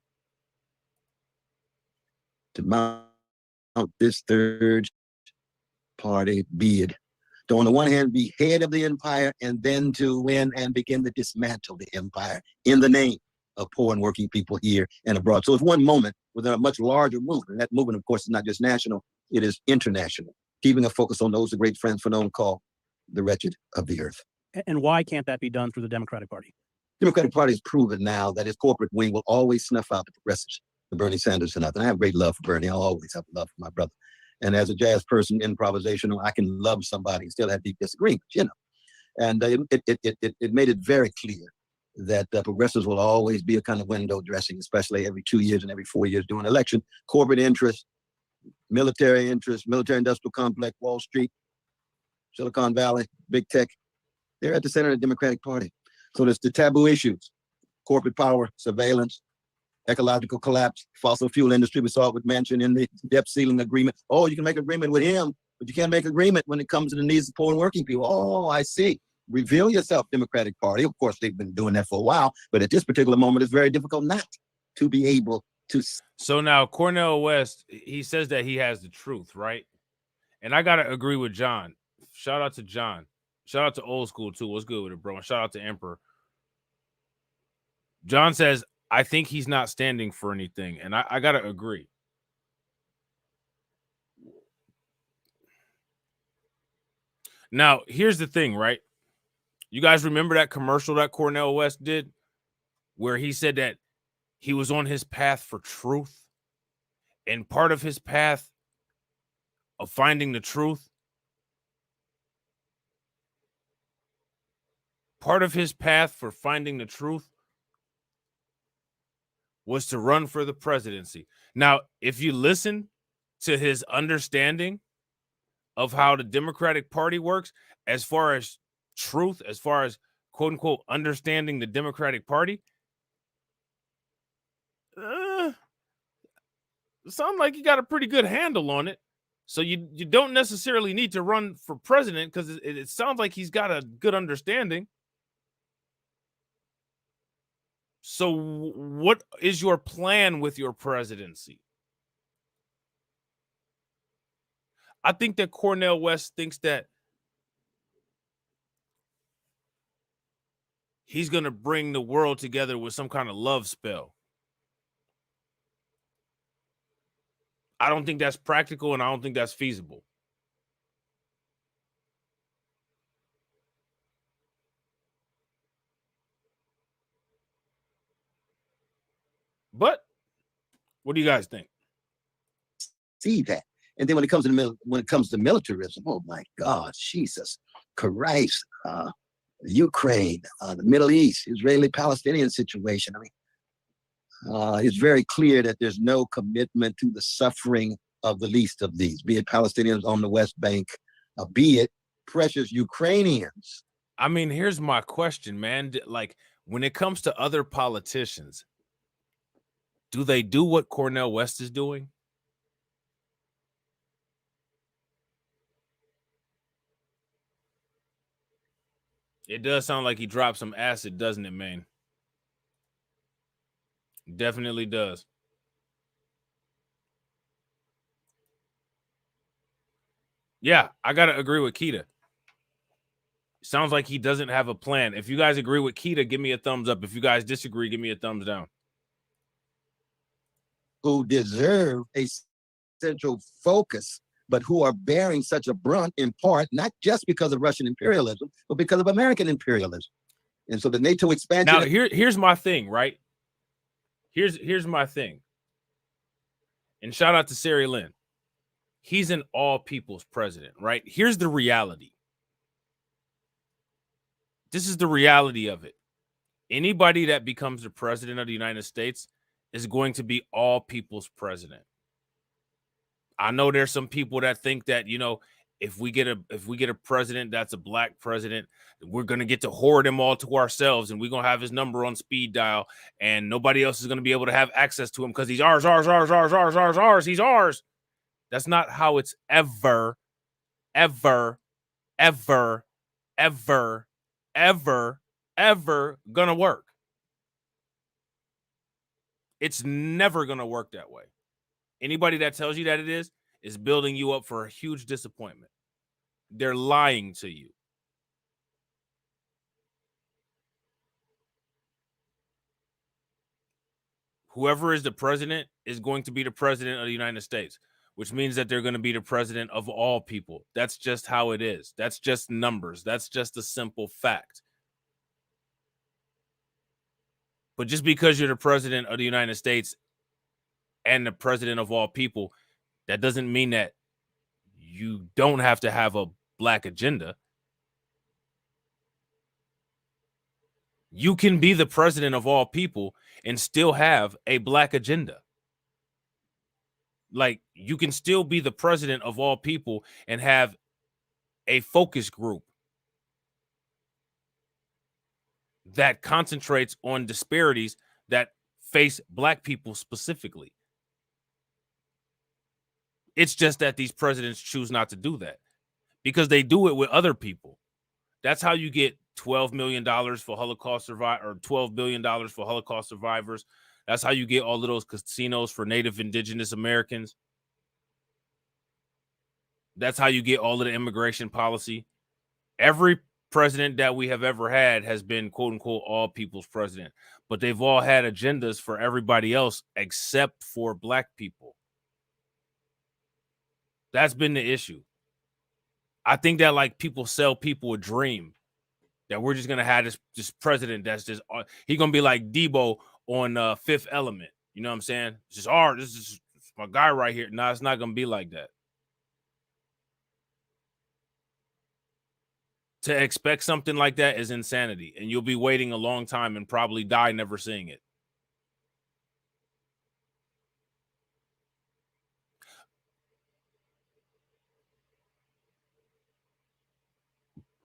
To mount this third party bid, to on the one hand be head of the empire, and then to win and begin to dismantle the empire in the name of poor and working people here and abroad. So it's one moment within a much larger movement. That movement, of course, is not just national, it is international, keeping a focus on those the great Frantz Fanon called the wretched of the earth. And why can't that be done through the Democratic Party? The Democratic Party has proven now that its corporate wing will always snuff out the progressives, the Bernie Sanders and others. And I have great love for Bernie. I'll always have love for my brother. And as a jazz person, improvisational, I can love somebody and still have deep disagreements, you know. And it made it very clear that progressives will always be a kind of window dressing, especially every 2 years and every 4 years during an election. Corporate interest, military industrial complex, Wall Street, Silicon Valley, big tech, they're at the center of the Democratic Party. So there's the taboo issues, corporate power, surveillance, ecological collapse, fossil fuel industry. We saw it with Manchin in the debt ceiling agreement. Oh, you can make agreement with him, but you can't make agreement when it comes to the needs of poor and working people. Oh, I see. Reveal yourself, Democratic Party. Of course, they've been doing that for a while, but at this particular moment, it's very difficult not to be able to. So now Cornel West, he says that he has the truth, right? And I got to agree with John. Shout out to John. Shout out to Old School, too. What's good with it, bro? And shout out to Emperor. John says, I think he's not standing for anything. And I got to agree. Now, here's the thing, right? You guys remember that commercial that Cornel West did where he said that he was on his path for truth? And part of his path of finding the truth, was to run for the presidency. Now, if you listen to his understanding of how the Democratic Party works, as far as truth, as far as quote unquote understanding the Democratic Party, sounds like you got a pretty good handle on it. So you don't necessarily need to run for president because it sounds like he's got a good understanding. So what is your plan with your presidency? I think that Cornel West thinks that he's going to bring the world together with some kind of love spell. I don't think that's practical, and I don't think that's feasible. But what do you guys think? See that. And then when it comes to militarism, oh my God, Jesus Christ, Ukraine, the Middle East, Israeli-Palestinian situation. I mean, it's very clear that there's no commitment to the suffering of the least of these, be it Palestinians on the West Bank, be it precious Ukrainians. I mean, here's my question, man. Like, when it comes to other politicians, do they do what Cornel West is doing? It does sound like he dropped some acid, doesn't it, man? Definitely does. Yeah, I got to agree with Keita. Sounds like he doesn't have a plan. If you guys agree with Keita, give me a thumbs up. If you guys disagree, give me a thumbs down. Who deserve a central focus, but who are bearing such a brunt in part, not just because of Russian imperialism, but because of American imperialism. And so the NATO expansion. Now, here's my thing, right? Here's my thing. And shout out to Sari Lynn. He's an all people's president, right? Here's the reality. This is the reality of it. Anybody that becomes the president of the United States is going to be all people's president. I know there's some people that think that, you know, if we get a president that's a black president, we're going to get to hoard him all to ourselves, and we're going to have his number on speed dial, and nobody else is going to be able to have access to him because he's ours. He's ours. That's not how it's ever gonna work. It's never gonna work that way. Anybody that tells you that it is building you up for a huge disappointment. They're lying to you. Whoever is the president is going to be the president of the United States, which means that they're going to be the president of all people. That's just how it is. That's just numbers. That's just a simple fact. But just because you're the president of the United States and the president of all people, that doesn't mean that you don't have to have a black agenda. You can be the president of all people and still have a black agenda. Like, you can still be the president of all people and have a focus group that concentrates on disparities that face black people specifically. It's just that these presidents choose not to do that because they do it with other people. That's how you get $12 million for Holocaust survivors, or $12 billion for Holocaust survivors. That's how you get all of those casinos for Native Indigenous Americans. That's how you get all of the immigration policy. Every president that we have ever had has been, quote unquote, all people's president, but they've all had agendas for everybody else except for black people. That's been the issue. I think that, like, people sell people a dream that we're just gonna have this president that's just he's gonna be like Debo on Fifth Element. You know what I'm saying? It's just this is my guy right here. No, it's not gonna be like that. To expect something like that is insanity, and you'll be waiting a long time and probably die never seeing it.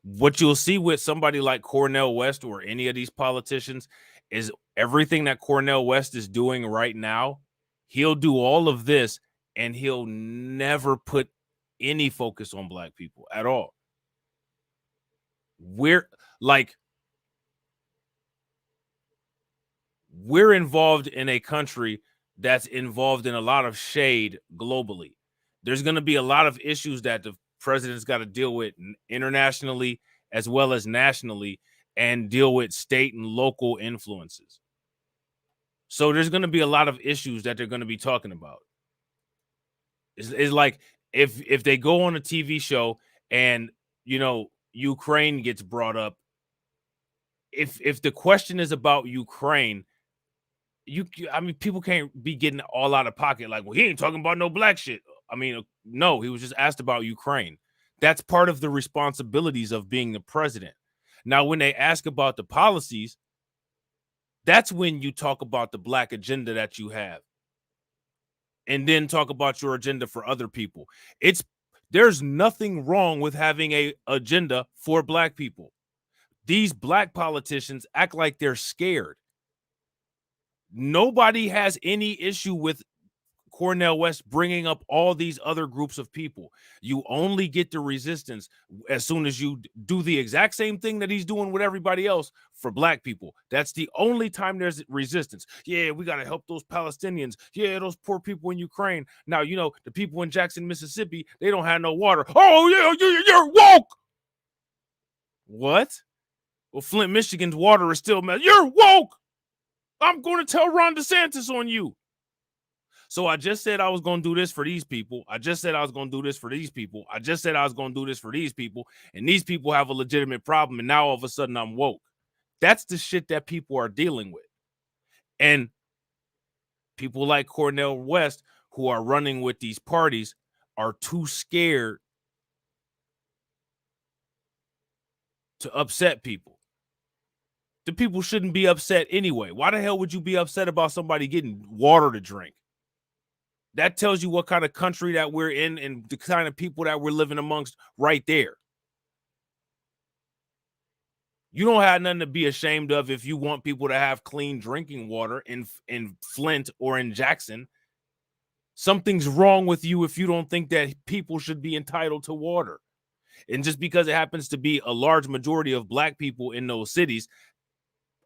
What you'll see with somebody like Cornel West or any of these politicians is everything that Cornel West is doing right now. He'll do all of this and he'll never put any focus on black people at all. We're involved in a country that's involved in a lot of shade globally. There's going to be a lot of issues that the president's got to deal with internationally as well as nationally, and deal with state and local influences. So there's going to be a lot of issues that they're going to be talking about. It's like if they go on a TV show and, you know, Ukraine gets brought up, if the question is about Ukraine, people can't be getting all out of pocket like, well, he ain't talking about no black shit. I mean, no, he was just asked about Ukraine. That's part of the responsibilities of being the president. Now, when they ask about the policies, that's when you talk about the black agenda that you have, and then talk about your agenda for other people. There's nothing wrong with having a agenda for black people. These black politicians act like they're scared. Nobody has any issue with Cornel West bringing up all these other groups of people. You only get the resistance as soon as you do the exact same thing that he's doing with everybody else for black people. That's the only time there's resistance. Yeah, we got to help those Palestinians. Yeah, those poor people in Ukraine. Now, you know, the people in Jackson, Mississippi, they don't have no water. Oh, yeah, you're woke. What? Well, Flint, Michigan's water is still mad. You're woke. I'm going to tell Ron DeSantis on you. So I just said I was going to do this for these people. I just said I was going to do this for these people. I just said I was going to do this for these people. And these people have a legitimate problem. And now all of a sudden I'm woke. That's the shit that people are dealing with. And people like Cornel West, who are running with these parties are too scared to upset people. The people shouldn't be upset anyway. Why the hell would you be upset about somebody getting water to drink? That tells you what kind of country that we're in and the kind of people that we're living amongst right there. You don't have nothing to be ashamed of if you want people to have clean drinking water in Flint or in Jackson. Something's wrong with you if you don't think that people should be entitled to water. And just because it happens to be a large majority of black people in those cities,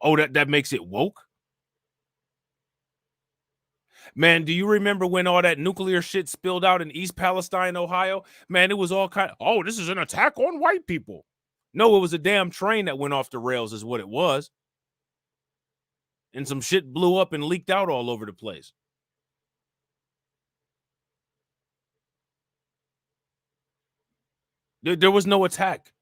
oh, that makes it woke? Man, do you remember when all that nuclear shit spilled out in East Palestine, Ohio? Man, it was all kind of, oh, this is an attack on white people. No, it was a damn train that went off the rails is what it was. And some shit blew up and leaked out all over the place. There was no attack.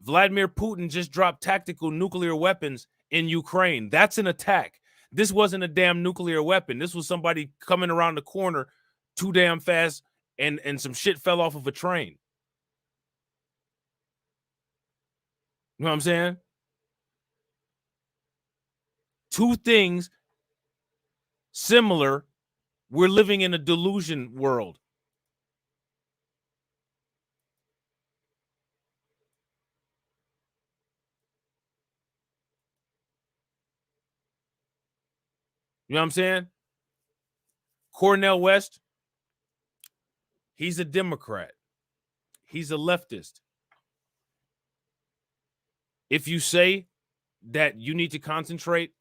Vladimir Putin just dropped tactical nuclear weapons in Ukraine. That's an attack. This wasn't a damn nuclear weapon. This was somebody coming around the corner too damn fast and some shit fell off of a train. You know what I'm saying? Two things similar. We're living in a delusion world. You know what I'm saying? Cornel West, he's a Democrat. He's a leftist. If you say that you need to concentrate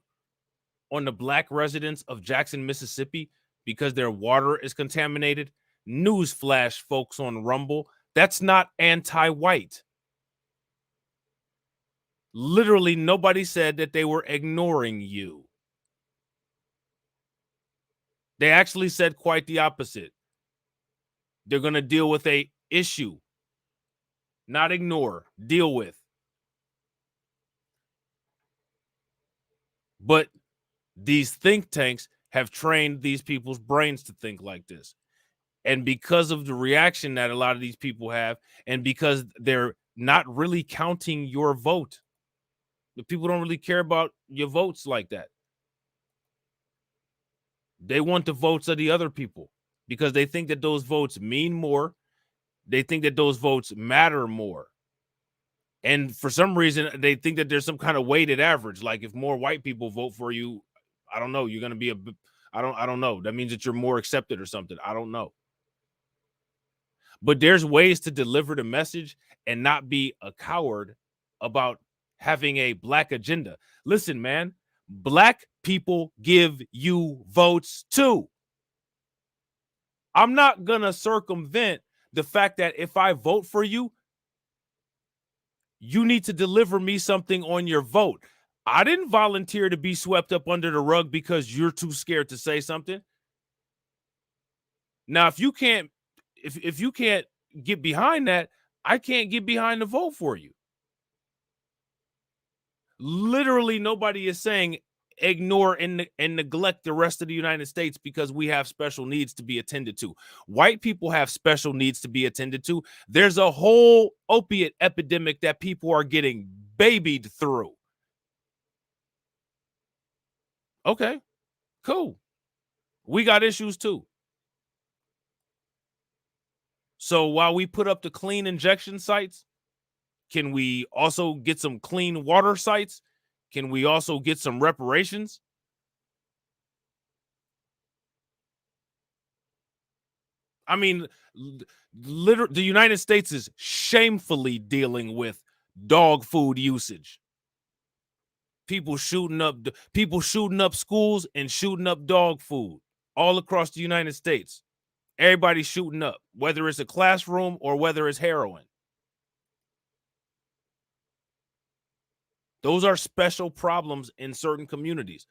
on the black residents of Jackson, Mississippi, because their water is contaminated, newsflash, folks on Rumble, that's not anti-white. Literally, nobody said that they were ignoring you. They actually said quite the opposite. They're going to deal with an issue, not ignore, deal with. But these think tanks have trained these people's brains to think like this. And because of the reaction that a lot of these people have, and because they're not really counting your vote, the people don't really care about your votes like that. They want the votes of the other people because they think that those votes mean more. They think that those votes matter more. And for some reason, they think that there's some kind of weighted average. Like if more white people vote for you, I don't know, you're going to be I don't know. That means that you're more accepted or something. I don't know. But there's ways to deliver the message and not be a coward about having a black agenda. Listen, man, black people give you votes too. I'm not going to circumvent the fact that if I vote for you, you need to deliver me something on your vote. I didn't volunteer to be swept up under the rug because you're too scared to say something. Now, if you can't get behind that, I can't get behind the vote for you. Literally, nobody is saying ignore and neglect the rest of the United States because we have special needs to be attended to. White people have special needs to be attended to. There's a whole opiate epidemic that people are getting babied through. Okay, cool. We got issues too. So while we put up the clean injection sites, can we also get some clean water sites? Can we also get some reparations? I mean, literally, the United States is shamefully dealing with dog food usage. People shooting up schools and shooting up dog food all across the United States. Everybody's shooting up, whether it's a classroom or whether it's heroin. Those are special problems in certain communities.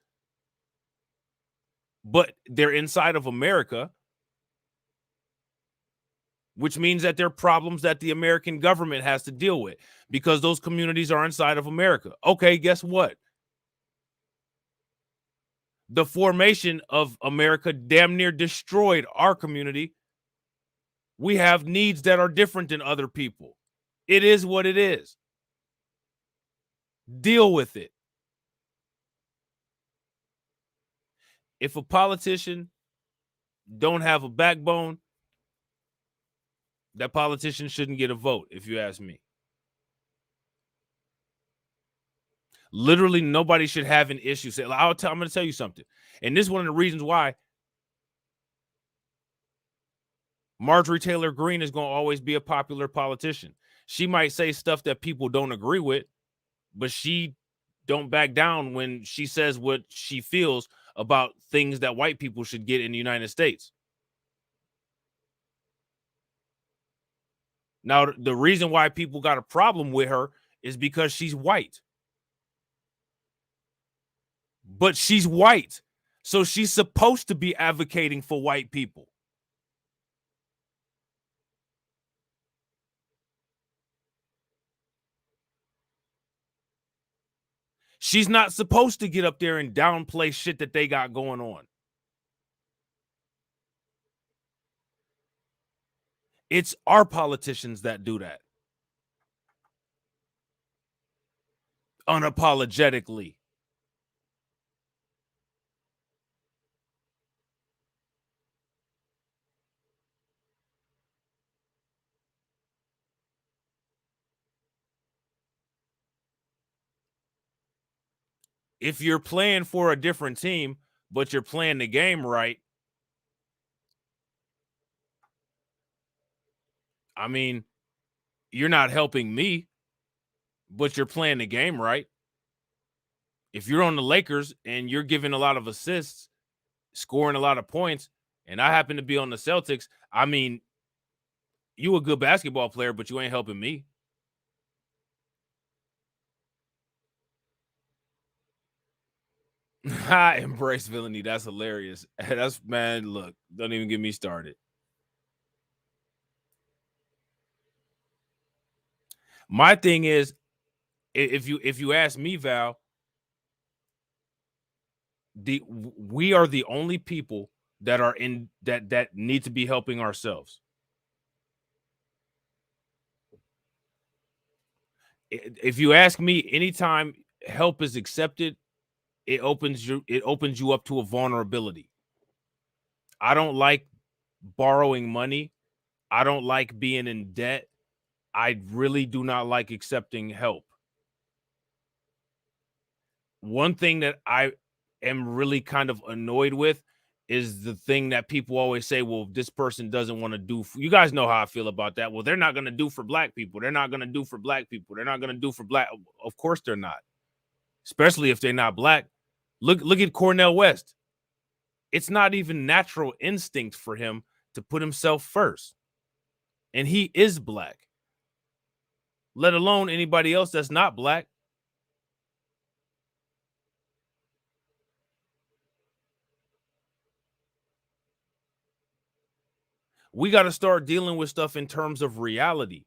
But they're inside of America, which means that they're problems that the American government has to deal with because those communities are inside of America. Okay, guess what? The formation of America damn near destroyed our community. We have needs that are different than other people. It is what it is. Deal with it. If a politician don't have a backbone, that politician shouldn't get a vote, if you ask me. Literally, nobody should have an issue. I'm going to tell you something. And this is one of the reasons why Marjorie Taylor Greene is going to always be a popular politician. She might say stuff that people don't agree with, but she don't back down when she says what she feels about things that white people should get in the United States. Now, the reason why people got a problem with her is because she's white. But she's white, so she's supposed to be advocating for white people. She's not supposed to get up there and downplay shit that they got going on. It's our politicians that do that. Unapologetically. If you're playing for a different team, but you're playing the game right, I mean, you're not helping me, but you're playing the game right. If you're on the Lakers and you're giving a lot of assists, scoring a lot of points, and I happen to be on the Celtics, I mean, you a good basketball player, but you ain't helping me. I embrace villainy. That's hilarious. That's, man, look, don't even get me started. My thing is, if you ask me, Val, we are the only people that are in that need to be helping ourselves. If you ask me, anytime help is accepted, it opens you up to a vulnerability. I don't like borrowing money. I don't like being in debt. I really do not like accepting help. One thing that I am really kind of annoyed with is the thing that people always say, well, this person doesn't want to do. You guys know how I feel about that. Well, they're not going to do for black people. They're not going to do for black people. They're not going to do for black. Of course they're not. Especially if they're not black. Look at Cornel West. It's not even natural instinct for him to put himself first. And he is black. Let alone anybody else that's not black. We got to start dealing with stuff in terms of reality.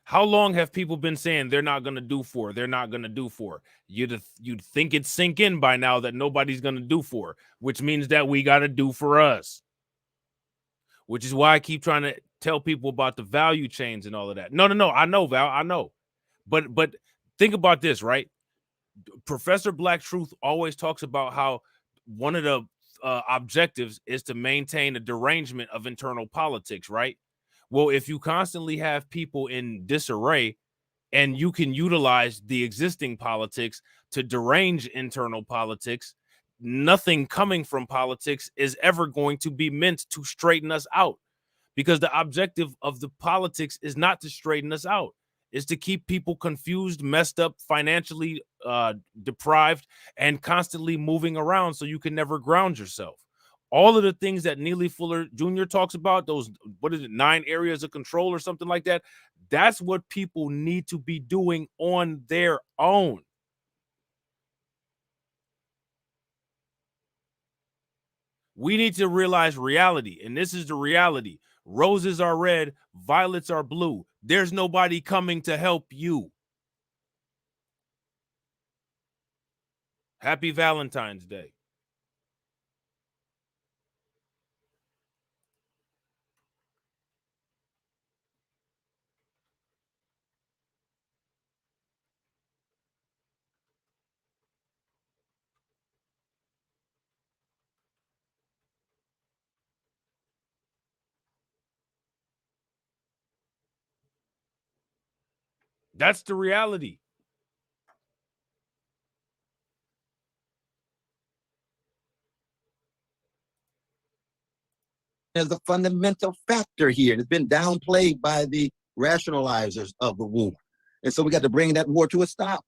How long have people been saying they're not going to do for? They're not going to do for? You'd think it'd sink in by now that nobody's going to do for, which means that we got to do for us. Which is why I keep trying to tell people about the value chains and all of that. No. I know, Val. I know. But think about this, right? Professor Black Truth always talks about how one of the objectives is to maintain a derangement of internal politics, right? Well, if you constantly have people in disarray and you can utilize the existing politics to derange internal politics, nothing coming from politics is ever going to be meant to straighten us out, because the objective of the politics is not to straighten us out. Is to keep people confused, messed up, financially deprived, and constantly moving around so you can never ground yourself. All of the things that Neely Fuller Jr. talks about, those, 9 areas of control or something like that, that's what people need to be doing on their own. We need to realize reality, and this is the reality. Roses are red, violets are blue. There's nobody coming to help you. Happy Valentine's Day. That's the reality. There's a fundamental factor here. It's been downplayed by the rationalizers of the war. And so we got to bring that war to a stop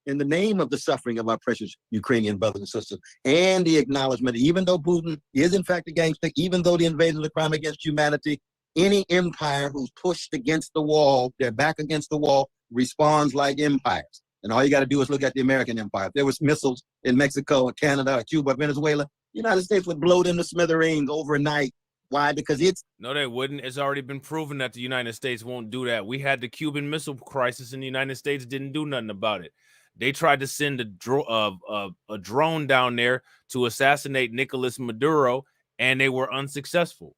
in the name of the suffering of our precious Ukrainian brothers and sisters, and the acknowledgement, even though Putin is in fact a gangster, even though the invasion is a crime against humanity, any empire who's pushed against the wall, their back against the wall, responds like empires. And all you got to do is look at the American empire. If there was missiles in Mexico or Canada or Cuba or Venezuela, the United States would blow them to smithereens overnight. Why? Because it's... No, they wouldn't. It's already been proven that the United States won't do that. We had the Cuban Missile Crisis, and the United States didn't do nothing about it. They tried to send a drone down there to assassinate Nicolas Maduro, and they were unsuccessful.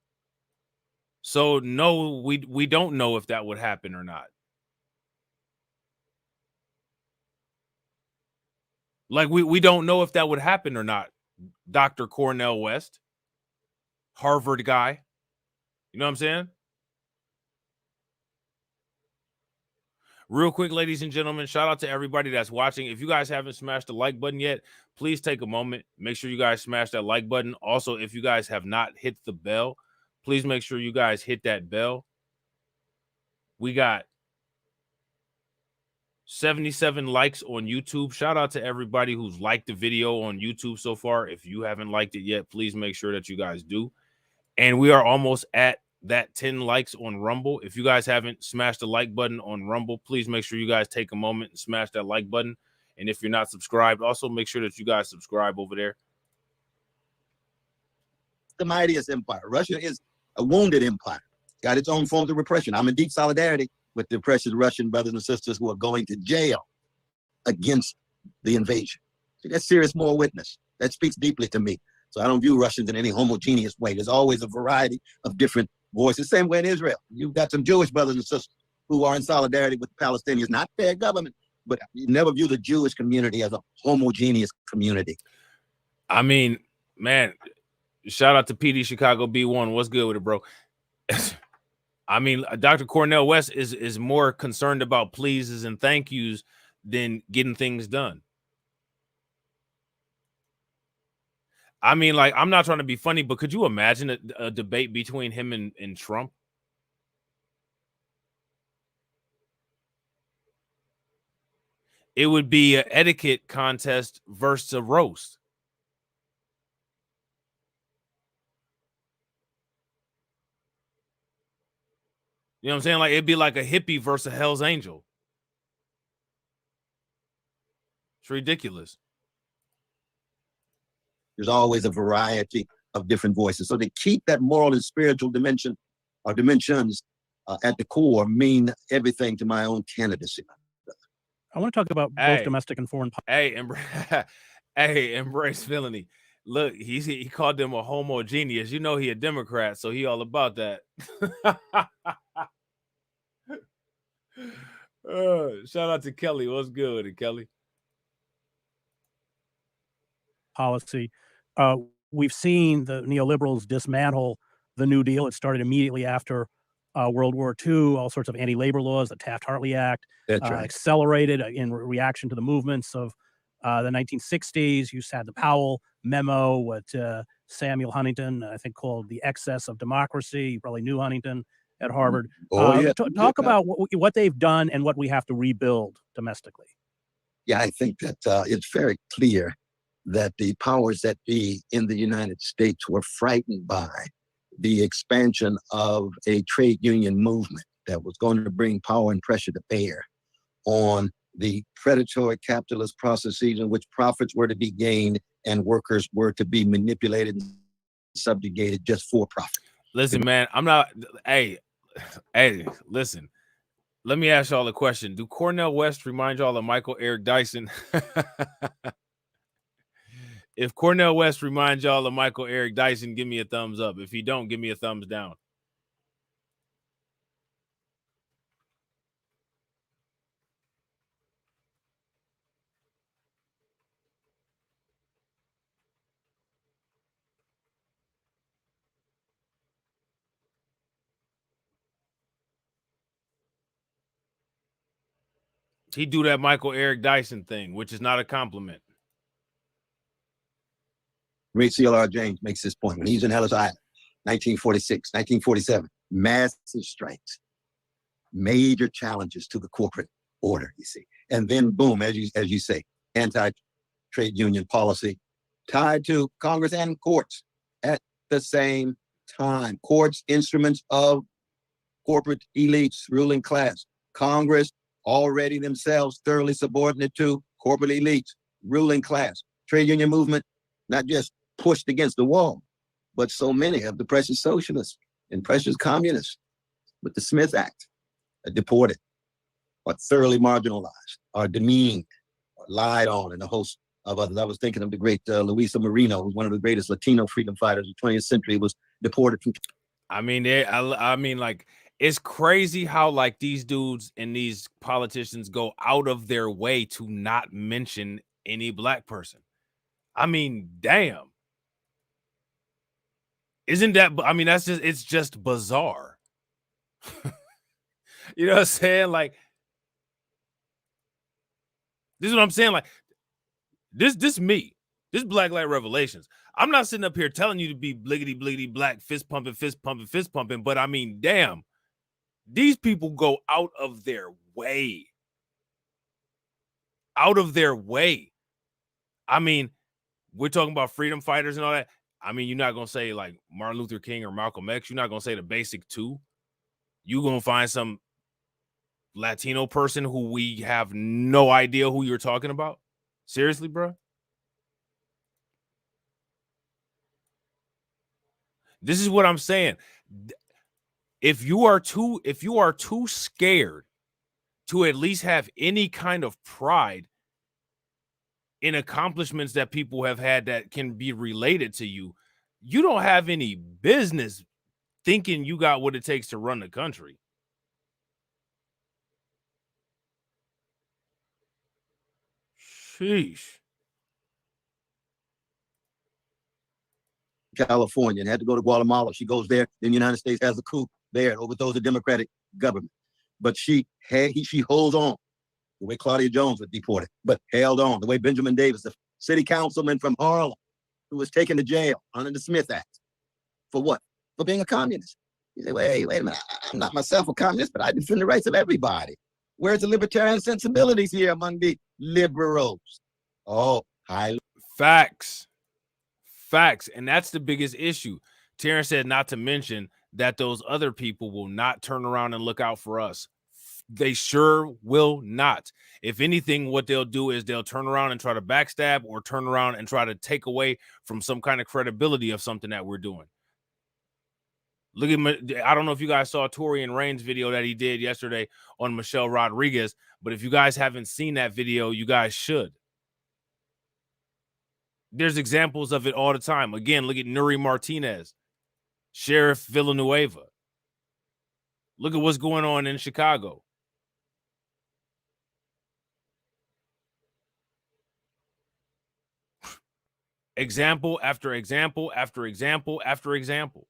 So, no, we don't know if that would happen or not. Like, we don't know if that would happen or not. Dr. Cornel West, Harvard guy. You know what I'm saying? Real quick, ladies and gentlemen, shout out to everybody that's watching. If you guys haven't smashed the like button yet, please take a moment. Make sure you guys smash that like button. Also, if you guys have not hit the bell, please make sure you guys hit that bell. We got 77 likes on YouTube. Shout out to everybody who's liked the video on YouTube so far. If you haven't liked it yet, please make sure that you guys do. And we are almost at that 10 likes on Rumble. If you guys haven't smashed the like button on Rumble, please make sure you guys take a moment and smash that like button. And if you're not subscribed, also make sure that you guys subscribe over there. The mightiest empire. Russia is a wounded empire. Got its own forms of repression. I'm in deep solidarity with the precious Russian brothers and sisters who are going to jail against the invasion. So that's serious moral witness. That speaks deeply to me. So I don't view Russians in any homogeneous way. There's always a variety of different voices. Same way in Israel. You've got some Jewish brothers and sisters who are in solidarity with the Palestinians, not their government, but you never view the Jewish community as a homogeneous community. I mean, man, shout out to PD Chicago B1. What's good with it, bro? I mean, Dr. Cornel West is more concerned about pleases and thank yous than getting things done. I mean, like, I'm not trying to be funny, but could you imagine a debate between him and Trump? It would be an etiquette contest versus a roast. You know what I'm saying? Like, it'd be like a hippie versus a Hell's Angel. It's ridiculous. There's always a variety of different voices. So to keep that moral and spiritual dimension or dimensions at the core mean everything to my own candidacy. I want to talk about both domestic and foreign policy. Hey, embrace villainy. Look, he called them a homogeneous. You know he a Democrat, so he all about that. Shout out to Kelly. What's good with it, Kelly? Policy. We've seen the neoliberals dismantle the New Deal. It started immediately after World War II, all sorts of anti-labor laws, the Taft-Hartley Act, accelerated in reaction to the movements of the 1960s. You had the Powell memo, what Samuel Huntington, I think, called the excess of democracy. You probably knew Huntington at Harvard. Talk about what they've done and what we have to rebuild domestically. Yeah, I think that it's very clear that the powers that be in the United States were frightened by the expansion of a trade union movement that was going to bring power and pressure to bear on the predatory capitalist processes in which profits were to be gained and workers were to be manipulated and subjugated just for profit. Listen, man, I'm not. Hey, listen. Let me ask y'all a question. Do Cornel West remind y'all of Michael Eric Dyson? If Cornel West reminds y'all of Michael Eric Dyson, give me a thumbs up. If he don't, give me a thumbs down. He do that Michael Eric Dyson thing, which is not a compliment. Great C.L.R. James makes this point when he's in Ellis Island, 1946, 1947, massive strikes, major challenges to the corporate order, you see. And then boom, as you say, anti-trade union policy tied to Congress and courts at the same time. Courts, instruments of corporate elites, ruling class. Congress, already themselves thoroughly subordinate to corporate elites, ruling class. Trade union movement, not just pushed against the wall, but so many of the precious socialists and precious communists with the Smith Act are deported, or thoroughly marginalized, or demeaned, or lied on, and a host of others. I was thinking of the great Luisa Moreno, who's one of the greatest Latino freedom fighters of the 20th century, was deported from. I mean, like, it's crazy how like these dudes and these politicians go out of their way to not mention any black person. I mean, damn. Isn't that, I mean, it's just bizarre. You know what I'm saying? Like, this is what I'm saying. Like, this me, this Black Light Revelations. I'm not sitting up here telling you to be bliggity black, fist pumping, but I mean, damn, these people go out of their way. Out of their way. I mean, we're talking about freedom fighters and all that. I mean, you're not going to say like Martin Luther King or Malcolm X. You're not going to say the basic two. You're going to find some Latino person who we have no idea who you're talking about. Seriously, bro? This is what I'm saying. If you are too scared to at least have any kind of pride in accomplishments that people have had that can be related to you, you don't have any business thinking you got what it takes to run the country. Sheesh. California and had to go to Guatemala. She goes there. Then the United States has a coup there and overthrows the Democratic government. But she holds on the way Claudia Jones was deported, but held on the way Benjamin Davis, the city councilman from Harlem, who was taken to jail under the Smith Act. For what? For being a communist. You say, wait a minute. I'm not myself a communist, but I defend the rights of everybody. Where's the libertarian sensibilities here among the liberals? Oh, highly. Facts. And that's the biggest issue. Terrence said not to mention that those other people will not turn around and look out for us. They sure will not. If anything, what they'll do is they'll turn around and try to backstab or turn around and try to take away from some kind of credibility of something that we're doing. Look at, I don't know if you guys saw Torian Rain's video that he did yesterday on Michelle Rodriguez, but if you guys haven't seen that video, you guys should. There's examples of it all the time. Again, look at Nuri Martinez, Sheriff Villanueva. Look at what's going on in Chicago. Example after example after example after example.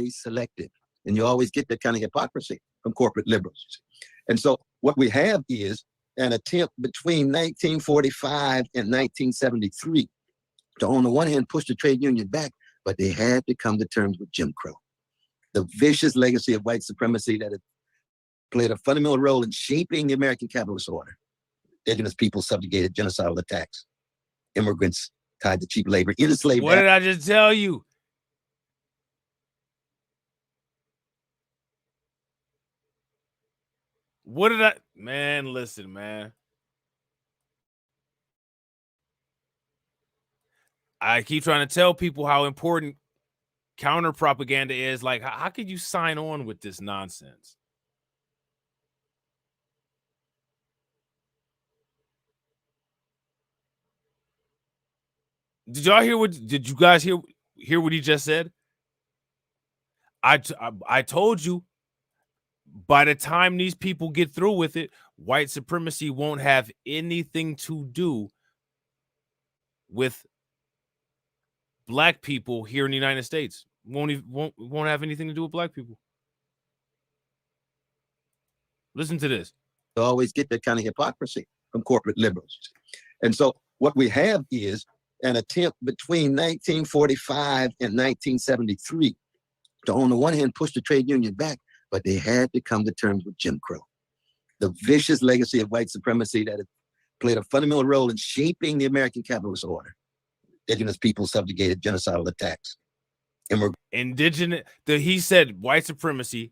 Selected. And you always get that kind of hypocrisy from corporate liberals. And so what we have is an attempt between 1945 and 1973 to, on the one hand, push the trade union back, but they had to come to terms with Jim Crow, the vicious legacy of white supremacy that had played a fundamental role in shaping the American capitalist order. Indigenous people subjugated, genocidal attacks, immigrants tied to cheap labor, enslaved. What did I just tell you? What did I, man, listen, man. I keep trying to tell people how important counter propaganda is. Like, how could you sign on with this nonsense? Did y'all hear what? Did you guys hear what he just said? I told you. By the time these people get through with it, white supremacy won't have anything to do with black people here in the United States. Won't have anything to do with black people. Listen to this. To always get that kind of hypocrisy from corporate liberals. And so what we have is an attempt between 1945 and 1973 to, on the one hand, push the trade union back, but they had to come to terms with Jim Crow, the vicious legacy of white supremacy that had played a fundamental role in shaping the American capitalist order. Indigenous people subjugated, genocidal attacks. And we're he said white supremacy,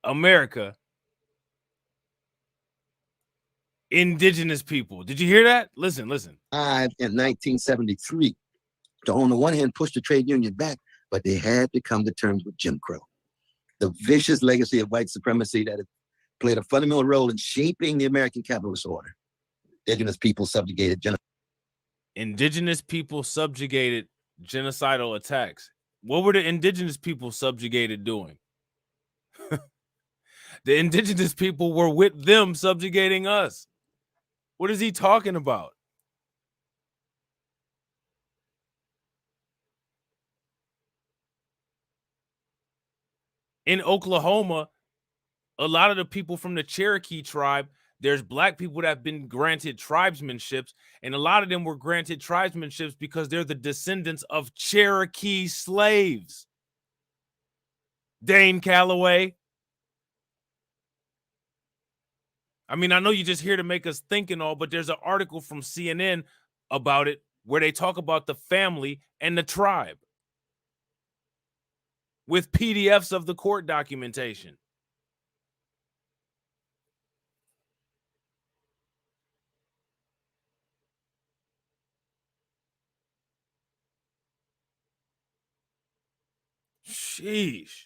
America, indigenous people. Did you hear that? Listen. In 1973 to, on the one hand, push the trade union back, but they had to come to terms with Jim Crow, the vicious legacy of white supremacy that had played a fundamental role in shaping the American capitalist order. Indigenous people subjugated, genocidal attacks. What were the indigenous people subjugated doing? The indigenous people were with them subjugating us. What is he talking about? In Oklahoma, a lot of the people from the Cherokee tribe, there's black people that have been granted tribesmanships, and a lot of them were granted tribesmanships because they're the descendants of Cherokee slaves. Dane Calloway. I mean, I know you're just here to make us think and all, but there's an article from CNN about it where they talk about the family and the tribe with PDFs of the court documentation. Sheesh.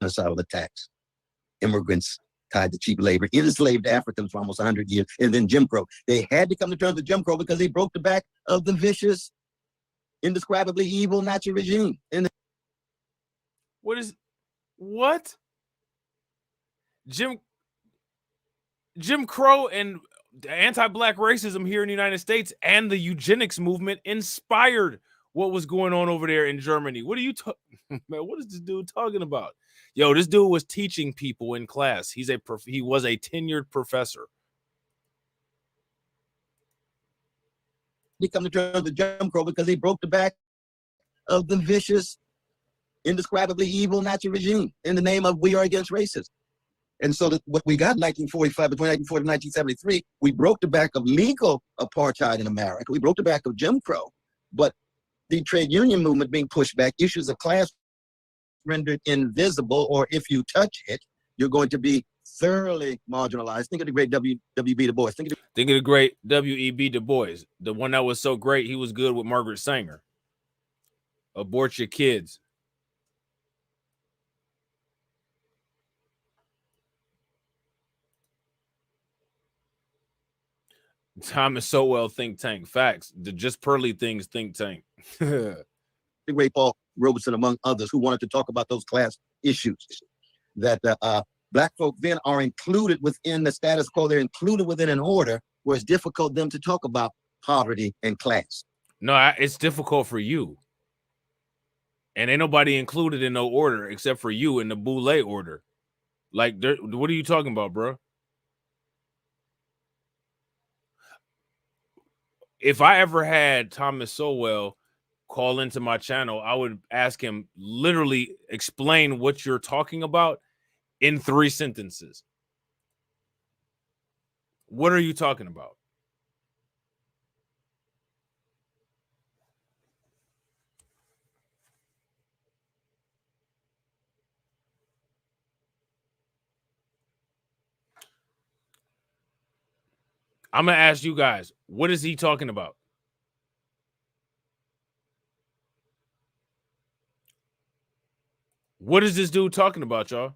genocidal attacks. Immigrants tied to cheap labor, enslaved Africans for almost 100 years, and then Jim Crow. They had to come to terms with Jim Crow because they broke the back of the vicious, indescribably evil Nazi regime. And what? Jim Crow and anti-black racism here in the United States and the eugenics movement inspired what was going on over there in Germany. What are you man, what is this dude talking about? Yo, this dude was teaching people in class. He was a tenured professor. They come to terms with Jim Crow because they broke the back of the vicious, indescribably evil Nazi regime in the name of we are against racism. And so what we got in 1945, between 1940 and 1973, we broke the back of legal apartheid in America. We broke the back of Jim Crow, but the trade union movement being pushed back, issues of class rendered invisible, or if you touch it, you're going to be thoroughly marginalized. Think of the great W.E.B. Du Bois. Think of the great W.E.B. Du Bois, the one that was so great, he was good with Margaret Sanger. Abort your kids. Thomas Sowell think tank. Facts. The Just Pearly Things think tank. The great Paul Robeson, among others, who wanted to talk about those class issues. That Black folk then are included within the status quo. They're included within an order where it's difficult for them to talk about poverty and class. No, it's difficult for you. And ain't nobody included in no order except for you in the Boule order. Like, what are you talking about, bro? If I ever had Thomas Sowell call into my channel, I would ask him literally explain what you're talking about in 3 sentences. What are you talking about? I'm going to ask you guys, what is he talking about? What is this dude talking about, y'all?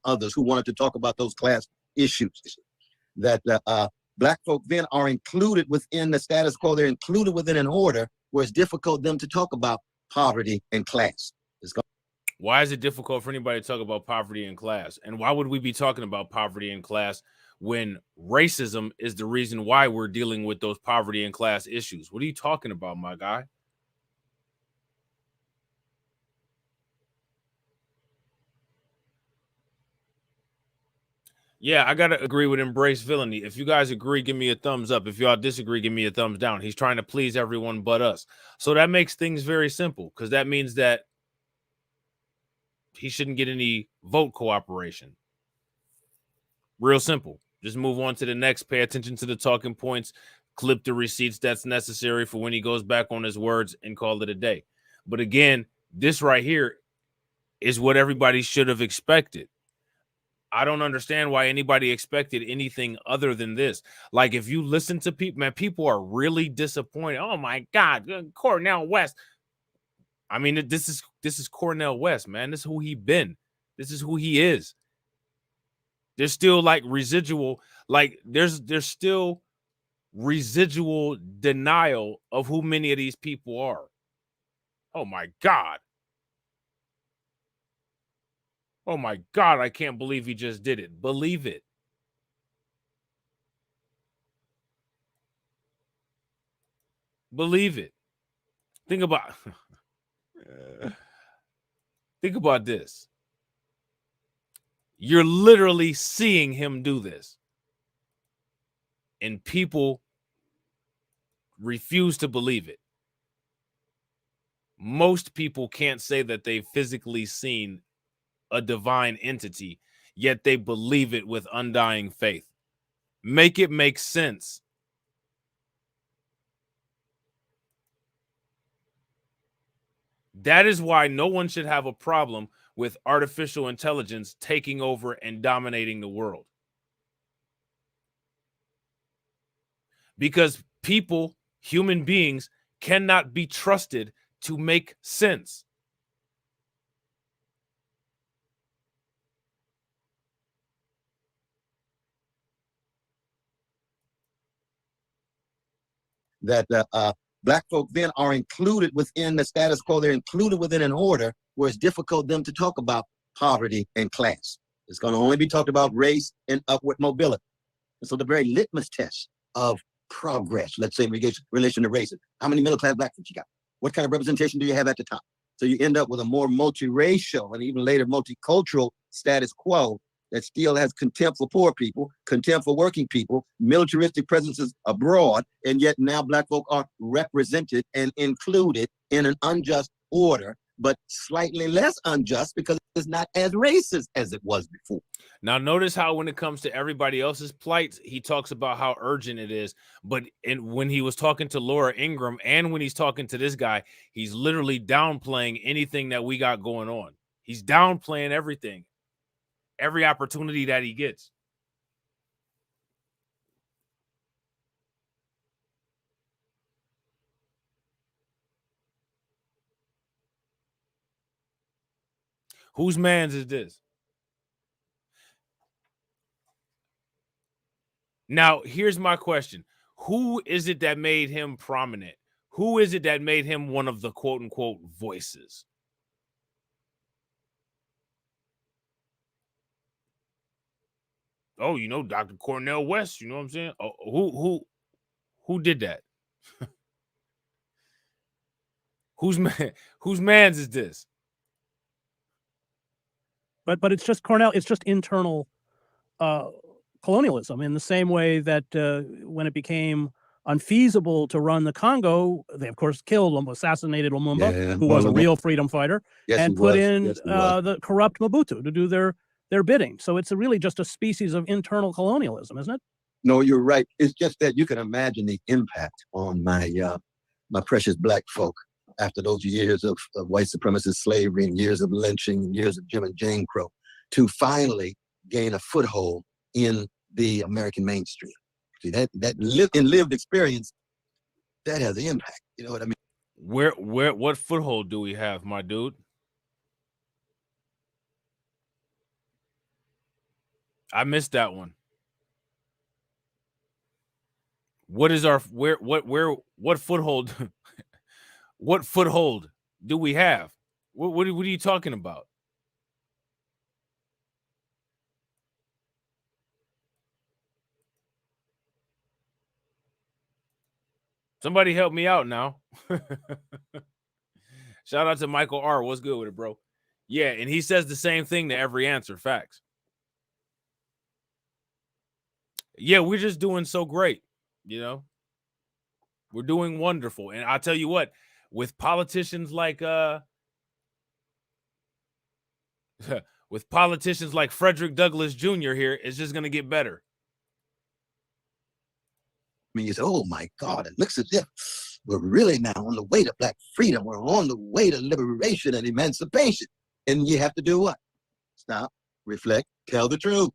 Others who wanted to talk about those class issues that Black folk then are included within the status quo. They're included within an order where it's difficult for them to talk about poverty and class. Why is it difficult for anybody to talk about poverty and class? And why would we be talking about poverty and class when racism is the reason why we're dealing with those poverty and class issues? What are you talking about, my guy? Yeah, I got to agree with embrace villainy. If you guys agree, give me a thumbs up. If y'all disagree, give me a thumbs down. He's trying to please everyone but us. So that makes things very simple, because that means that he shouldn't get any vote cooperation. Real simple. Just move on to the next. Pay attention to the talking points. Clip the receipts that's necessary for when he goes back on his words, and call it a day. But again, this right here is what everybody should have expected. I don't understand why anybody expected anything other than this. Like, if you listen to people, man, people are really disappointed. Oh my God, Cornel West. I mean, this is Cornel West, man. This is who he been. This is who he is. There's still like residual, like there's still residual denial of who many of these people are. Oh my God. Oh my God, I can't believe he just did it. Believe it. Believe it. Think about this. You're literally seeing him do this. And people refuse to believe it. Most people can't say that they've physically seen a divine entity, yet they believe it with undying faith. Make it make sense. That is why no one should have a problem with artificial intelligence taking over and dominating the world. Because people, human beings, cannot be trusted to make sense. That Black folk then are included within the status quo. They're included within an order where it's difficult for them to talk about poverty and class. It's going to only be talked about race and upward mobility. And so the very litmus test of progress, let's say in relation to race, how many middle-class Black folks you got? What kind of representation do you have at the top? So you end up with a more multiracial and even later multicultural status quo that still has contempt for poor people, contempt for working people, militaristic presences abroad, and yet now Black folk are represented and included in an unjust order, but slightly less unjust because it's not as racist as it was before. Now, notice how when it comes to everybody else's plight, he talks about how urgent it is. But when he was talking to Laura Ingraham and when he's talking to this guy, he's literally downplaying anything that we got going on. He's downplaying everything, every opportunity that he gets. Whose man's is this? Now, here's my question. Who is it that made him prominent? Who is it that made him one of the quote-unquote voices? Oh, you know, Dr. Cornel West, you know what I'm saying? Oh, who did that? Whose man's is this? But it's just Cornel, it's just internal colonialism, in the same way that when it became unfeasible to run the Congo, they of course killed, assassinated Lumumba, who was a real freedom fighter, and put in the corrupt Mobutu to do their bidding. So it's really just a species of internal colonialism, isn't it? No, you're right. It's just that you can imagine the impact on my precious Black folk after those years of white supremacist slavery and years of lynching and years of Jim and Jane Crow to finally gain a foothold in the American mainstream. See, that lived experience, that has an impact. You know what I mean? What foothold do we have, my dude? I missed that one. What is our what foothold what foothold do we have? What are you talking about? Somebody help me out now. Shout out to Michael R. What's good with it, bro? Yeah, and he says the same thing to every answer. Facts. Yeah, we're just doing so great, you know. We're doing wonderful. And I'll tell you what, with politicians like with politicians like Frederick Douglass Jr. here, it's just gonna get better. I mean, you say, oh my God, it looks as if we're really now on the way to Black freedom. We're on the way to liberation and emancipation. And you have to do what? Stop, reflect, tell the truth.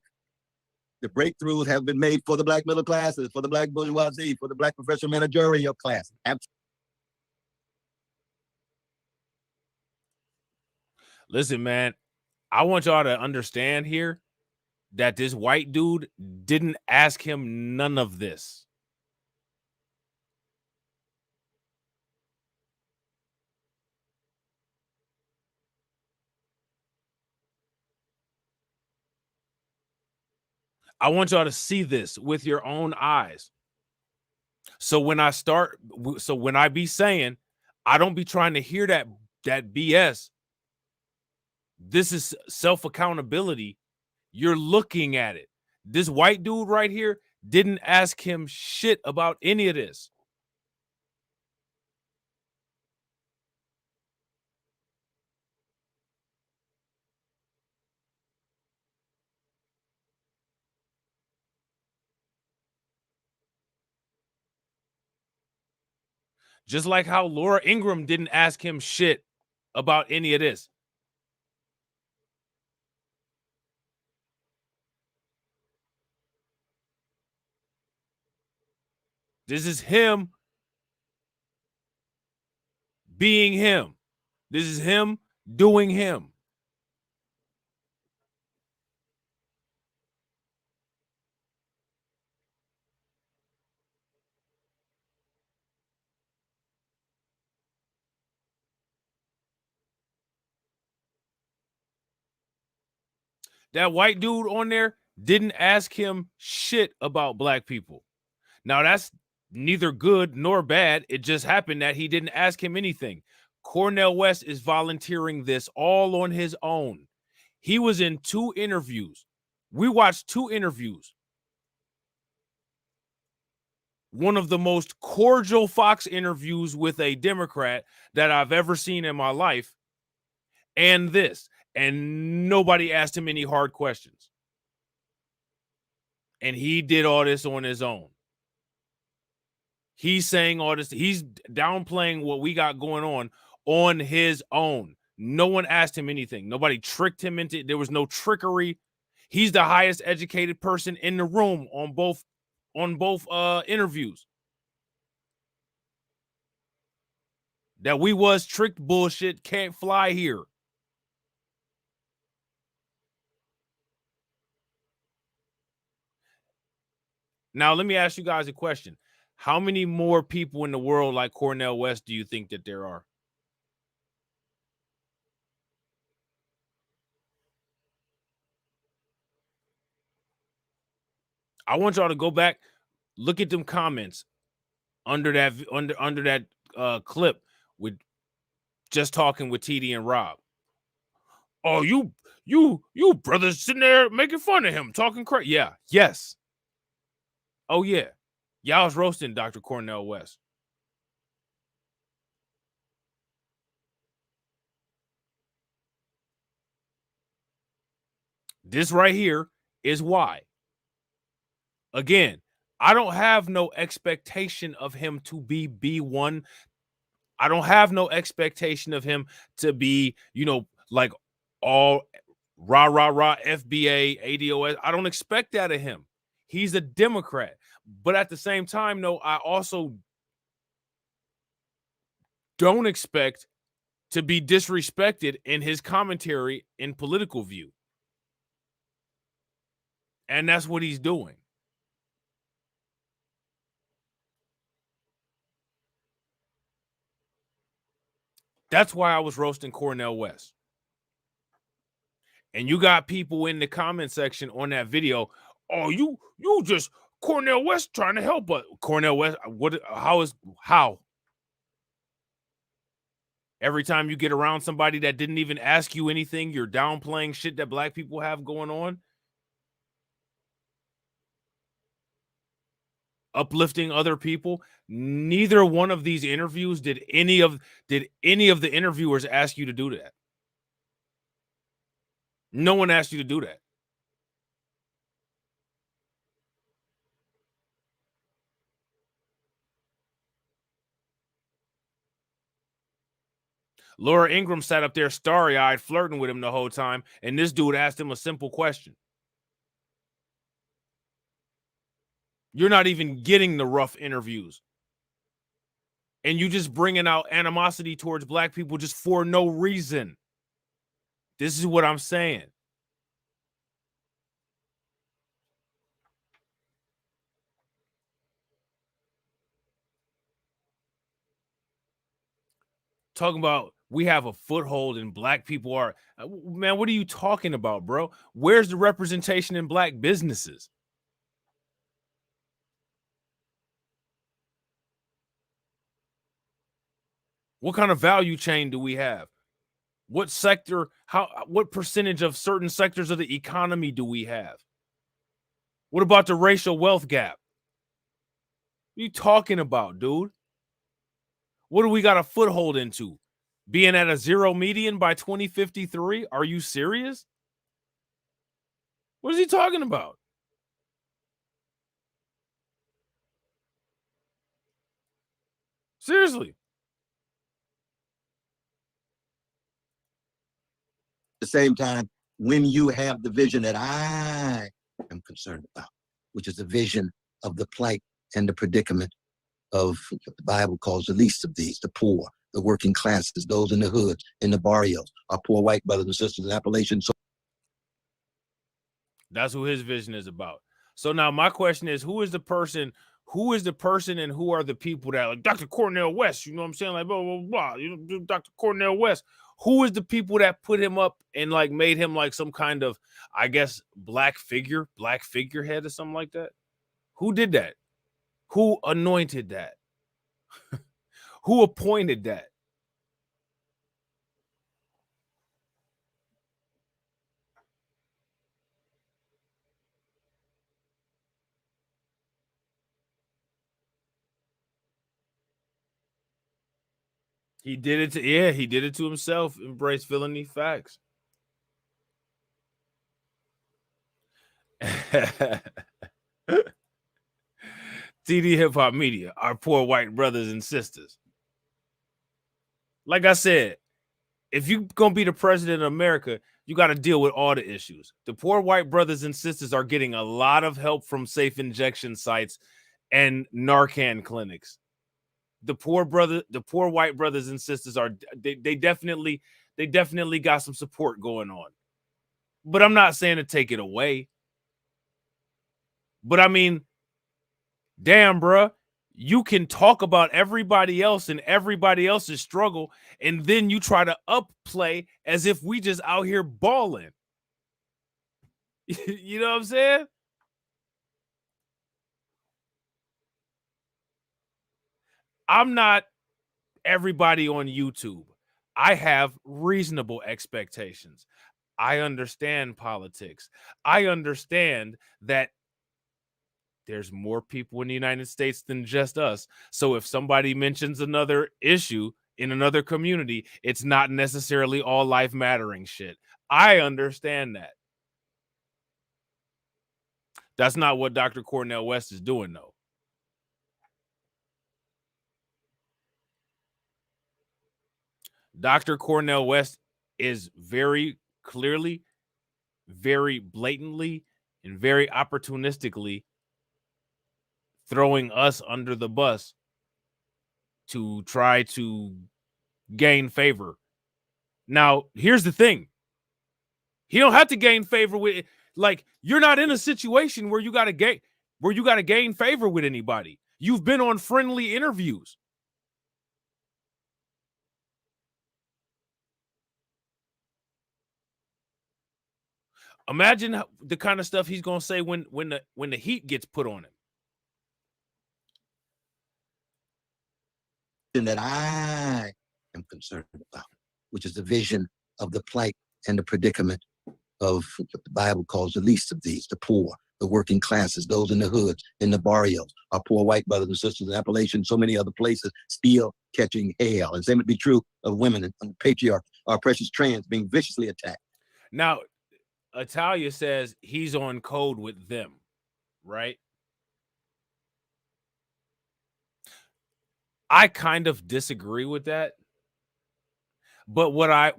The breakthroughs have been made for the Black middle classes, for the Black bourgeoisie, for the Black professional managerial class. Listen, man, I want y'all to understand here that this white dude didn't ask him none of this. I want y'all to see this with your own eyes. So when I be saying, I don't be trying to hear that BS. This is self-accountability. You're looking at it. This white dude right here didn't ask him shit about any of this. Just like how Laura Ingraham didn't ask him shit about any of this. This is him being him. This is him doing him. That white dude on there didn't ask him shit about black people. Now, that's neither good nor bad. It just happened that he didn't ask him anything. Cornel West is volunteering this all on his own. He was in 2 interviews. We watched 2 interviews. One of the most cordial Fox interviews with a Democrat that I've ever seen in my life. And this. And nobody asked him any hard questions. And he did all this on his own. He's saying all this. He's downplaying what we got going on his own. No one asked him anything. Nobody tricked him into it. There was no trickery. He's the highest educated person in the room on both interviews. That we was tricked bullshit can't fly here. Now, let me ask you guys a question. How many more people in the world like Cornel West do you think that there are? I want y'all to go back, look at them comments under that clip with just talking with TD and Rob. Oh, you brothers sitting there making fun of him, talking crazy. Yeah, yes. Oh yeah, y'all was roasting Dr. Cornel West. This right here is why. Again, I don't have no expectation of him to be B1. I don't have no expectation of him to be, like all rah, rah, rah, FBA, ADOS. I don't expect that of him. He's a Democrat. But at the same time, no, I also don't expect to be disrespected in his commentary in political view. And that's what he's doing. That's why I was roasting Cornel West. And you got people in the comment section on that video, oh, you just Cornel West trying to help us. Cornel West, how? Every time you get around somebody that didn't even ask you anything, you're downplaying shit that black people have going on. Uplifting other people. Neither one of these interviews did any of the interviewers ask you to do that. No one asked you to do that. Laura Ingraham sat up there starry-eyed flirting with him the whole time, and this dude asked him a simple question. You're not even getting the rough interviews. And you just bringing out animosity towards black people just for no reason. This is what I'm saying. Talking about we have a foothold and black people are, man, what are you talking about, bro? Where's the representation in black businesses? What kind of value chain do we have? What sector, what percentage of certain sectors of the economy do we have? What about the racial wealth gap? What are you talking about, dude? What do we got a foothold into? Being at a zero median by 2053? Are you serious? What is he talking about? Seriously. At the same time, when you have the vision that I am concerned about, which is the vision of the plight and the predicament of what the Bible calls the least of these, the poor, the working classes, those in the hood, in the barrios, our poor white brothers and sisters in Appalachian. So that's who his vision is about. So now my question is, who is the person and who are the people that, like Dr. Cornel West, you know what I'm saying? Like, blah, blah, blah, you know, Dr. Cornel West. Who is the people that put him up and like made him like some kind of, I guess, black figurehead or something like that? Who did that? Who anointed that? Who appointed that? He did it to, he did it to himself. Embrace villainy, facts. TD Hip Hop Media, our poor white brothers and sisters. Like I said, if you're going to be the president of America, you got to deal with all the issues. The poor white brothers and sisters are getting a lot of help from safe injection sites and Narcan clinics. The poor white brothers and sisters are, they definitely got some support going on. But I'm not saying to take it away. But I mean, damn, bruh, you can talk about everybody else and everybody else's struggle, and then you try to upplay as if we just out here balling. You know what I'm saying? I'm not everybody on YouTube. I have reasonable expectations. I understand politics. I understand that there's more people in the United States than just us. So if somebody mentions another issue in another community, it's not necessarily all life mattering shit. I understand that. That's not what Dr. Cornel West is doing, though. Dr. Cornel West is very clearly, very blatantly, and very opportunistically throwing us under the bus to try to gain favor. Now, here's the thing. He don't have to gain favor with, like, you're not in a situation where you got to gain favor with anybody. You've been on friendly interviews. Imagine the kind of stuff he's gonna say when the heat gets put on him. That I am concerned about, which is the vision of the plight and the predicament of what the Bible calls the least of these, the poor, the working classes, those in the hoods, in the barrios, our poor white brothers and sisters in Appalachia, so many other places, still catching hell. And same would be true of women and patriarch, our precious trans being viciously attacked. Now, Italia says he's on code with them, right? I kind of disagree with that. But what I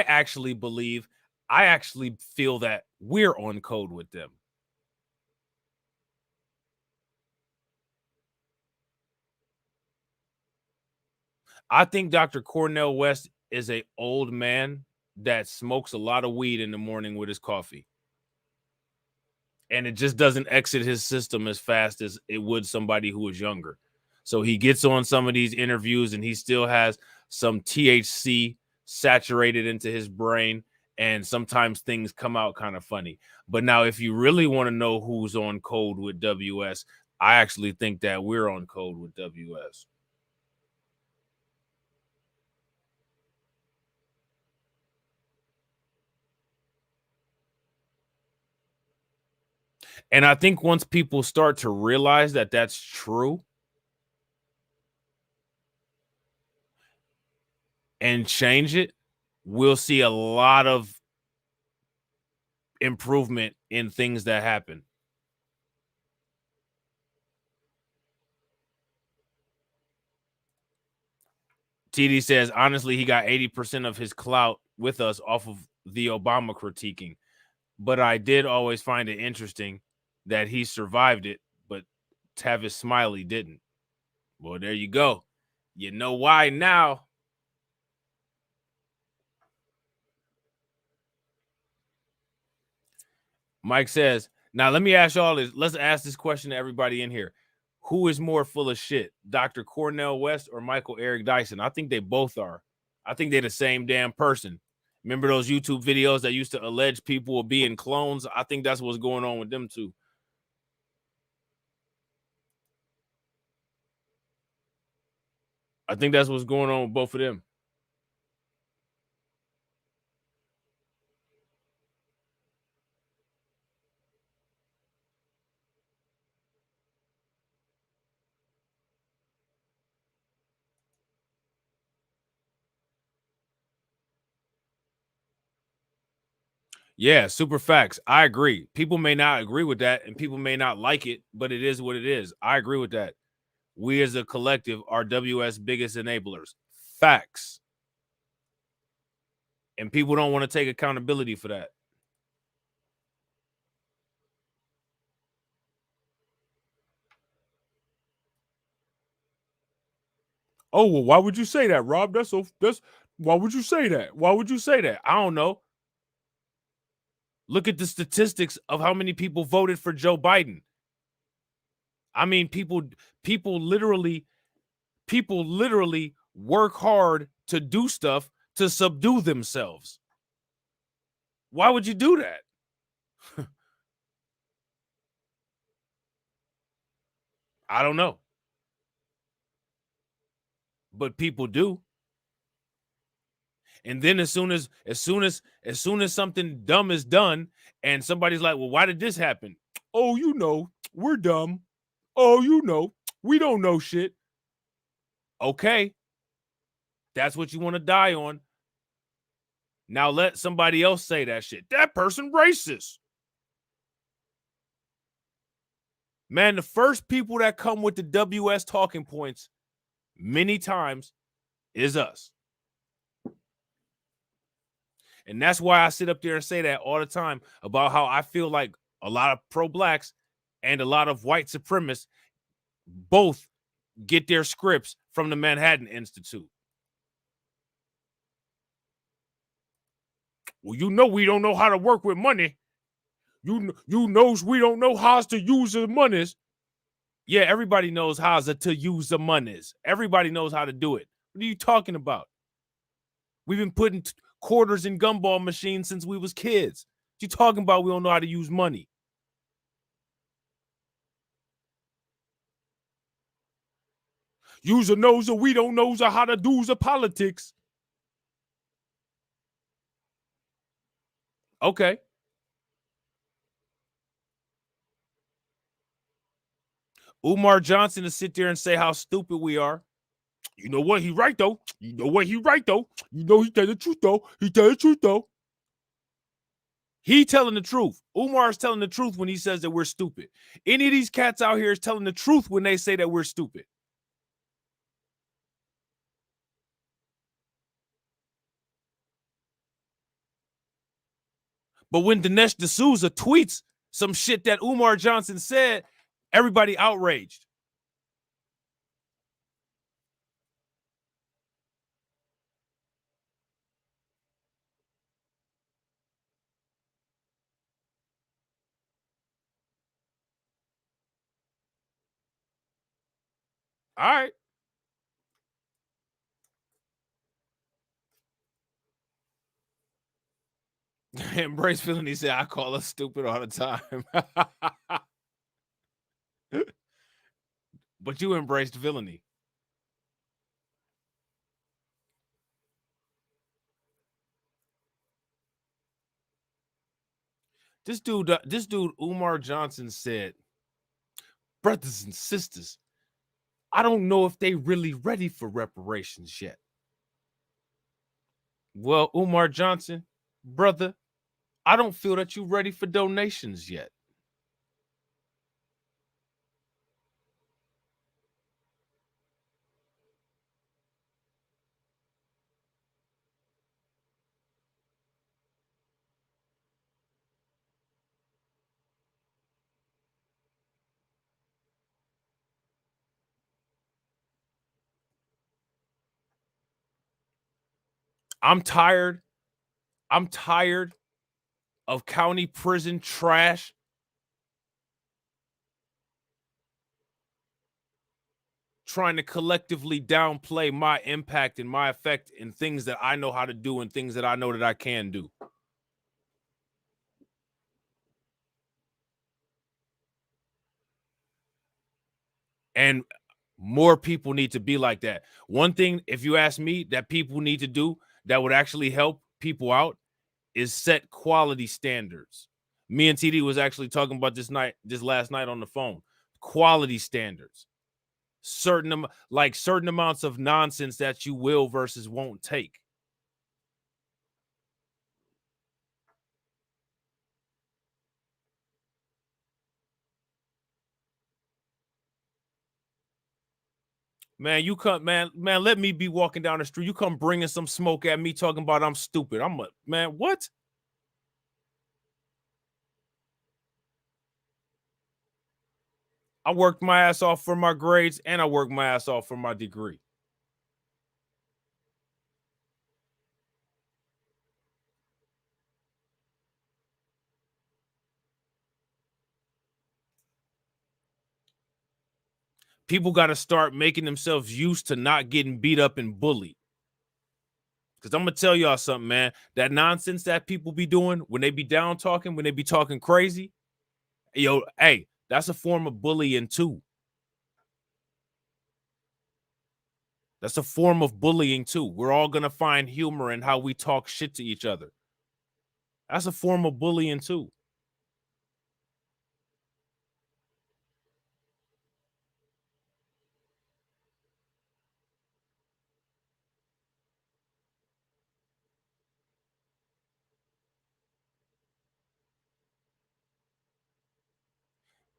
actually believe, I actually feel that we're on code with them. I think Dr. Cornel West is an old man that smokes a lot of weed in the morning with his coffee. And it just doesn't exit his system as fast as it would somebody who is younger. So he gets on some of these interviews and he still has some THC saturated into his brain. And sometimes things come out kind of funny. But now, if you really want to know who's on code with WS, I actually think that we're on code with WS. And I think once people start to realize that that's true and change it, we'll see a lot of improvement in things that happen. TD says, honestly, he got 80% of his clout with us off of the Obama critiquing. But I did always find it interesting that he survived it, but Tavis Smiley didn't. Well, there you go. You know why now. Mike says, now let me ask y'all this. Let's ask this question to everybody in here. Who is more full of shit, Dr. Cornel West or Michael Eric Dyson? I think they both are. I think they're the same damn person. Remember those YouTube videos that used to allege people were being clones? I think that's what's going on with them too. I think that's what's going on with both of them. Yeah, super facts. I agree. People may not agree with that and people may not like it, but it is what it is. I agree with that. We as a collective are WS biggest enablers. Facts. And people don't want to take accountability for that. Oh, well, why would you say that, Rob? That's why would you say that? Why would you say that? I don't know. Look at the statistics of how many people voted for Joe Biden. I mean, people literally work hard to do stuff to subdue themselves. Why would you do that? I don't know. But people do. And then as soon as something dumb is done and somebody's like, well, why did this happen? Oh, you know, we're dumb. Oh, you know, we don't know shit. Okay. That's what you want to die on. Now let somebody else say that shit. That person racist. Man, the first people that come with the WS talking points many times is us. And that's why I sit up there and say that all the time about how I feel like a lot of pro-blacks and a lot of white supremacists both get their scripts from the Manhattan Institute. Well, you know we don't know how to work with money. You knows we don't know how to use the monies. Yeah, everybody knows how to use the monies. Everybody knows how to do it. What are you talking about? We've been putting quarters in gumball machines since we was kids. You talking about we don't know how to use money? User knows we don't know how to do the politics. Okay. Umar Johnson to sit there and say how stupid we are. You know what? He right though. You know what? He right though. You know he tell the truth though. He tell the truth though. He telling the truth. Umar is telling the truth when he says that we're stupid. Any of these cats out here is telling the truth when they say that we're stupid. But when Dinesh D'Souza tweets some shit that Umar Johnson said, everybody outraged. All right. Embrace feeling, he said, I call us stupid all the time. But you embraced villainy. This dude, Umar Johnson said, brothers and sisters, I don't know if they really ready for reparations yet. Well, Umar Johnson, brother, I don't feel that you're ready for donations yet. I'm tired. I'm tired of county prison trash trying to collectively downplay my impact and my effect in things that I know how to do and things that I know that I can do. And more people need to be like that. One thing, if you ask me, that people need to do that would actually help people out is set quality standards. Me and TD was actually talking about this last night on the phone. Quality standards. Certain amounts of nonsense that you will versus won't take. Man, you come, man, let me be walking down the street. You come bringing some smoke at me talking about I'm stupid. Man, what? I worked my ass off for my grades and I worked my ass off for my degree. People got to start making themselves used to not getting beat up and bullied. Because I'm going to tell y'all something, man. That nonsense that people be doing when they be down talking, when they be talking crazy, yo, hey, that's a form of bullying too. That's a form of bullying too. We're all going to find humor in how we talk shit to each other. That's a form of bullying too.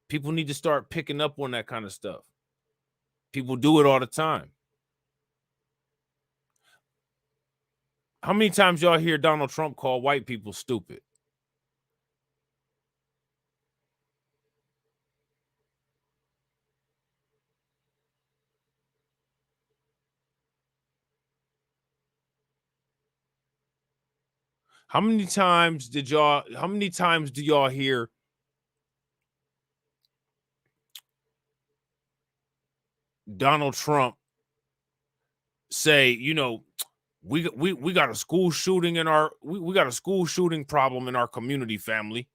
People need to start picking up on that kind of stuff. People do it all the time. How many times y'all hear Donald Trump call white people stupid? How many times do y'all hear Donald Trump say, you know, We got a school shooting in our we got a school shooting problem in our community, family.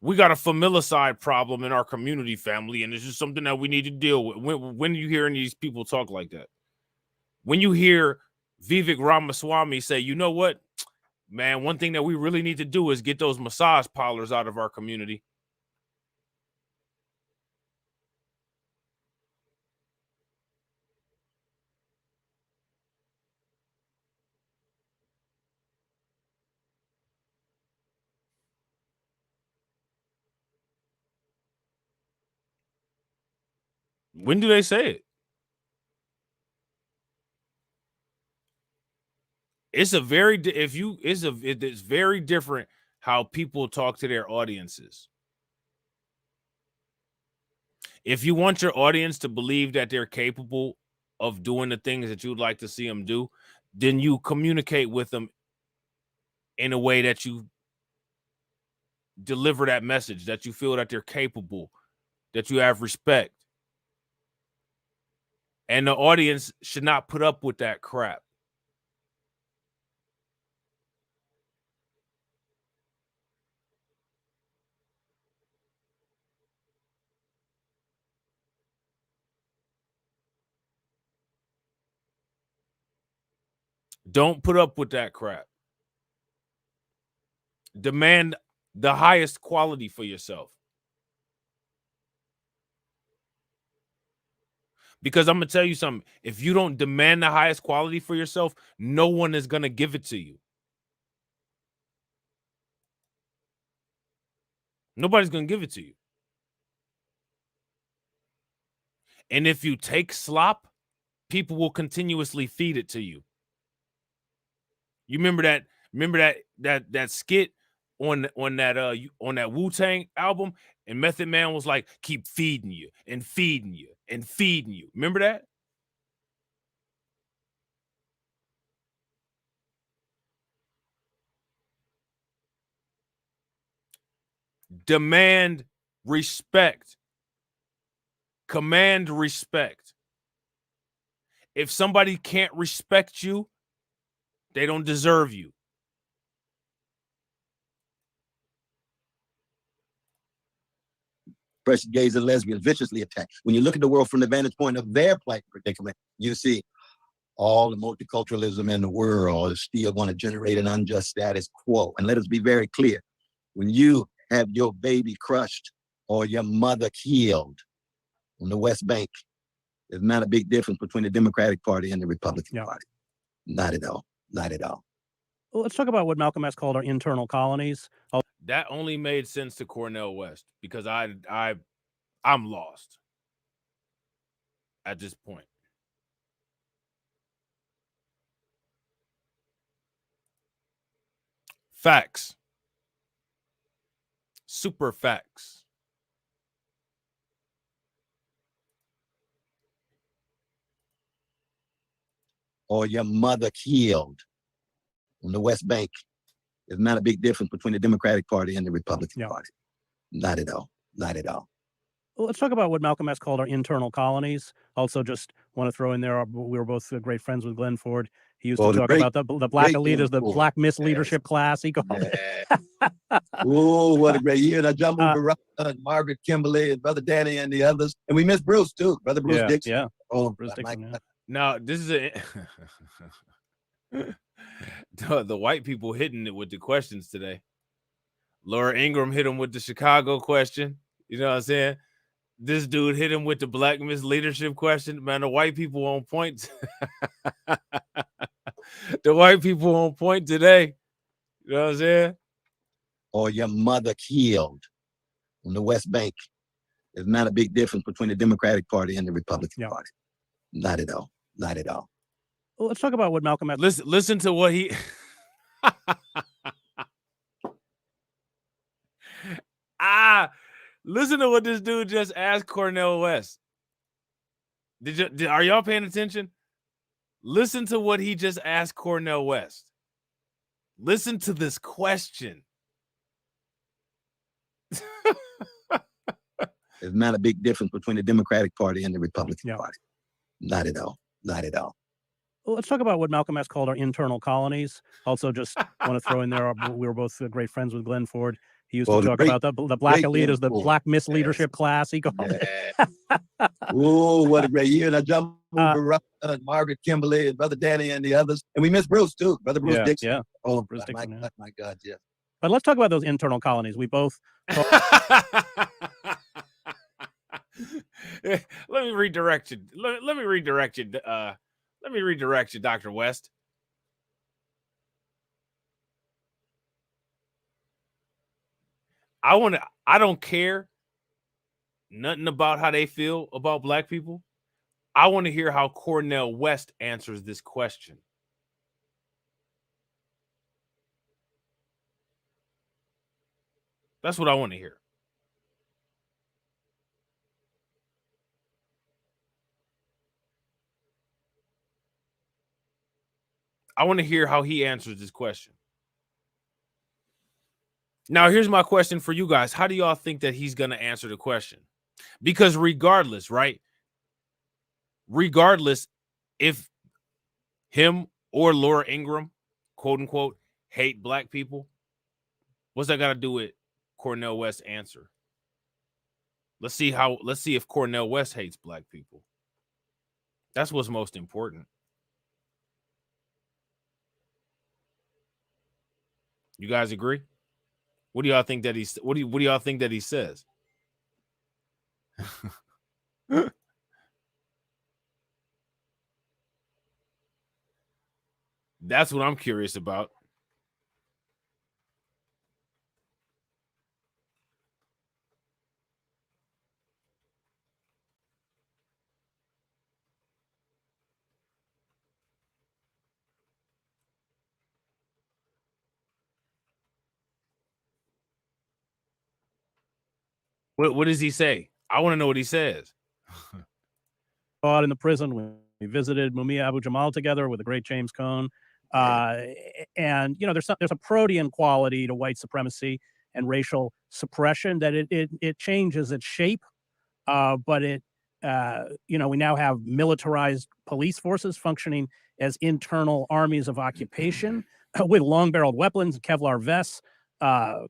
We got a familicide problem in our community, family, and it's just something that we need to deal with. When you hearing these people talk like that, when you hear Vivek Ramaswamy say, you know what, man, one thing that we really need to do is get those massage parlors out of our community. When do they say it? It's a very it's very different how people talk to their audiences. If you want your audience to believe that they're capable of doing the things that you'd like to see them do, then you communicate with them in a way that you deliver that message, that you feel that they're capable, that you have respect. And the audience should not put up with that crap. Don't put up with that crap. Demand the highest quality for yourself. Because I'm going to tell you something. If you don't demand the highest quality for yourself, no one is going to give it to you. Nobody's going to give it to you. And if you take slop, people will continuously feed it to you. You remember that skit on that Wu-Tang album, and Method Man was like, keep feeding you and feeding you and feeding you. Remember that? Demand respect. Command respect. If somebody can't respect you, they don't deserve you. Oppression, gays and lesbians viciously attacked. When you look at the world from the vantage point of their plight predicament, you see all the multiculturalism in the world is still going to generate an unjust status quo. And let us be very clear. When you have your baby crushed or your mother killed on the West Bank, there's not a big difference between the Democratic Party and the Republican Party. Not at all. Not at all. Well, let's talk about what Malcolm X called our internal colonies. That only made sense to Cornel West because I'm lost at this point. Facts. Super facts. Or your mother killed on the West Bank. There's not a big difference between the Democratic Party and the Republican Party. Not at all. Not at all. Well, let's talk about what Malcolm X called our internal colonies. Also, just want to throw in there, we were both great friends with Glenn Ford. He used to talk about the black elite, the black misleadership class, he called it. Oh, what a great year. And I jumped over Margaret Kimberly and Brother Danny and the others. And we missed Bruce, too. Brother Bruce Dixon. Yeah. Oh, Bruce Dixon, Now, this is the white people hitting it with the questions today. Laura Ingraham hit him with the Chicago question. You know what I'm saying? This dude hit him with the black misleadership question. Man, the white people on point. The white people on point today. You know what I'm saying? Or your mother killed on the West Bank. There's not a big difference between the Democratic Party and the Republican Party. Not at all. Not at all. Well, let's talk about what Malcolm X. Listen to what he. Listen to what this dude just asked Cornel West. Are y'all paying attention? Listen to what he just asked Cornel West. Listen to this question. There's not a big difference between the Democratic Party and the Republican Yeah. Party. Not at all. Not at all. Well, let's talk about what Malcolm X called our internal colonies. Also, just want to throw in there, we were both great friends with Glenn Ford. He used Well, to the talk great- about the black great elite Glenn as the Ford. black misleadership class, he called it. Yeah. Oh, what a great year. And I jumped over Margaret Kimberly and Brother Danny and the others. And we miss Bruce, too. Brother Bruce Dixon. Yeah. Oh, Bruce my Dixon, God, my God, yeah. But let's talk about those internal colonies. We both Let me redirect you. Let me redirect you. Let me redirect you, Dr. West. I don't care nothing about how they feel about black people. I want to hear how Cornel West answers this question. That's what I want to hear. I want to hear how he answers this question. Now, here's my question for you guys. How do y'all think that he's going to answer the question? Because regardless, right? Regardless, if him or Laura Ingraham, quote unquote, hate black people, what's that got to do with Cornel West's answer? Let's see if Cornel West hates black people. That's what's most important. You guys agree? What do y'all think that what do y'all think that he says? That's what I'm curious about. What does he say? I want to know what he says. fought in the prison. We visited Mumia Abu Jamal together with the great James Cone. And, you know, there's a protean quality to white supremacy and racial suppression that it changes its shape. But you know, we now have militarized police forces functioning as internal armies of occupation with long-barreled weapons, Kevlar vests,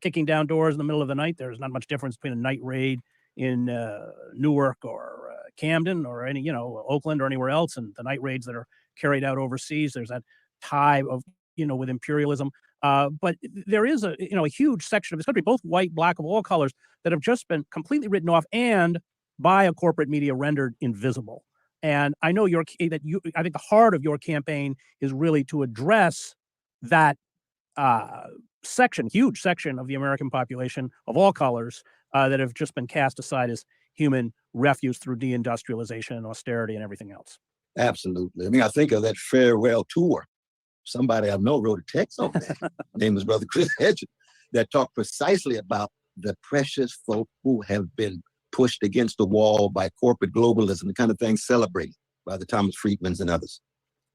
kicking down doors in the middle of the night. There's not much difference between a night raid in Newark or Camden or any, you know, Oakland or anywhere else, and the night raids that are carried out overseas. There's that tie of, you know, with imperialism. But there is a huge section of this country, both white, black, of all colors, that have just been completely written off and by a corporate media rendered invisible. And I know I think the heart of your campaign is really to address that huge section of the American population of all colors that have just been cast aside as human refuse through deindustrialization and austerity and everything else. Absolutely. I mean, I think of that farewell tour. Somebody I know wrote a text on that. Name was Brother Chris Hedges, that talked precisely about the precious folk who have been pushed against the wall by corporate globalism, the kind of thing celebrated by the Thomas Friedmans and others.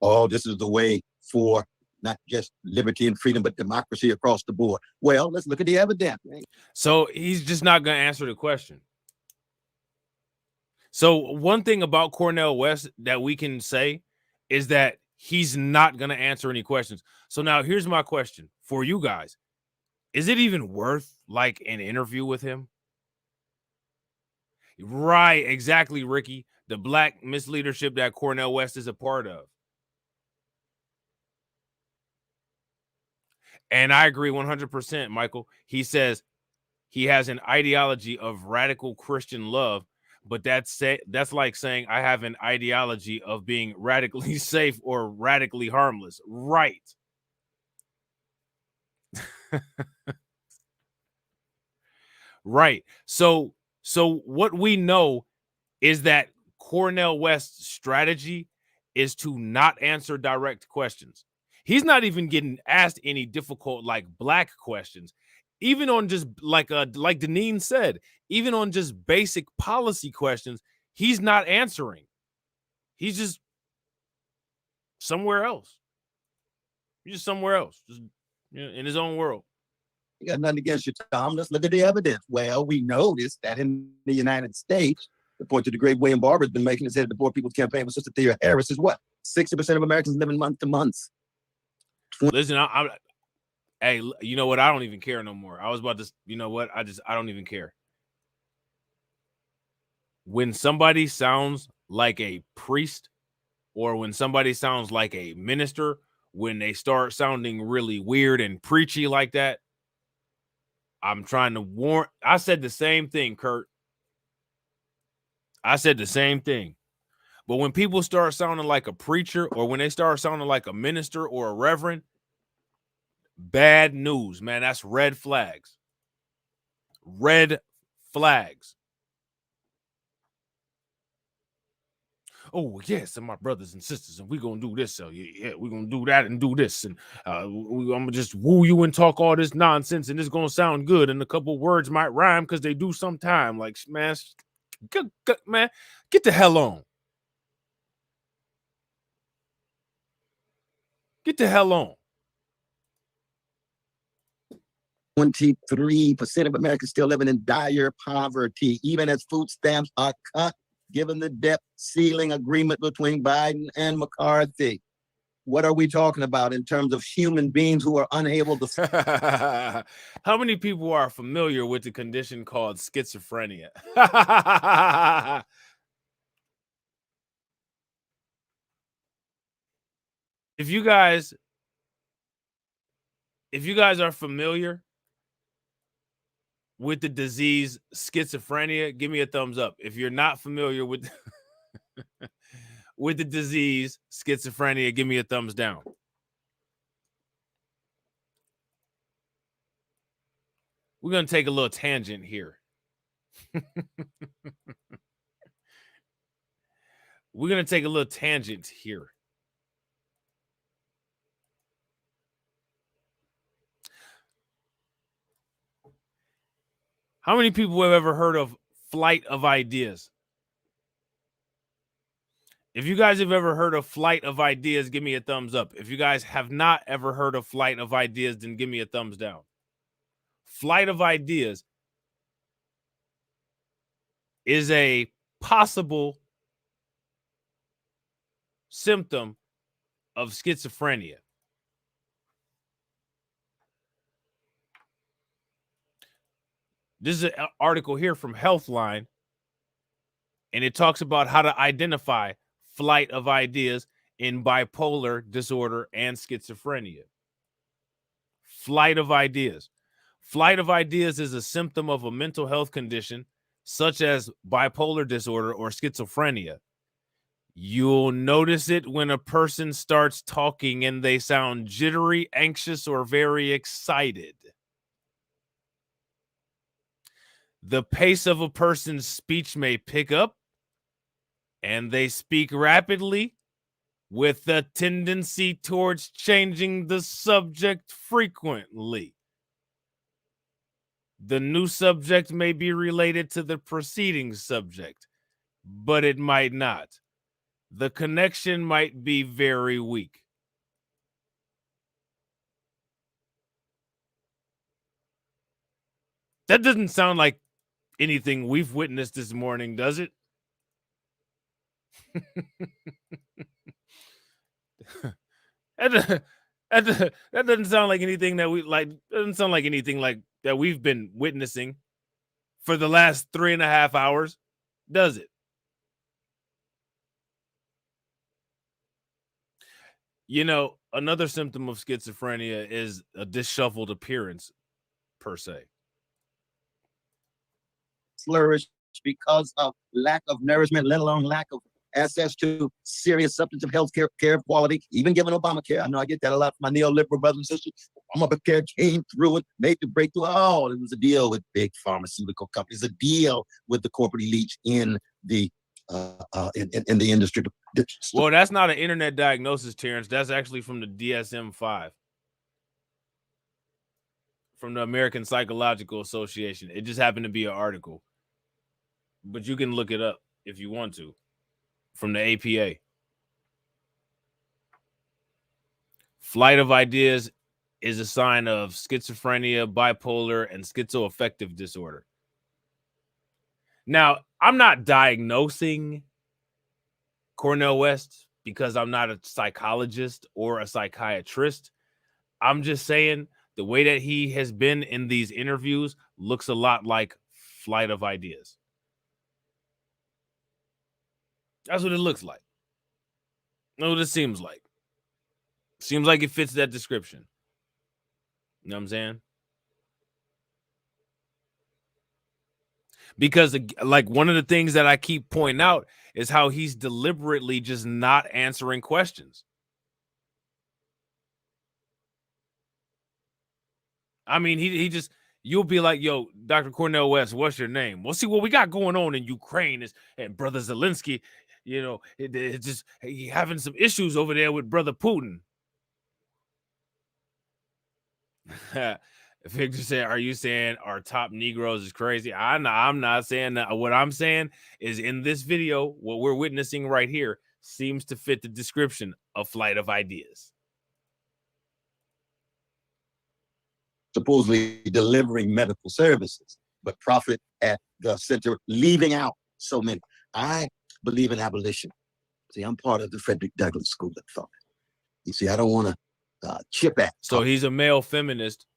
Oh, this is the way for not just liberty and freedom, but democracy across the board. Well, let's look at the evidence. Right? So he's just not going to answer the question. So one thing about Cornel West that we can say is that he's not going to answer any questions. So now here's my question for you guys. Is it even worth like an interview with him? Right, exactly, Ricky. The black misleadership that Cornel West is a part of. And I agree 100%, Michael. He says he has an ideology of radical Christian love, but that's like saying I have an ideology of being radically safe or radically harmless. Right. Right. So what we know is that Cornel West's strategy is to not answer direct questions. He's not even getting asked any difficult like black questions. Even on just like Deneen said, even on just basic policy questions, he's not answering. He's just somewhere else. He's just somewhere else, just in his own world. You got nothing against you, Tom. Let's look at the evidence. Well, we noticed that in the United States, the point that the great William Barber has been making is that the Poor People's Campaign with Sister Thea Harris is what? 60% of Americans living month to month. Listen, hey, you know what? I don't even care no more. I was about to, you know what? I don't even care. When somebody sounds like a priest or when somebody sounds like a minister, when they start sounding really weird and preachy like that, I'm trying to warn. I said the same thing, Kurt. I said the same thing. But when people start sounding like a preacher or when they start sounding like a minister or a reverend, bad news, man. That's red flags. Red flags. Oh, yes, and my brothers and sisters, and we're going to do this. So, yeah, we're going to do that and do this. And I'm going to just woo you and talk all this nonsense, and it's going to sound good. And a couple words might rhyme because they do sometime. Like, man, man, get the hell on. Get the hell on. 23% of Americans still living in dire poverty, even as food stamps are cut, given the debt ceiling agreement between Biden and McCarthy. What are we talking about in terms of human beings who are unable to? How many people are familiar with the condition called schizophrenia? If you guys are familiar with the disease schizophrenia, give me a thumbs up. If you're not familiar with with the disease schizophrenia, give me a thumbs down. We're going to take a little tangent here. We're going to take a little tangent here. How many people have ever heard of flight of ideas? If you guys have ever heard of flight of ideas, give me a thumbs up. If you guys have not ever heard of flight of ideas, then give me a thumbs down. Flight of ideas is a possible symptom of schizophrenia. This is an article here from Healthline, and it talks about how to identify flight of ideas in bipolar disorder and schizophrenia. Flight of ideas. Flight of ideas is a symptom of a mental health condition such as bipolar disorder or schizophrenia. You'll notice it when a person starts talking and they sound jittery, anxious, or very excited. The pace of a person's speech may pick up, and they speak rapidly with a tendency towards changing the subject frequently. The new subject may be related to the preceding subject, but it might not. The connection might be very weak. That doesn't sound like anything we've witnessed this morning, does it? That doesn't sound like anything that we like. Doesn't sound like anything like that we've been witnessing for the last 3.5 hours, does it? You know, another symptom of schizophrenia is a disheveled appearance, per se. Flourish because of lack of nourishment, let alone lack of access to serious substantive health care quality, even given Obamacare. I know I get that a lot from my neoliberal brothers and sisters. Obamacare came through it, made the breakthrough. Oh, it was a deal with big pharmaceutical companies, a deal with the corporate elites in the industry. Well, that's not an internet diagnosis, Terrence. That's actually from the DSM-5, from the American Psychological Association. It just happened to be an article, but you can look it up if you want to, from the APA. Flight of ideas is a sign of schizophrenia, bipolar, and schizoaffective disorder. Now, I'm not diagnosing Cornel West because I'm not a psychologist or a psychiatrist. I'm just saying the way that he has been in these interviews looks a lot like Flight of Ideas. That's what it looks like. That's what it seems like. Seems like it fits that description. You know what I'm saying? Because like one of the things that I keep pointing out is how he's deliberately just not answering questions. I mean, he just, you'll be like, yo, Dr. Cornel West, what's your name? Well, see, what we got going on in Ukraine is, and Brother Zelensky, you know, it's just he having some issues over there with Brother Putin. Victor said, are you saying our top Negroes is crazy? I'm not saying that. What I'm saying is in this video, what we're witnessing right here seems to fit the description of Flight of Ideas. Supposedly delivering medical services, but profit at the center, leaving out so many. I believe in abolition. See, I'm part of the Frederick Douglass School of Thought. You see, I don't want to chip at. So he's a male feminist.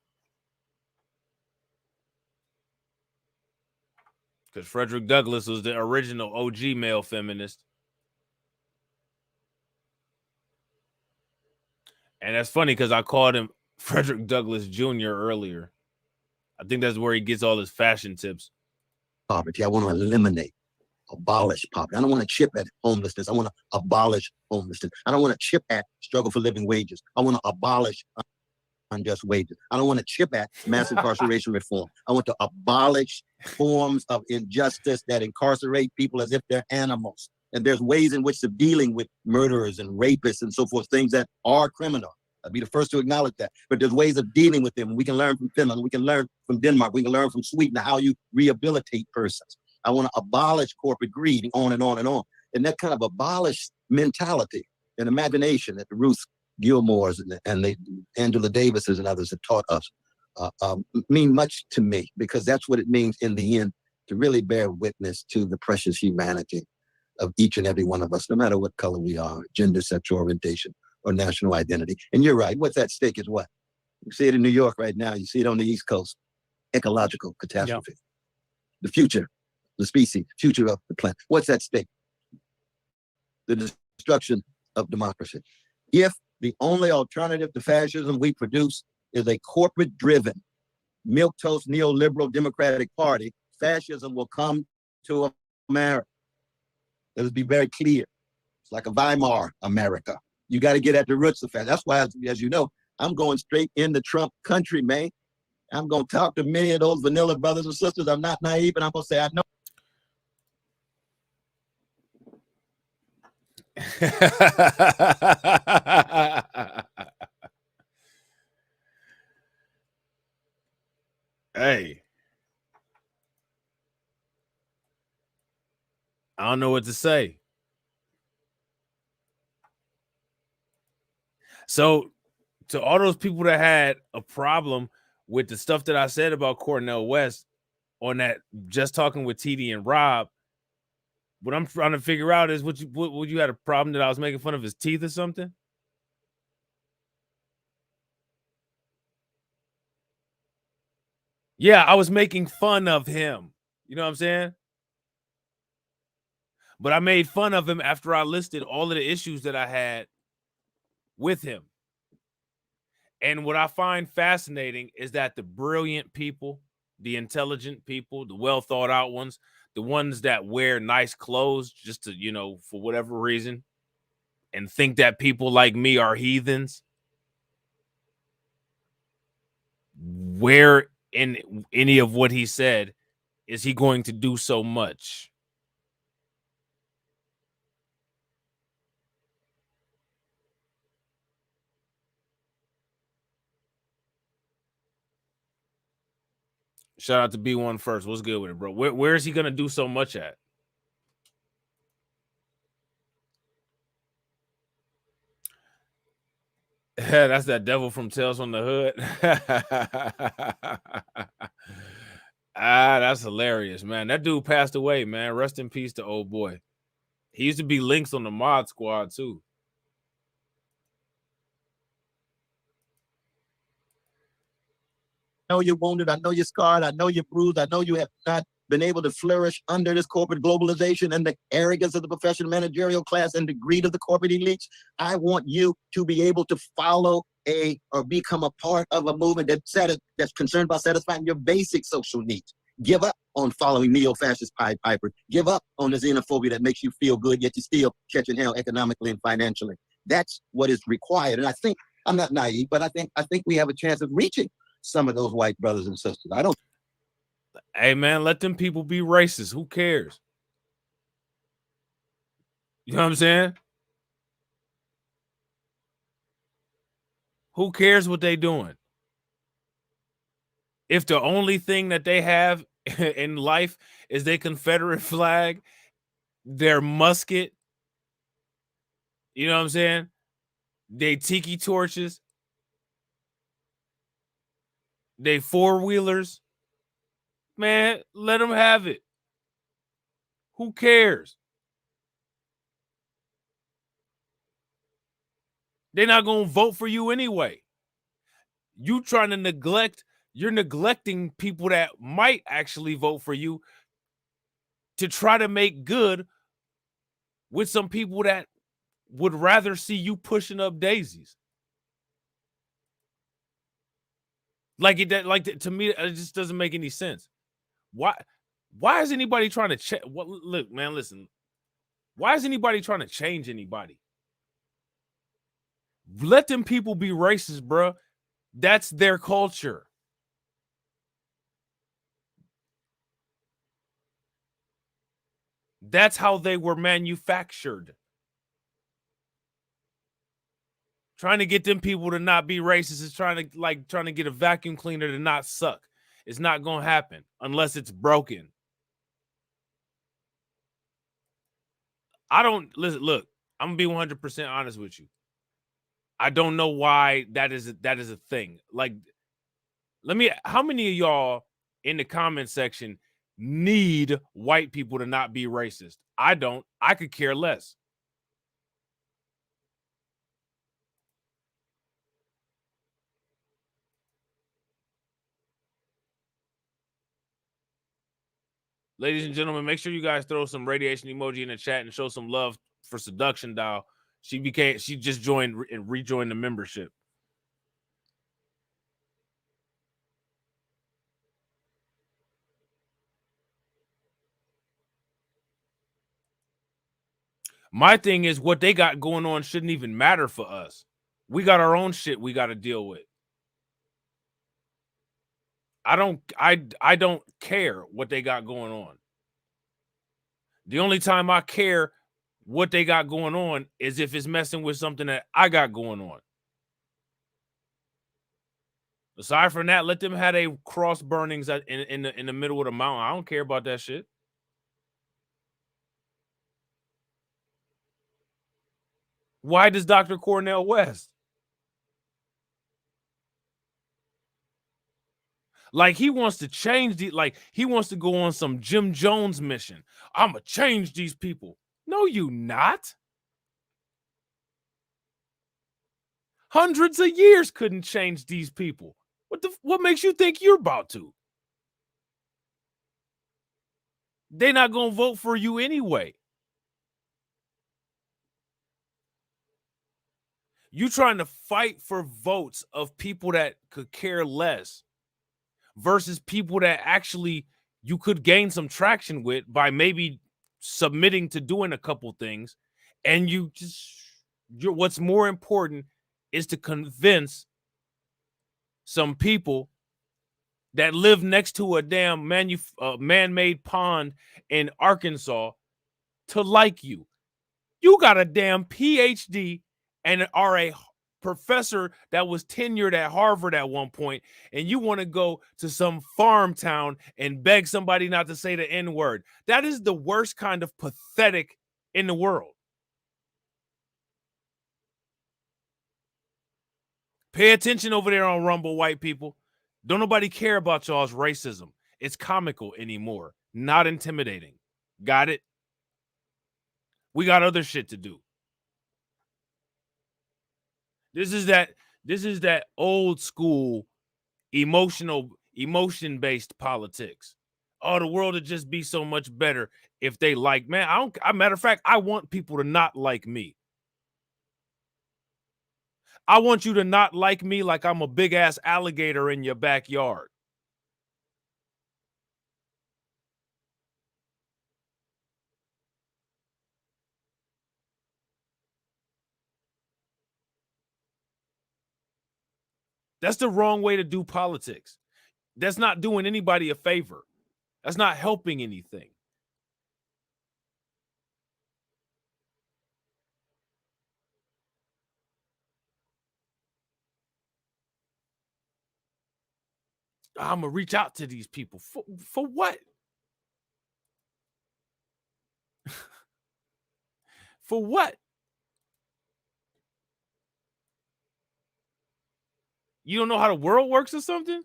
Because Frederick Douglass was the original OG male feminist. And that's funny because I called him Frederick Douglass Jr. earlier. I think that's where he gets all his fashion tips. Poverty. I want to eliminate, abolish poverty. I don't want to chip at homelessness. I want to abolish homelessness. I don't want to chip at struggle for living wages. I want to abolish unjust wages. I don't want to chip at mass incarceration reform. I want to abolish forms of injustice that incarcerate people as if they're animals. And there's ways in which of dealing with murderers and rapists and so forth, things that are criminal. I'll be the first to acknowledge that. But there's ways of dealing with them. We can learn from Finland. We can learn from Denmark. We can learn from Sweden how you rehabilitate persons. I want to abolish corporate greed, on and on and on. And that kind of abolished mentality and imagination that the Ruth Gilmores and the Angela Davises and others have taught us mean much to me, because that's what it means in the end, to really bear witness to the precious humanity of each and every one of us, no matter what color we are, gender, sexual orientation, or national identity. And you're right, what's at stake is what? You see it in New York right now, you see it on the East Coast, ecological catastrophe. Yeah. The future, the species, future of the planet. What's at stake? The destruction of democracy. If the only alternative to fascism we produce is a corporate-driven, milquetoast neoliberal Democratic Party, fascism will come to America. Let us be very clear. It's like a Weimar America. You got to get at the roots of fascism. That's why, as you know, I'm going straight into Trump country, man. I'm going to talk to many of those vanilla brothers and sisters. I'm not naive, and I'm going to say, I know. Hey, I don't know what to say. So to all those people that had a problem with the stuff that I said about Cornel West on that Just Talking with TD and Rob, what I'm trying to figure out is would you had a problem that I was making fun of his teeth or something? Yeah, I was making fun of him. You know what I'm saying? But I made fun of him after I listed all of the issues that I had with him. And what I find fascinating is that the brilliant people, the intelligent people, the well thought out ones, the ones that wear nice clothes just to, you know, for whatever reason, and think that people like me are heathens, where in any of what he said is he going to do so much? Shout out to B1 first. What's good with it, bro? Where is he going to do so much at? That's that devil from Tales from the Hood. That's hilarious, man. That dude passed away, man. Rest in peace to old boy. He used to be Lynx on the Mod Squad, too. I know you're wounded. I know you're scarred. I know you're bruised. I know you have not been able to flourish under this corporate globalization and the arrogance of the professional managerial class and the greed of the corporate elites. I want you to be able to follow or become a part of a movement that's concerned about satisfying your basic social needs. Give up on following neo-fascist Pied Piper. Give up on the xenophobia that makes you feel good, yet you're still catching hell economically and financially. That's what is required. And I think, I'm not naive, but I think we have a chance of reaching some of those white brothers and sisters. I don't. Hey, man, let them people be racist. Who cares? You know what I'm saying? Who cares what they doing? If the only thing that they have in life is their Confederate flag, their musket, you know what I'm saying? They tiki torches, they four-wheelers, man, let them have it. Who cares? They're not going to vote for you anyway. You're neglecting people that might actually vote for you to try to make good with some people that would rather see you pushing up daisies. To me, it just doesn't make any sense. Why is anybody trying to check? Look, man, listen. Why is anybody trying to change anybody? Let them people be racist, bro. That's their culture. That's how they were manufactured. Trying to get them people to not be racist is trying to get a vacuum cleaner to not suck. It's not going to happen unless it's broken. Look, I'm going to be 100% honest with you. I don't know why that is a thing. Like, how many of y'all in the comment section need white people to not be racist? I don't. I could care less. Ladies and gentlemen, make sure you guys throw some radiation emoji in the chat and show some love for Seduction Doll. She just joined and rejoined the membership. My thing is, what they got going on shouldn't even matter for us. We got our own shit we got to deal with. I don't care what they got going on. The only time I care what they got going on is if it's messing with something that I got going on. Aside from that, let them have a cross burnings in the middle of the mountain. I don't care about that shit. Why does Dr. Cornel West? Like, he wants to change he wants to go on some Jim Jones mission. I'm gonna change these people. No, you not. Hundreds of years couldn't change these people. What makes you think you're about to? They're not gonna vote for you anyway. You trying to fight for votes of people that could care less versus people that actually you could gain some traction with by maybe submitting to doing a couple things. And what's more important is to convince some people that live next to a damn man-made pond in Arkansas to like you. You got a damn PhD and are a professor that was tenured at Harvard at one point, and you want to go to some farm town and beg somebody not to say the N-word. That is the worst kind of pathetic in the world. Pay attention over there on Rumble, white people. Don't nobody care about y'all's racism. It's comical anymore, not intimidating. Got it? We got other shit to do. This is that old school emotion-based politics. Oh, the world would just be so much better if they like, man, matter of fact, I want people to not like me. I want you to not like me like I'm a big ass alligator in your backyard. That's the wrong way to do politics. That's not doing anybody a favor. That's not helping anything. I'm going to reach out to these people. For what? For what? You don't know how the world works or something?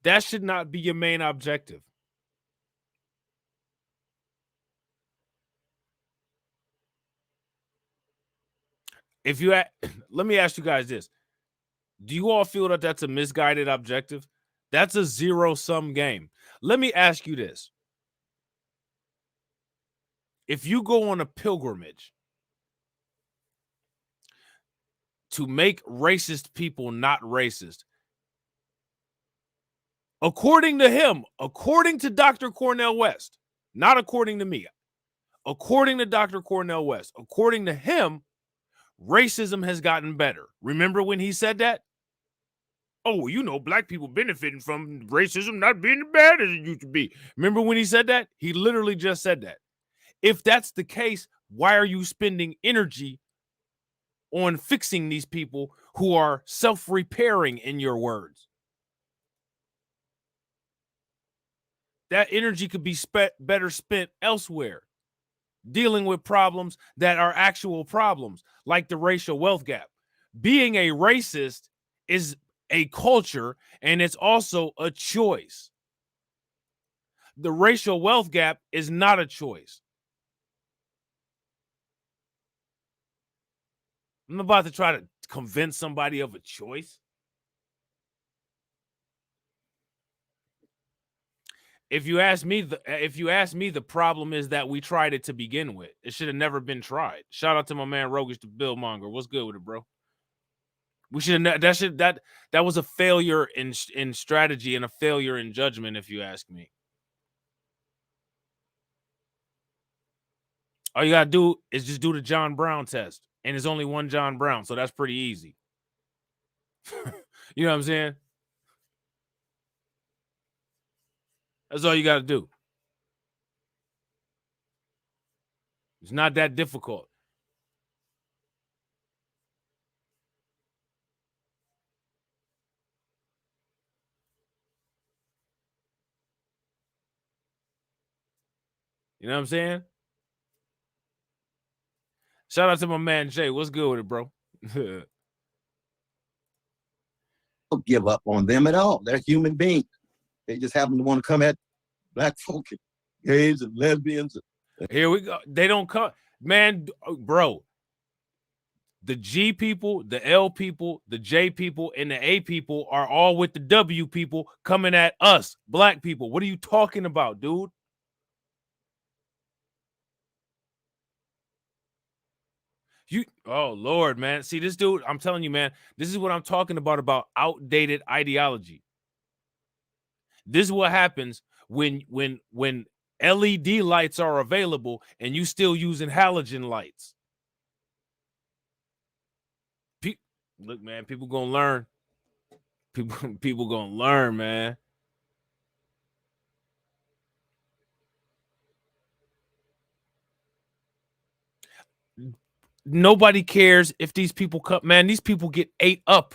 That should not be your main objective. If you let me ask you guys this. Do you all feel that that's a misguided objective? That's a zero-sum game. Let me ask you this. If you go on a pilgrimage to make racist people not racist, according to him, according to Dr. Cornel West, not according to me, according to Dr. Cornel West, according to him, racism has gotten better. Remember when he said that? Oh, you know, black people benefiting from racism not being as bad as it used to be. Remember when he said that? He literally just said that. If that's the case, why are you spending energy on fixing these people who are self-repairing, in your words? That energy could be better spent elsewhere, dealing with problems that are actual problems, like the racial wealth gap. Being a racist is a culture, and it's also a choice. The racial wealth gap is not a choice. I'm about to try to convince somebody of a choice. If you ask me, the problem is that we tried it to begin with. It should have never been tried. Shout out to my man Rogish the Billmonger. What's good with it, bro? We should have that was a failure in strategy and a failure in judgment, if you ask me. All you gotta do is just do the John Brown test, and there's only one John Brown, so that's pretty easy. You know what I'm saying? That's all you gotta do. It's not that difficult. You know what I'm saying? Shout out to my man Jay. What's good with it, bro? Don't give up on them at all. They're human beings. They just happen to want to come at black folk, gays and lesbians. Here we go. They don't come, man, bro. The G people, the L people, the J people, and the A people are all with the W people coming at us, black people. What are you talking about, dude? Oh Lord, man. See, this dude, I'm telling you, man, this is what I'm talking about outdated ideology. This is what happens when LED lights are available and you still using halogen lights. Look, man, people gonna learn. People gonna learn, man. Nobody cares if these people come, man. These people get ate up.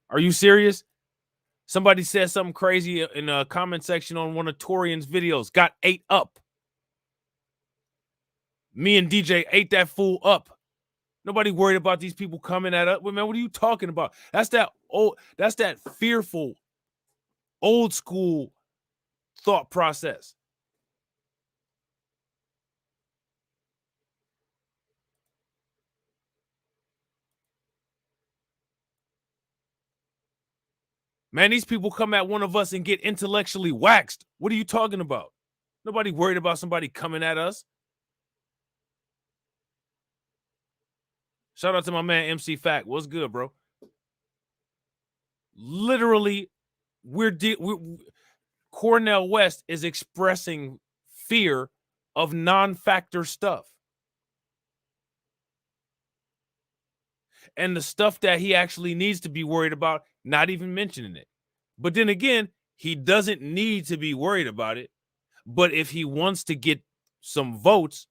Are you serious? Somebody said something crazy in a comment section on one of Torian's videos. Got ate up. Me and DJ ate that fool up. Nobody worried about these people coming at us. Well, man, what are you talking about? That's that fearful, old school thought process. Man, these people come at one of us and get intellectually waxed. What are you talking about? Nobody worried about somebody coming at us. Shout out to my man MC Fact. What's good, bro? Literally, Cornel West is expressing fear of non-factor stuff. And the stuff that he actually needs to be worried about, not even mentioning it. But then again, he doesn't need to be worried about it. But if he wants to get some votes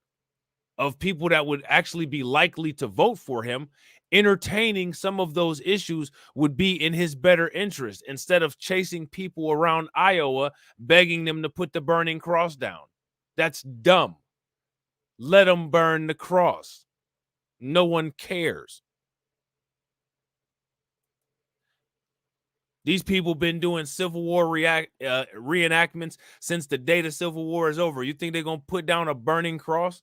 of people that would actually be likely to vote for him, entertaining some of those issues would be in his better interest instead of chasing people around Iowa, begging them to put the burning cross down. That's dumb. Let them burn the cross. No one cares. These people been doing Civil War reenactments since the day the Civil War is over. You think they're going to put down a burning cross?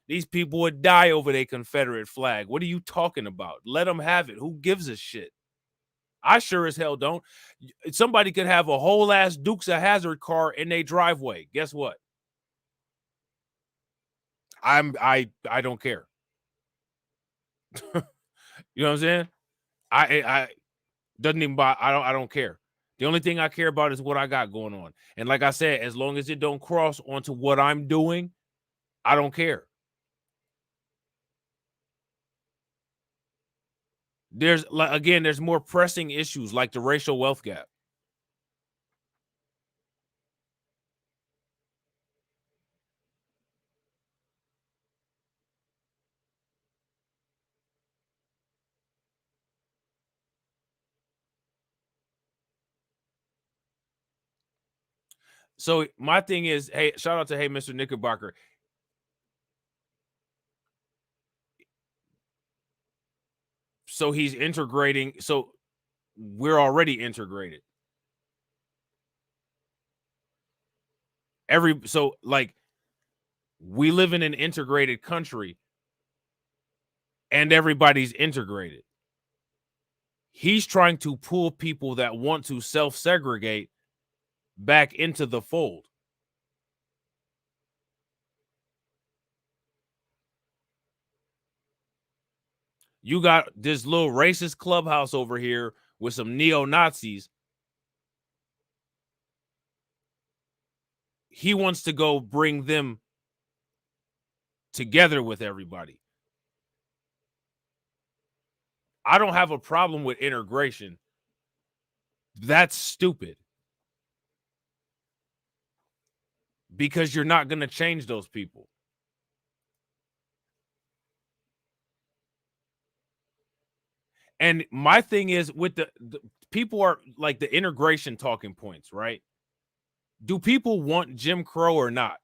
These people would die over their Confederate flag. What are you talking about? Let them have it. Who gives a shit? I sure as hell don't. Somebody could have a whole ass Dukes of Hazzard car in their driveway. Guess what? I don't care. You know what I'm saying? I doesn't even buy. I don't care. The only thing I care about is what I got going on. And like I said, as long as it don't cross onto what I'm doing, I don't care. There's there's more pressing issues like the racial wealth gap. So my thing is, hey, shout out to Mr. Knickerbocker. So he's integrating. So we're already integrated. We live in an integrated country and everybody's integrated. He's trying to pull people that want to self-segregate back into the fold. You got this little racist clubhouse over here with some neo-Nazis. He wants to go bring them together with everybody. I don't have a problem with integration. That's stupid. Because you're not going to change those people. And my thing is with the people are like the integration talking points, right? Do people want Jim Crow or not?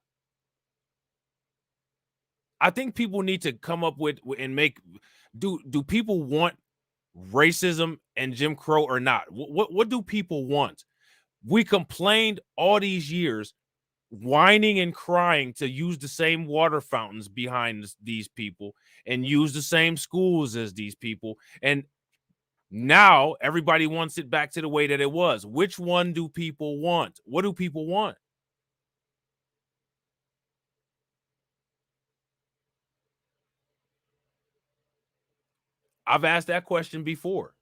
I think people need to come up with and make do people want racism and Jim Crow or not? What do people want? We complained all these years, whining and crying to use the same water fountains behind these people and use the same schools as these people. And now everybody wants it back to the way that it was. Which one do people want? What do people want? I've asked that question before.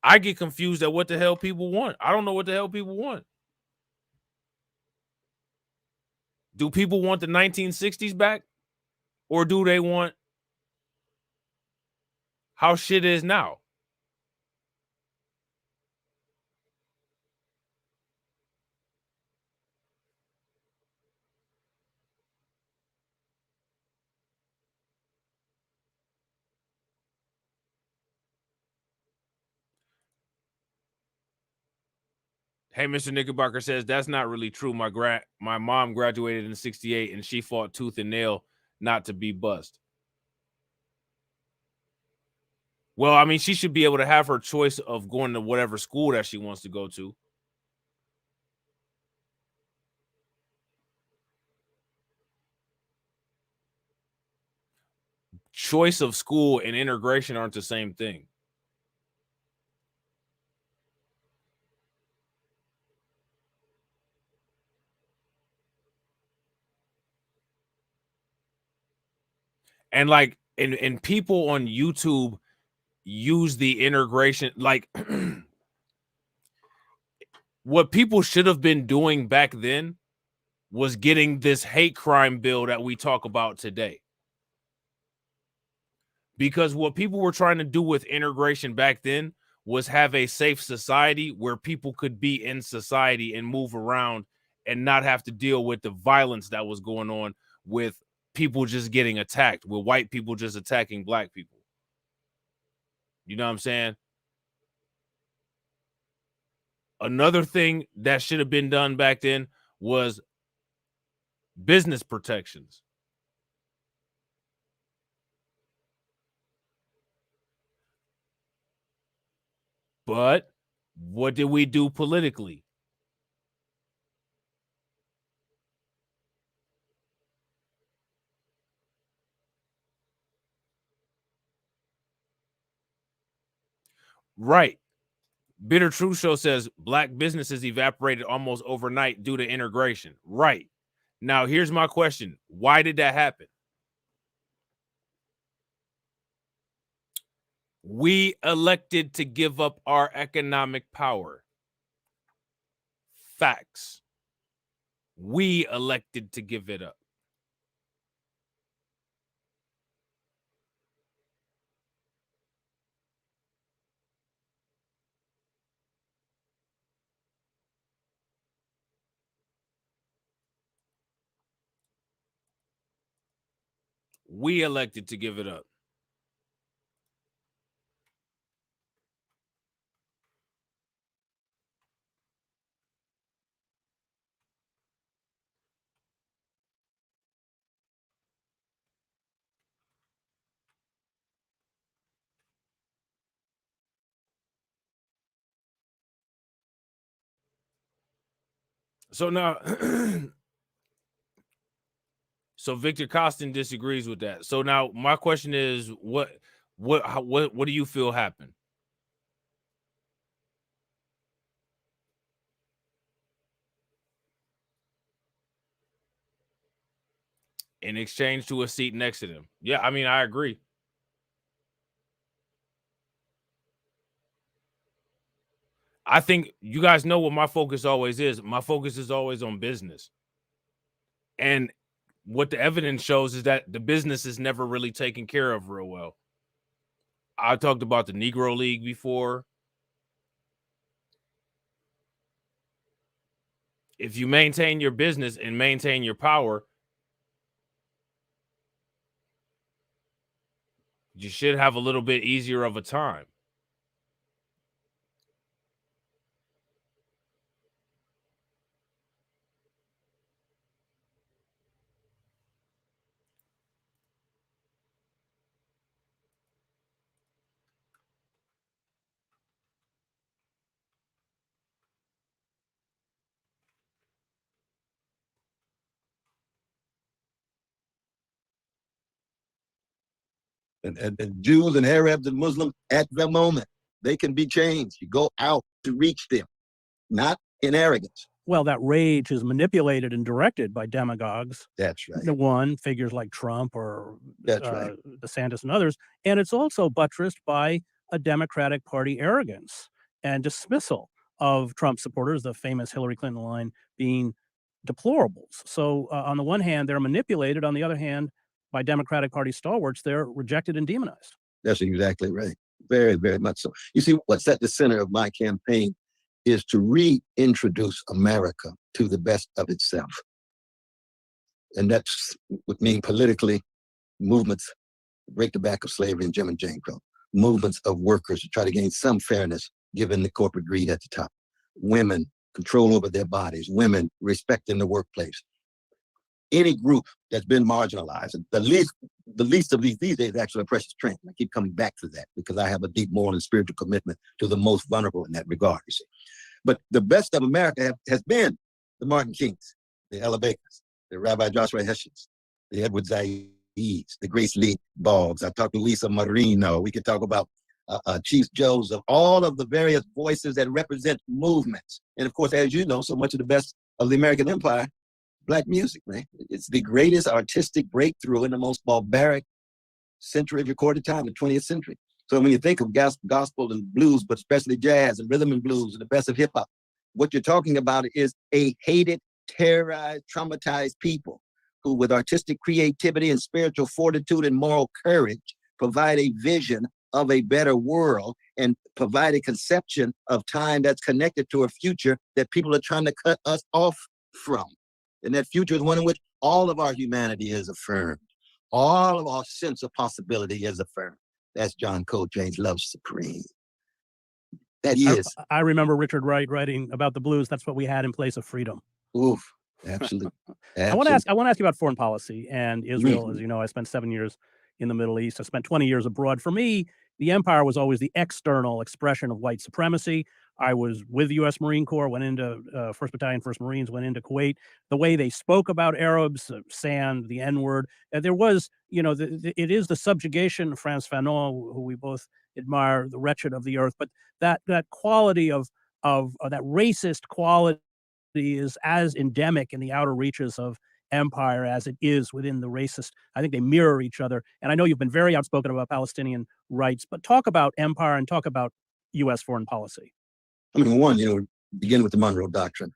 I get confused at what the hell people want. I don't know what the hell people want. Do people want the 1960s back? Or do they want how shit is now? Hey, Mr. Knickerbocker says that's not really true. My mom graduated in '68 and she fought tooth and nail not to be bussed. Well, I mean, she should be able to have her choice of going to whatever school that she wants to go to. Choice of school and integration aren't the same thing. And like, and people on YouTube use the integration, like what people should have been doing back then was getting this hate crime bill that we talk about today. Because what people were trying to do with integration back then was have a safe society where people could be in society and move around and not have to deal with the violence that was going on with people just getting attacked, with white people just attacking black people. You know what I'm saying? Another thing that should have been done back then was business protections. But what did we do politically? Right. Bitter Truth Show says black businesses evaporated almost overnight due to integration. Right. Now, here's my question. Why did that happen? We elected to give up our economic power. Facts. We elected to give it up. We elected to give it up. So now, so Victor Costin disagrees with that. So now my question is, what do you feel happened? In exchange to a seat next to them. Yeah, I mean, I agree. I think you guys know what my focus always is. My focus is always on business. And what the evidence shows is that the business is never really taken care of real well. I talked about the Negro League before. If you maintain your business and maintain your power, you should have a little bit easier of a time. And Jews and Arabs and Muslims at the moment, they can be changed. You go out to reach them, not in arrogance. Well, that rage is manipulated and directed by demagogues. That's right. The one, figures like Trump or That's right. DeSantis and others. And it's also buttressed by a Democratic Party arrogance and dismissal of Trump supporters, the famous Hillary Clinton line being deplorables. So on the one hand, they're manipulated. On the other hand, by Democratic Party stalwarts, they're rejected and demonized. That's exactly right. Very, very much so. You see, what's at the center of my campaign is to reintroduce America to the best of itself. And that's would mean politically, movements, break the back of slavery and Jim Crow, movements of workers to try to gain some fairness given the corporate greed at the top. Women, control over their bodies, women, respect in the workplace. Any group that's been marginalized, the least of these days is actually a precious trend. I keep coming back to that because I have a deep moral and spiritual commitment to the most vulnerable in that regard, you see. But the best of America has been the Martin Kings, the Ella Bakers, the Rabbi Joshua Heschels, the Edward Zaids, the Grace Lee Boggs. I talked to Lisa Marino. We could talk about Chief Joseph, all of the various voices that represent movements. And of course, as you know, so much of the best of the American empire, Black music, man. It's the greatest artistic breakthrough in the most barbaric century of recorded time, the 20th century. So when you think of gospel and blues, but especially jazz and rhythm and blues and the best of hip hop, what you're talking about is a hated, terrorized, traumatized people who, with artistic creativity and spiritual fortitude and moral courage, provide a vision of a better world and provide a conception of time that's connected to a future that people are trying to cut us off from. And that future is one in which all of our humanity is affirmed. All of our sense of possibility is affirmed. That's John Coltrane's Love Supreme. That is. I remember Richard Wright writing about the blues. That's what we had in place of freedom. Oof, absolutely. I want to ask you about foreign policy and Israel. As you know, I spent 7 years in the Middle East. I spent 20 years abroad. For me, the empire was always the external expression of white supremacy. I was with the U.S. Marine Corps, went into 1st Battalion, 1st Marines, went into Kuwait. The way they spoke about Arabs, sand, the N-word, there was, it is the subjugation of Frantz Fanon, who we both admire, the wretched of the earth. But that quality of that racist quality is as endemic in the outer reaches of empire as it is within the racist. I think they mirror each other. And I know you've been very outspoken about Palestinian rights, but talk about empire and talk about U.S. foreign policy. I mean, one, begin with the Monroe Doctrine.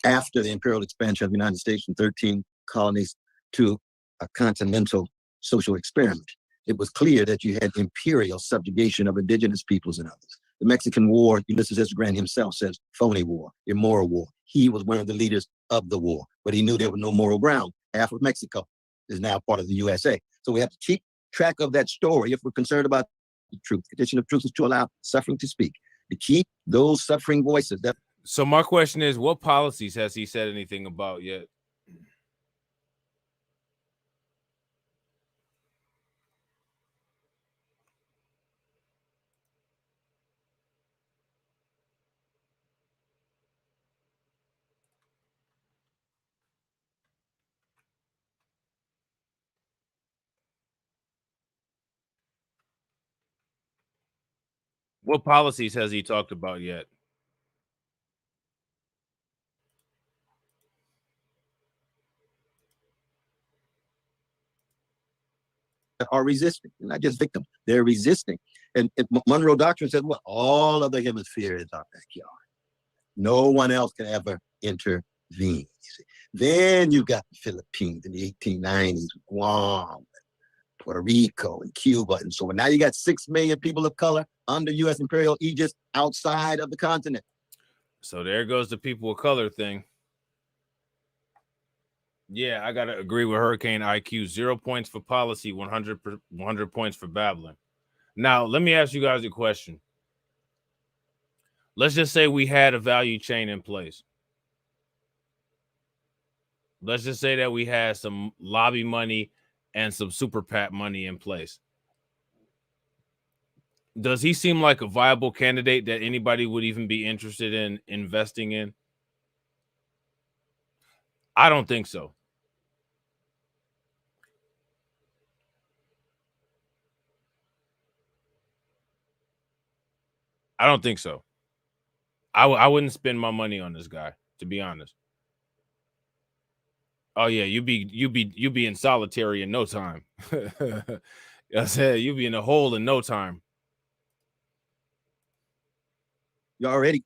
After the imperial expansion of the United States from 13 colonies to a continental social experiment, it was clear that you had imperial subjugation of indigenous peoples and others. The Mexican War, Ulysses S. Grant himself says, phony war, immoral war. He was one of the leaders of the war, but he knew there was no moral ground. Half of Mexico is now part of the USA. So we have to keep track of that story if we're concerned about the truth. The condition of truth is to allow suffering to speak, to keep those suffering voices. So my question is, what policies has he said anything about yet? What policies has he talked about yet? Are resisting, not just victims. They're resisting. And Monroe Doctrine said, well, all of the hemisphere is our backyard. No one else can ever intervene. Then you got the Philippines in the 1890s, Guam, Puerto Rico, and Cuba, and so on. Now you got 6 million people of color under U.S. imperial aegis outside of the continent. So there goes the people of color thing. Yeah, I gotta agree with Hurricane IQ. 0 points for policy, 100 points for babbling. Now, let me ask you guys a question. Let's just say we had a value chain in place. Let's just say that we had some lobby money and some super PAC money in place. Does he seem like a viable candidate that anybody would even be interested in investing in? I don't think so. I don't think so. I wouldn't spend my money on this guy, to be honest. Oh yeah, you'd be in solitary in no time. I said you'd be in a hole in no time. You already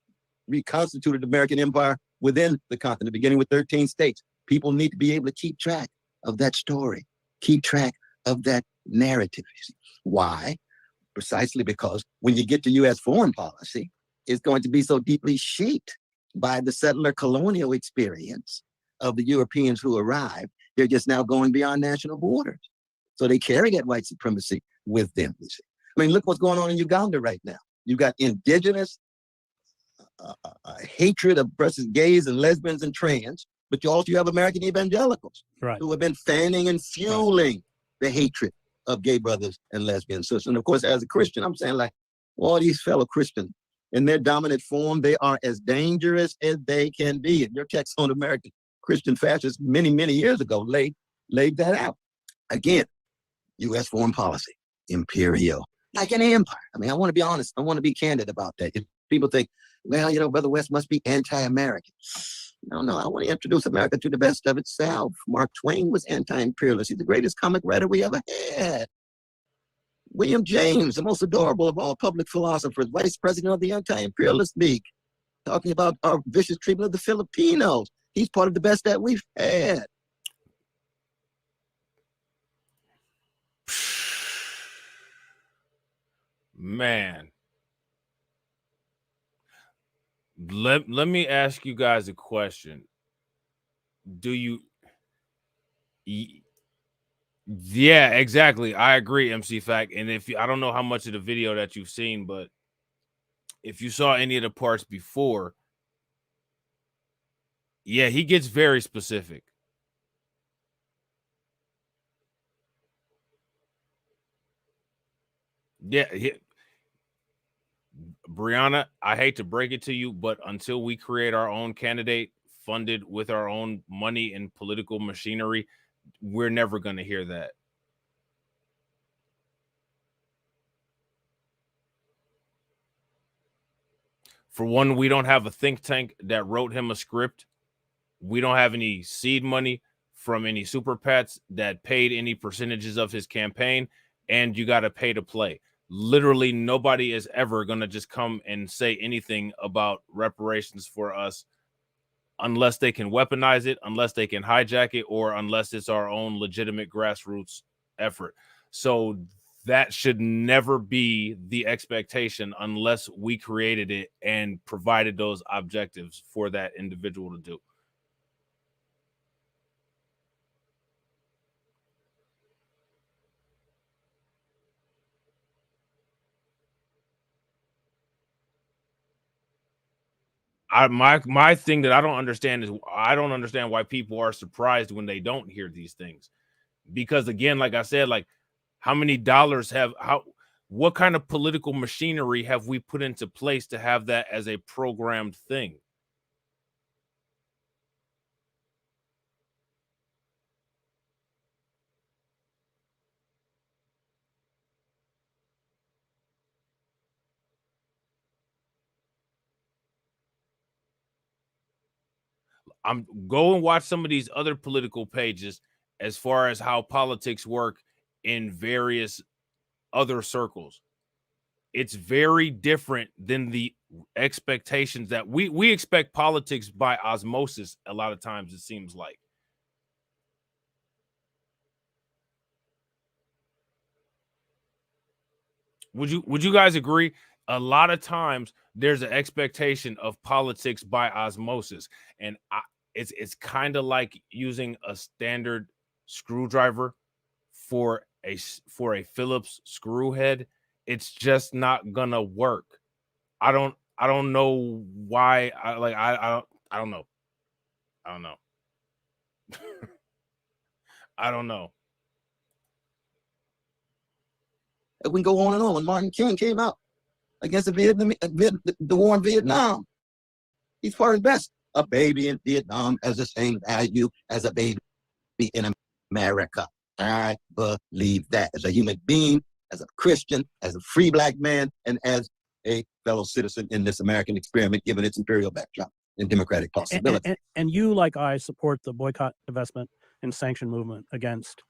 reconstituted the American empire within the continent, beginning with 13 states. People need to be able to keep track of that story, keep track of that narrative. Why? Precisely because when you get to U.S. foreign policy, it's going to be so deeply shaped by the settler colonial experience of the Europeans who arrived. They're just now going beyond national borders. So they carry that white supremacy with them. You see. I mean, look what's going on in Uganda right now. You've got indigenous hatred of versus gays and lesbians and trans, but you have American evangelicals who have been fanning and fueling the hatred of gay brothers and lesbian sisters. And of course, as a Christian, I'm saying, like, all these fellow Christians in their dominant form, they are as dangerous as they can be. And your text on American Christian fascists many, many years ago laid that out. Again, U.S. foreign policy, imperial, like an empire. I mean, I want to be honest. I want to be candid about that. If people think, well, you know, Brother West must be anti-American. No, I want to introduce America to the best of itself. Mark Twain was anti-imperialist. He's the greatest comic writer we ever had. William James, the most adorable of all public philosophers, vice president of the Anti-Imperialist League, talking about our vicious treatment of the Filipinos. He's part of the best that we've had. Man. Let me ask you guys a question. Do you... Yeah, exactly. I agree, MC Fact. And if I don't know how much of the video that you've seen, but if you saw any of the parts before, yeah, he gets very specific. Yeah, Brianna, I hate to break it to you, but until we create our own candidate funded with our own money and political machinery, we're never going to hear that. For one, we don't have a think tank that wrote him a script. We don't have any seed money from any super PACs that paid any percentages of his campaign, and you got to pay to play. Literally nobody is ever going to just come and say anything about reparations for us unless they can weaponize it, unless they can hijack it, or unless it's our own legitimate grassroots effort. So that should never be the expectation unless we created it and provided those objectives for that individual to do. My thing that I don't understand is I don't understand why people are surprised when they don't hear these things. Because again, like I said, like how many dollars what kind of political machinery have we put into place to have that as a programmed thing? Go and watch some of these other political pages as far as how politics work in various other circles. It's very different than the expectations that we expect politics by osmosis. A lot of times it seems like. Would you guys agree? A lot of times there's an expectation of politics by osmosis, and it's kind of like using a standard screwdriver for a Phillips screw head. It's just not gonna work. I don't know why. I don't know. I don't know. I don't know. We can go on and on. When Martin King came out against the war in Vietnam, he's part of the best. A baby in Vietnam has the same value as a baby in America. I believe that as a human being, as a Christian, as a free black man, and as a fellow citizen in this American experiment, given its imperial backdrop and democratic possibility. And you, like I, support the boycott, divestment, and sanction movement against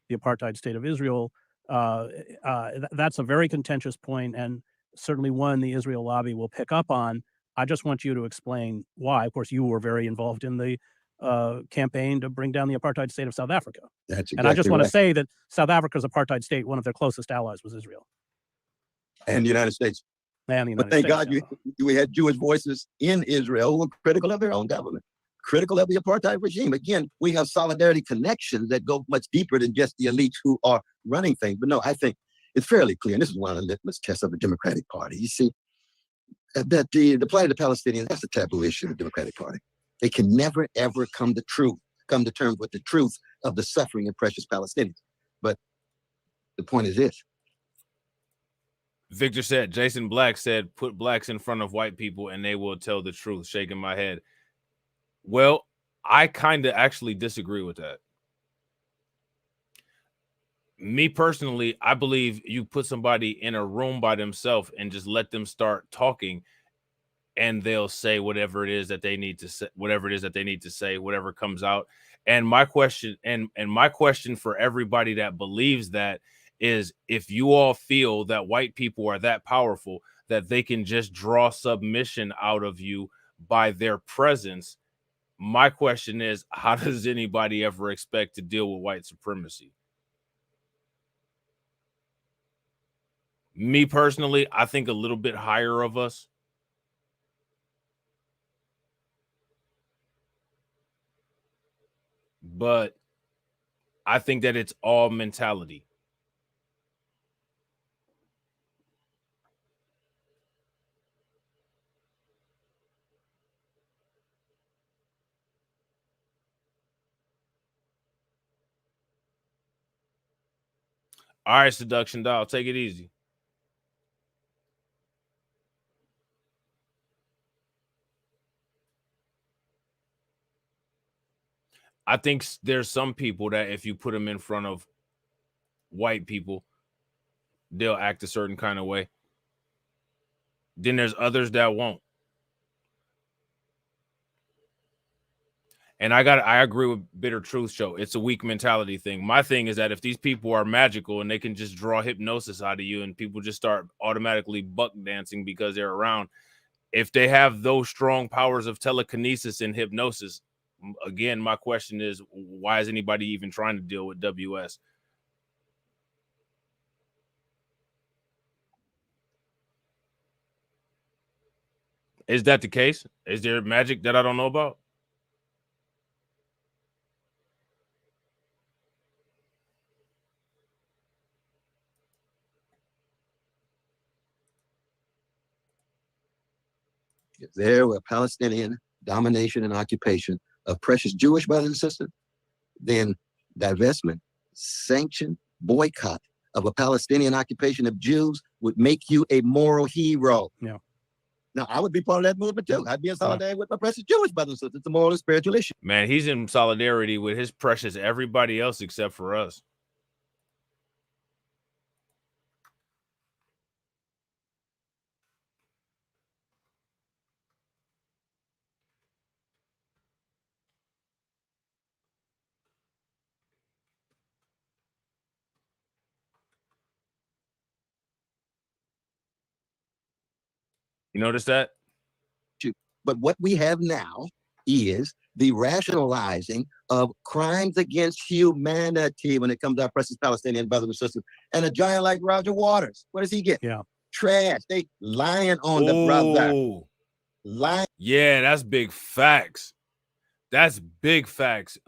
the apartheid state of Israel. That's a very contentious point, and certainly one the Israel lobby will pick up on. I just want you to explain why. Of course, you were very involved in the campaign to bring down the apartheid state of South Africa. That's exactly and I just want right. to say that South Africa's apartheid state, one of their closest allies was Israel. And the United States. And the United States. But thank God we had Jewish voices in Israel who were critical of their own government, critical of the apartheid regime. Again, we have solidarity connections that go much deeper than just the elites who are running things. But no, I think it's fairly clear, and this is one of the litmus tests of the Democratic Party. You see, that the plight of the Palestinians, that's a taboo issue in the Democratic Party. They can never, ever come to terms with the truth of the suffering and precious Palestinians. But the point is this. Victor said, Jason Black said, put blacks in front of white people and they will tell the truth. Shaking my head. Well, I kind of actually disagree with that. Me personally, I believe you put somebody in a room by themselves and just let them start talking, and they'll say whatever it is that they need to say, whatever comes out. And my question, and my question for everybody that believes that is, if you all feel that white people are that powerful that they can just draw submission out of you by their presence, my question is, how does anybody ever expect to deal with white supremacy? Me personally, I think a little bit higher of us. But I think that it's all mentality. All right, Seduction Doll, take it easy. I think there's some people that if you put them in front of white people, they'll act a certain kind of way. Then there's others that won't. And I agree with Bitter Truth Show. It's a weak mentality thing. My thing is that if these people are magical and they can just draw hypnosis out of you and people just start automatically buck dancing because they're around, if they have those strong powers of telekinesis and hypnosis, again, my question is, why is anybody even trying to deal with WS? Is that the case? Is there magic that I don't know about? If there were Palestinian domination and occupation of precious Jewish brothers and sisters, then divestment, sanction, boycott of a Palestinian occupation of Jews would make you a moral hero. Yeah. Now, I would be part of that movement too. I'd be in solidarity with my precious Jewish brothers and sisters. It's a moral and spiritual issue. Man, he's in solidarity with his precious everybody else except for us. You notice that? But what we have now is the rationalizing of crimes against humanity when it comes to our precious Palestinian brothers and sisters. And a giant like Roger Waters, what does he get? Yeah. Trash. They lying on the brother. Lying. Yeah, that's big facts. That's big facts.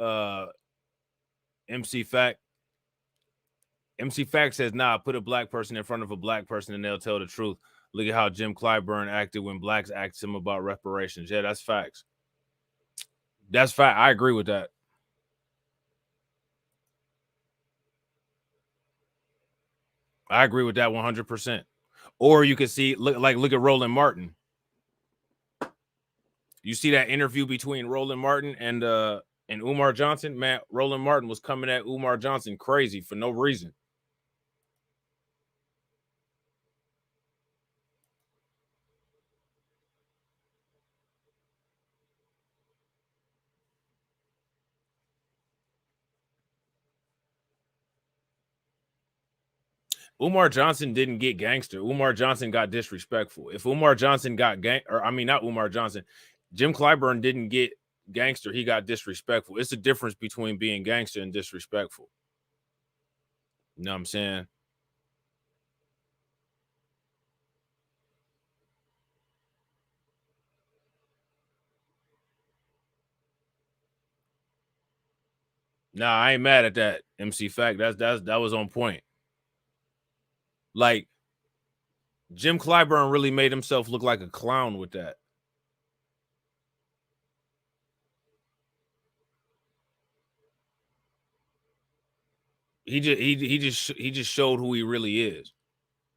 MC Fact. MC Fact says, nah, put a black person in front of a black person and they'll tell the truth. Look at how Jim Clyburn acted when blacks asked him about reparations. Yeah, that's facts. That's fact. I agree with that. I agree with that 100%. Or you could see, look at Roland Martin. You see that interview between Roland Martin and Umar Johnson? Man, Roland Martin was coming at Umar Johnson crazy for no reason. Umar Johnson didn't get gangster. Umar Johnson got disrespectful. If Umar Johnson got not Umar Johnson, Jim Clyburn didn't get gangster. He got disrespectful. It's the difference between being gangster and disrespectful. You know what I'm saying? Nah, I ain't mad at that, MC Fact. That was on point. Like, Jim Clyburn really made himself look like a clown with that. He just showed who he really is.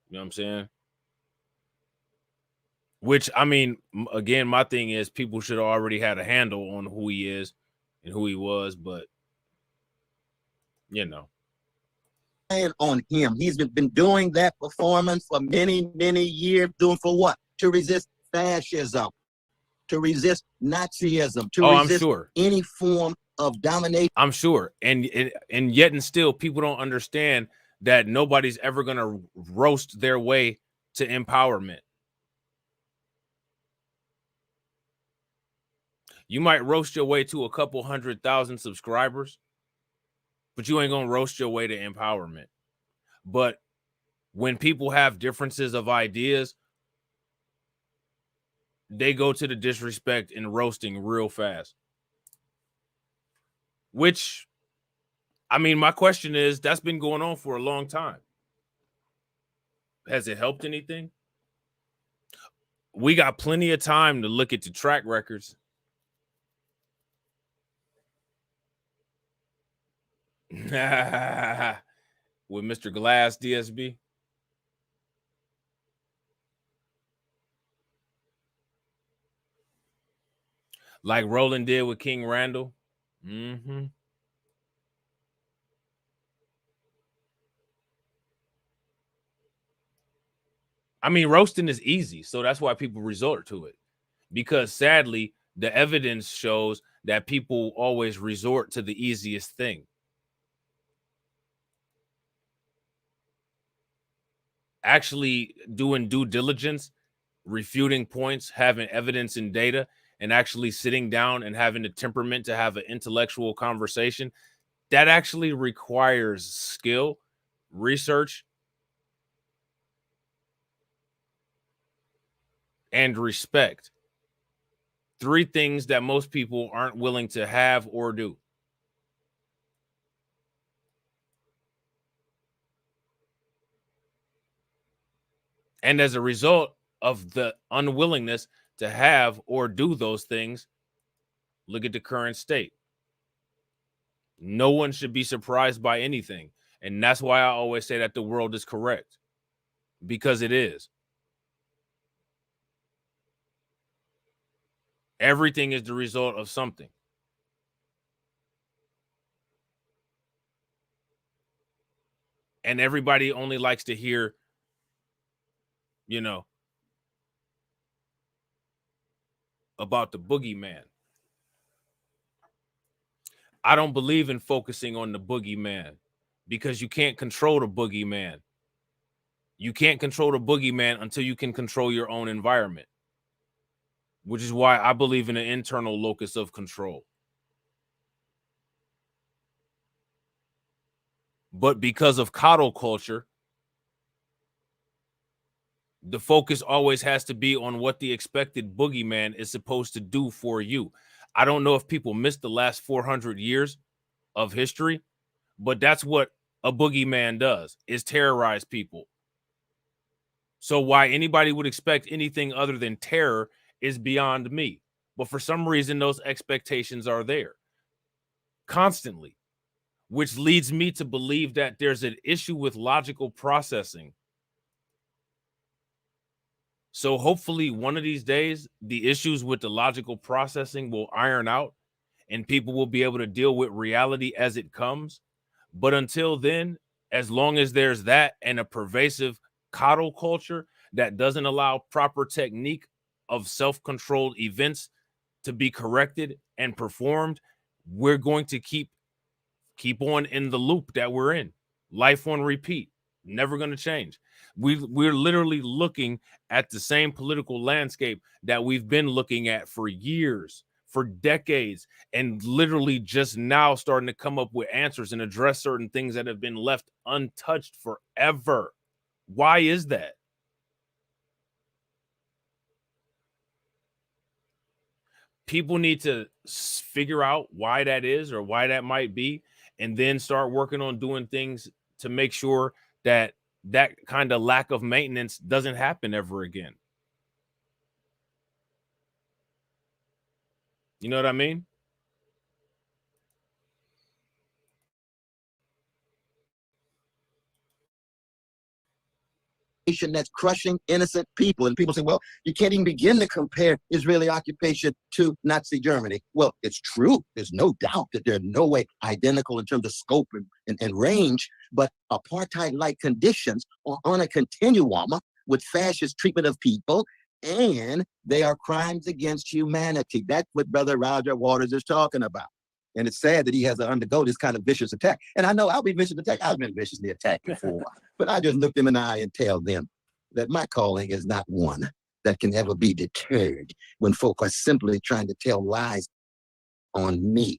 You know what I'm saying? Which, I mean, again, my thing is people should already had a handle on who he is and who he was, but you know. On him. He's been doing that performance for many, many years. Doing for what? To resist fascism, to resist Nazism, to resist I'm sure. any form of domination. I'm sure. And yet and still, people don't understand that nobody's ever going to roast their way to empowerment. You might roast your way to a couple 100,000 subscribers, but you ain't going to roast your way to empowerment. But when people have differences of ideas, they go to the disrespect and roasting real fast. Which, I mean, my question is, that's been going on for a long time. Has it helped anything? We got plenty of time to look at the track records. With Mr. Glass, DSB. Like Roland did with King Randall. Mm-hmm. I mean, roasting is easy, so that's why people resort to it. Because sadly, the evidence shows that people always resort to the easiest thing. Actually doing due diligence, refuting points, having evidence and data, and actually sitting down and having the temperament to have an intellectual conversation, that actually requires skill, research, and respect. 3 things that most people aren't willing to have or do. And as a result of the unwillingness to have or do those things, look at the current state. No one should be surprised by anything. And that's why I always say that the world is correct. Because it is. Everything is the result of something. And everybody only likes to hear, you know, about the boogeyman. I don't believe in focusing on the boogeyman because you can't control the boogeyman. You can't control the boogeyman until you can control your own environment, which is why I believe in an internal locus of control. But because of coddle culture, the focus always has to be on what the expected boogeyman is supposed to do for you. I don't know if people missed the last 400 years of history, but that's what a boogeyman does, is terrorize people. So why anybody would expect anything other than terror is beyond me. But for some reason, those expectations are there constantly, which leads me to believe that there's an issue with logical processing. So hopefully one of these days, the issues with the logical processing will iron out and people will be able to deal with reality as it comes. But until then, as long as there's that and a pervasive coddle culture that doesn't allow proper technique of self-controlled events to be corrected and performed, we're going to keep on in the loop that we're in. Life on repeat, never going to change. We're literally looking at the same political landscape that we've been looking at for years, for decades, and literally just now starting to come up with answers and address certain things that have been left untouched forever. Why is that? People need to figure out why that is or why that might be, and then start working on doing things to make sure that that kind of lack of maintenance doesn't happen ever again. You know what I mean? That's crushing innocent people. And people say, well, you can't even begin to compare Israeli occupation to Nazi Germany. Well, it's true. There's no doubt that they're no way identical in terms of scope and range, but apartheid-like conditions are on a continuum with fascist treatment of people, and they are crimes against humanity. That's what Brother Roger Waters is talking about. And it's sad that he has to undergo this kind of vicious attack. And I know I'll be viciously attacked. I've been viciously attacked before. But I just look them in the eye and tell them that my calling is not one that can ever be deterred when folk are simply trying to tell lies on me.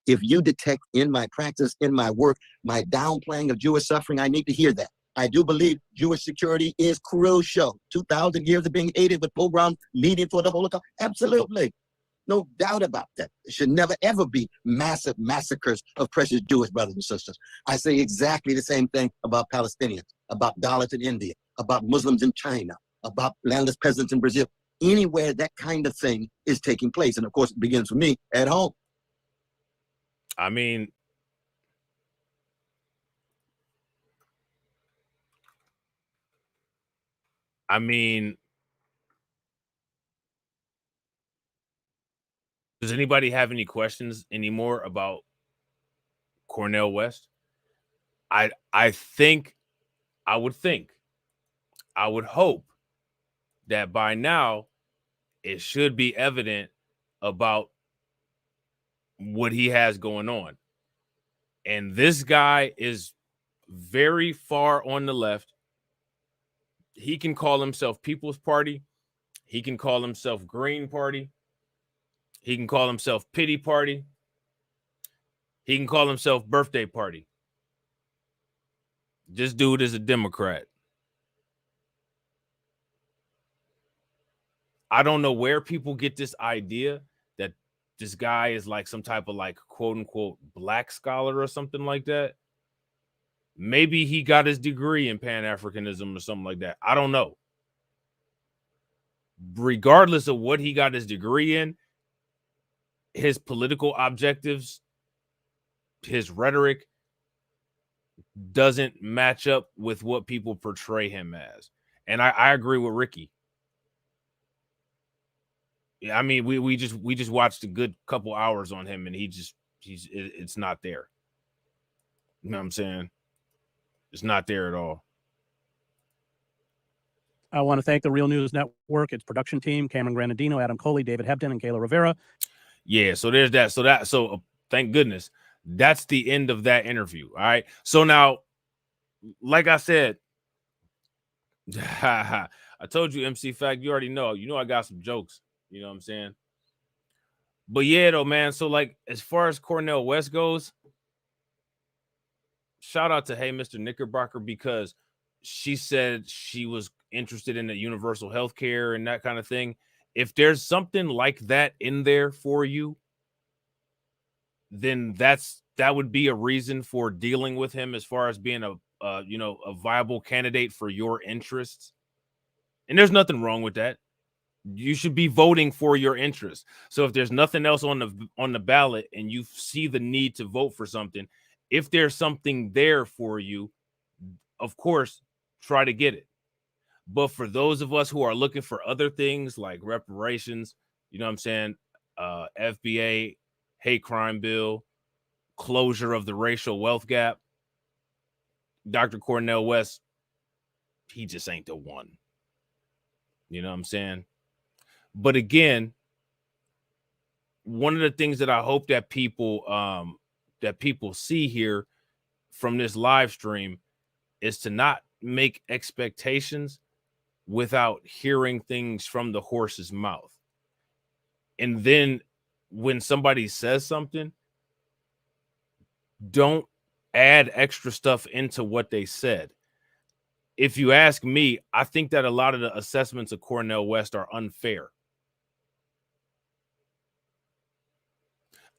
If you detect in my practice, in my work, my downplaying of Jewish suffering, I need to hear that. I do believe Jewish security is crucial. 2,000 years of being hated with pogroms leading for the Holocaust. Absolutely. No doubt about that. There should never, ever be massive massacres of precious Jewish brothers and sisters. I say exactly the same thing about Palestinians, about Dalits in India, about Muslims in China, about landless peasants in Brazil. Anywhere that kind of thing is taking place. And of course, it begins for me at home. I mean, does anybody have any questions anymore about Cornel West? I would hope that by now it should be evident about what he has going on. And this guy is very far on the left. He can call himself People's Party. He can call himself Green Party. He can call himself Pity Party. He can call himself Birthday Party. This dude is a Democrat. I don't know where people get this idea that this guy is like some type of like quote unquote black scholar or something like that. Maybe he got his degree in Pan-Africanism or something like that. I don't know. Regardless of what he got his degree in, his political objectives, his rhetoric doesn't match up with what people portray him as. And I agree with Ricky. Yeah, I mean, we just watched a good couple hours on him, and it's not there. You know what I'm saying? It's not there at all. I want to thank the Real News Network, its production team, Cameron Granadino, Adam Coley, David Hebden, and Kayla Rivera. Yeah, so there's that. So thank goodness. That's the end of that interview. All right. So now, like I said, I told you, MC Fact, you already know. You know I got some jokes. You know what I'm saying? But yeah, though, man. So like, as far as Cornel West goes, shout out to Hey Mr. Knickerbocker, because she said she was interested in the universal health care and that kind of thing. If there's something like that in there for you, then that would be a reason for dealing with him as far as being a viable candidate for your interests. And there's nothing wrong with that. You should be voting for your interests. So if there's nothing else on the ballot and you see the need to vote for something, if there's something there for you, of course, try to get it. But for those of us who are looking for other things like reparations, you know what I'm saying, FBA, hate crime bill, closure of the racial wealth gap, Dr. Cornel West, he just ain't the one. You know what I'm saying? But again, one of the things that I hope that people see here from this live stream is to not make expectations without hearing things from the horse's mouth. And then when somebody says something, don't add extra stuff into what they said. If you ask me, I think that a lot of the assessments of Cornel West are unfair.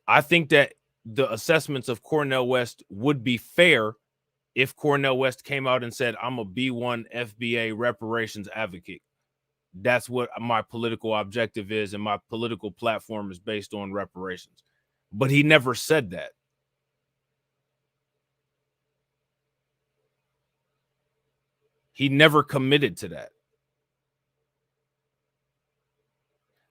I think that the assessments of Cornel West would be fair if Cornel West came out and said, I'm a B1 FBA reparations advocate. That's what my political objective is, and my political platform is based on reparations. But he never said that. He never committed to that.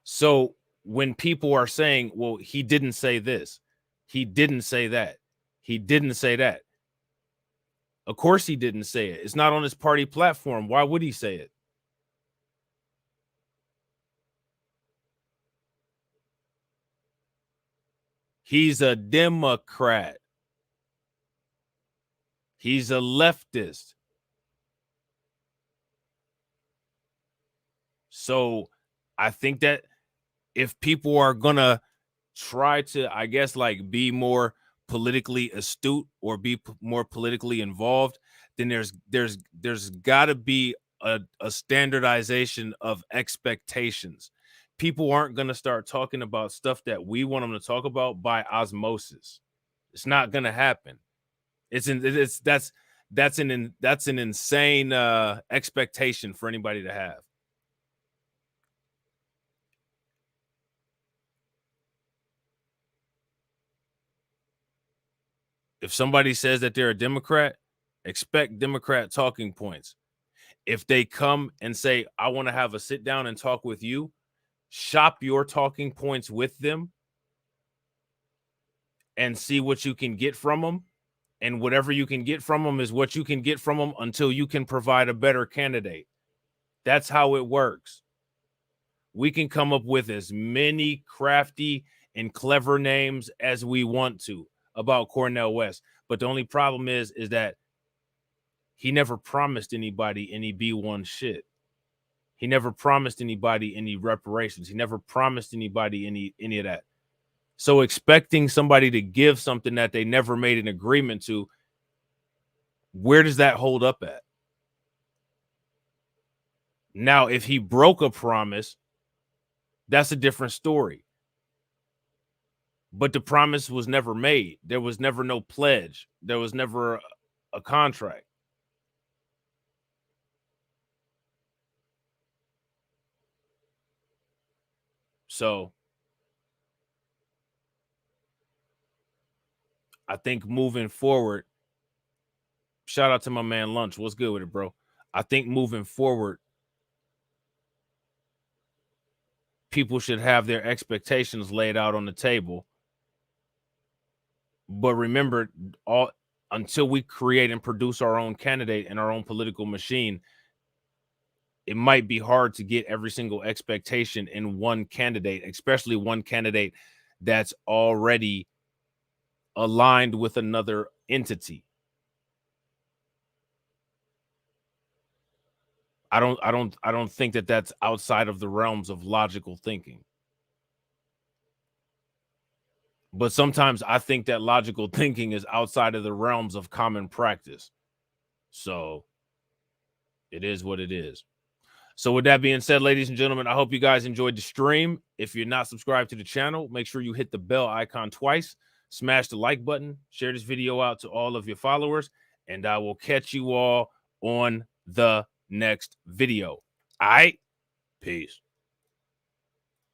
So when people are saying, well, he didn't say this, he didn't say that, he didn't say that. Of course he didn't say it. It's not on his party platform. Why would he say it? He's a Democrat. He's a leftist. So I think that if people are gonna try to, I guess, like be more politically astute or be more politically involved, then there's got to be a standardization of expectations. People aren't going to start talking about stuff that we want them to talk about by osmosis. It's not going to happen. That's an insane expectation for anybody to have. If somebody says that they're a Democrat, expect Democrat talking points. If they come and say, I want to have a sit down and talk with you, shop your talking points with them and see what you can get from them. And whatever you can get from them is what you can get from them until you can provide a better candidate. That's how it works. We can come up with as many crafty and clever names as we want to about Cornel West. But the only problem is that he never promised anybody any B1 shit. He never promised anybody any reparations. He never promised anybody any of that. So expecting somebody to give something that they never made an agreement to, where does that hold up at? Now, if he broke a promise, that's a different story. But the promise was never made. There was never no pledge. There was never a contract. So I think moving forward, shout out to my man Lunch. What's good with it, bro? I think moving forward, people should have their expectations laid out on the table. But remember, until we create and produce our own candidate and our own political machine, it might be hard to get every single expectation in one candidate, especially one candidate that's already aligned with another entity. I don't think that that's outside of the realms of logical thinking. But sometimes I think that logical thinking is outside of the realms of common practice. So it is what it is. So with that being said, ladies and gentlemen, I hope you guys enjoyed the stream. If you're not subscribed to the channel, make sure you hit the bell icon twice, smash the like button, share this video out to all of your followers, and I will catch you all on the next video. All right? Peace.